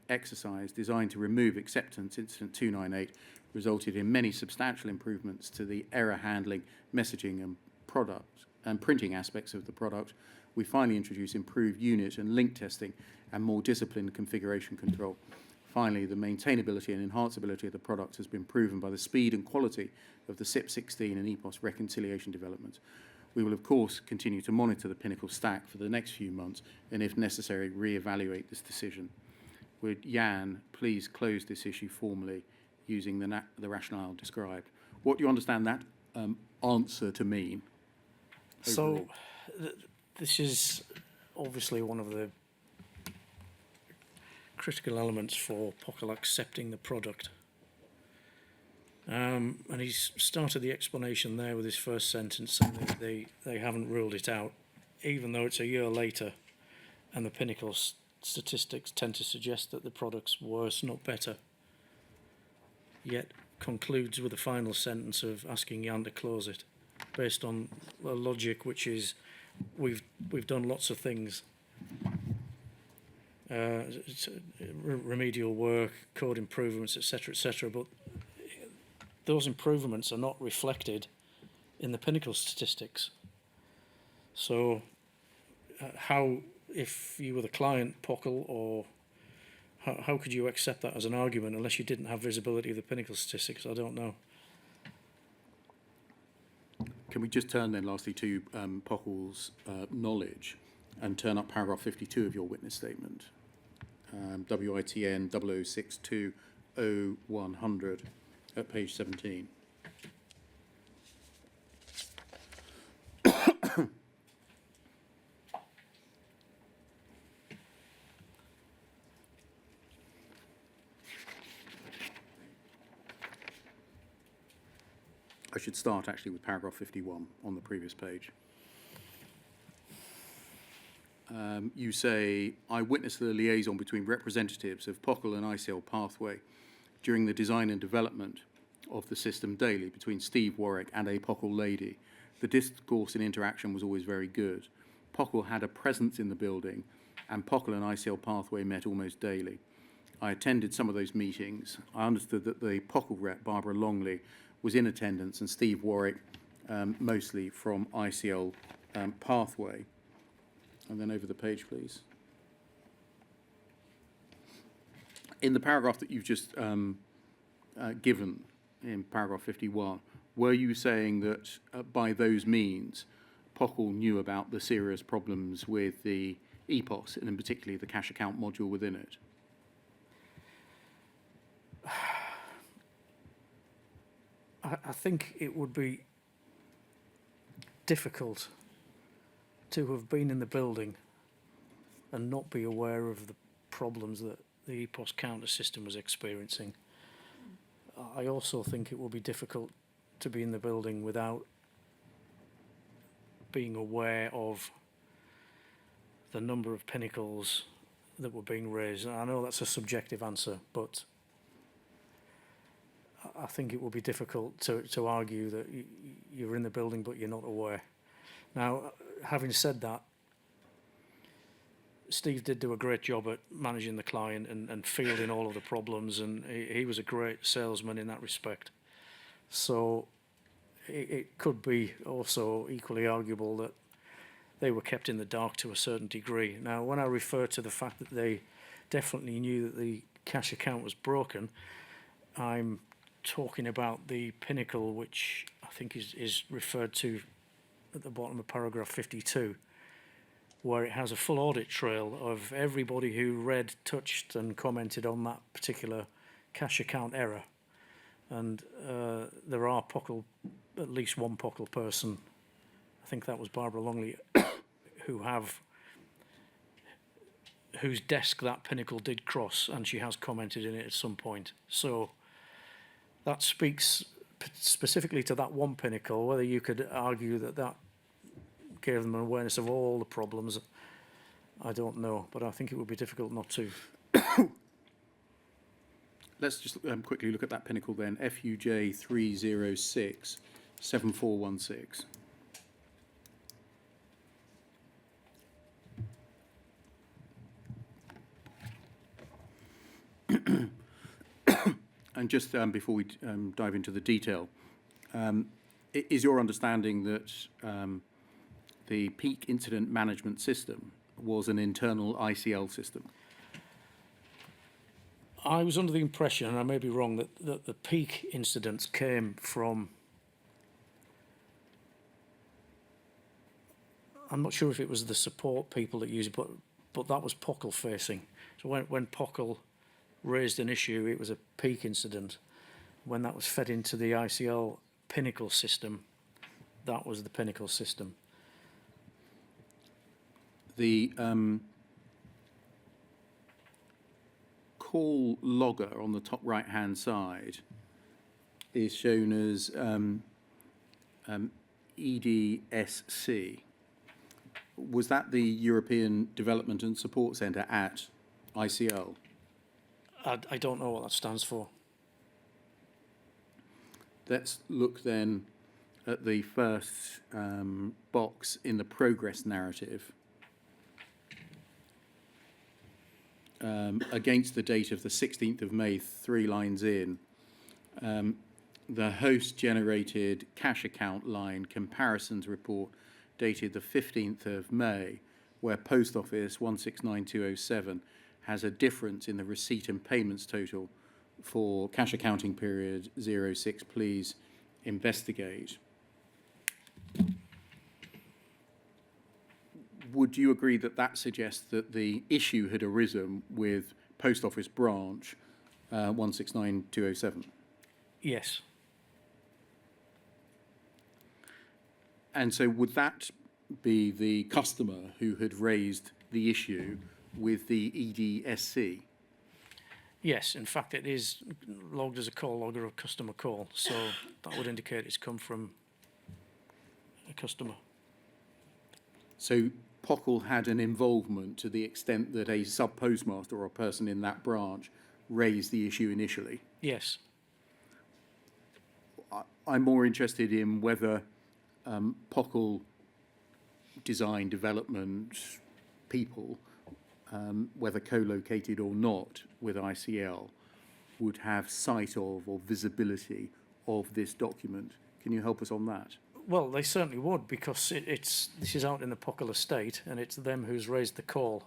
exercise designed to remove acceptance incident 298 resulted in many substantial improvements to the error handling, messaging and product and printing aspects of the product. We finally introduced improved unit and link testing and more disciplined configuration control. Finally, the maintainability and enhanceability of the product has been proven by the speed and quality of the SIP16 and EPOS reconciliation developments. We will, of course, continue to monitor the Pinnacle stack for the next few months and, if necessary, re-evaluate this decision. Would Jan please close this issue formally using the rationale described? What do you understand that answer to mean? Overall? So, this is obviously one of the critical elements for POCL accepting the product. And he's started the explanation there with his first sentence saying that they haven't ruled it out, even though it's a year later, and the Pinnacle statistics tend to suggest that the product's worse, not better. Yet concludes with a final sentence of asking Jan to close it, based on a logic which is we've done lots of things. Remedial work, code improvements, etc., but those improvements are not reflected in the Pinnacle statistics. So, how, if you were the client, POCL, or how could you accept that as an argument unless you didn't have visibility of the Pinnacle statistics? I don't know. Can we just turn then lastly to POCL's knowledge and turn up paragraph 52 of your witness statement? WITN 00620100 at page 17. I should start actually with paragraph 51 on the previous page. You say, I witnessed the liaison between representatives of POCL and ICL Pathway during the design and development of the system daily between Steve Warwick and a POCL lady. The discourse and interaction was always very good. POCL had a presence in the building, and POCL and ICL Pathway met almost daily. I attended some of those meetings. I understood that the POCL rep, Barbara Longley, was in attendance, and Steve Warwick, mostly from ICL Pathway. And then over the page, please. In the paragraph that you've just given, in paragraph 51, were you saying that by those means, POCL knew about the serious problems with the EPOS, and in particularly the cash account module within it? I think it would be difficult to have been in the building and not be aware of the problems that the EPOS counter system was experiencing. I also think it will be difficult to be in the building without being aware of the number of pinnacles that were being raised. I know that's a subjective answer, but I think it will be difficult to argue that you're in the building but you're not aware. Now, having said that, Steve did do a great job at managing the client and fielding all of the problems, and he was a great salesman in that respect. So it could be also equally arguable that they were kept in the dark to a certain degree. Now, when I refer to the fact that they definitely knew that the cash account was broken, I'm talking about the pinnacle, which I think is referred to at the bottom of paragraph 52, where it has a full audit trail of everybody who read, touched and commented on that particular cash account error. And there are at least one POCL person, I think that was Barbara Longley, whose desk that pinnacle did cross, and she has commented in it at some point. So that speaks specifically to that one pinnacle. Whether you could argue that gave them an awareness of all the problems, I don't know, but I think it would be difficult not to. Let's just quickly look at that pinnacle then. FUJ 306 7416. And just before we dive into the detail, is your understanding that the peak incident management system was an internal ICL system? I was under the impression, and I may be wrong, that the peak incidents came from, I'm not sure if it was the support people that use it, but that was POCL facing. So when POCL raised an issue, it was a peak incident. When that was fed into the ICL pinnacle system, that was the pinnacle system. The call logger on the top right-hand side is shown as EDSC. Was that the European Development and Support Centre at ICL? I don't know what that stands for. Let's look then at the first box in the progress narrative. Against the date of the 16th of May, 3 lines in, the host generated cash account line comparisons report dated the 15th of May, where Post Office 169207 has a difference in the receipt and payments total for cash accounting period 06. Please investigate. Would you agree that that suggests that the issue had arisen with Post Office branch 169207? Yes. And so would that be the customer who had raised the issue with the EDSC? Yes, in fact, it is logged as a call logger of customer call, so that would indicate it's come from a customer. So POCL had an involvement to the extent that a sub-postmaster or a person in that branch raised the issue initially? Yes. I'm more interested in whether POCL design development people, whether co-located or not with ICL, would have sight of or visibility of this document. Can you help us on that? Well, they certainly would, because this is out in the POCL estate, and it's them who's raised the call.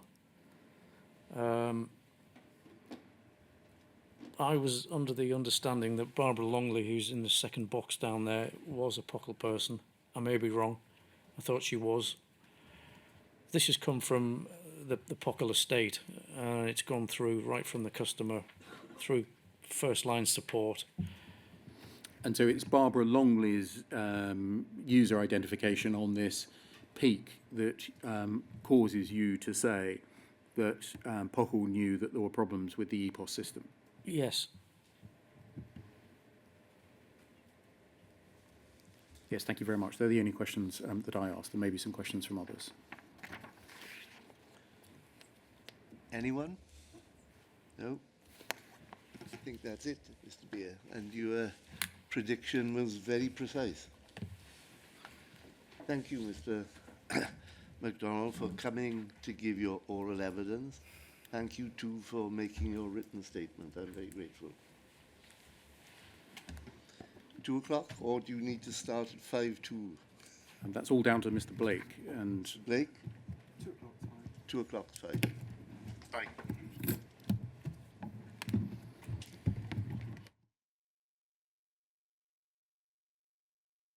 I was under the understanding that Barbara Longley, who's in the second box down there, was a POCL person. I may be wrong. I thought she was. This has come from the POCL estate, and it's gone through right from the customer through first line support. And so it's Barbara Longley's user identification on this peak that causes you to say that Pockle knew that there were problems with the EPOS system. Yes. Yes, thank you very much. They're the only questions that I asked. There may be some questions from others. Anyone? No? I think that's it, Mr. Beer. And your prediction was very precise. Thank you, Mr. McDonnell, for coming to give your oral evidence. Thank you, too, for making your written statement. I'm very grateful. 2 o'clock, or do you need to start at 5:02? And that's all down to Mr. Blake. And Blake? 2 o'clock. 2 o'clock, fine. Bye.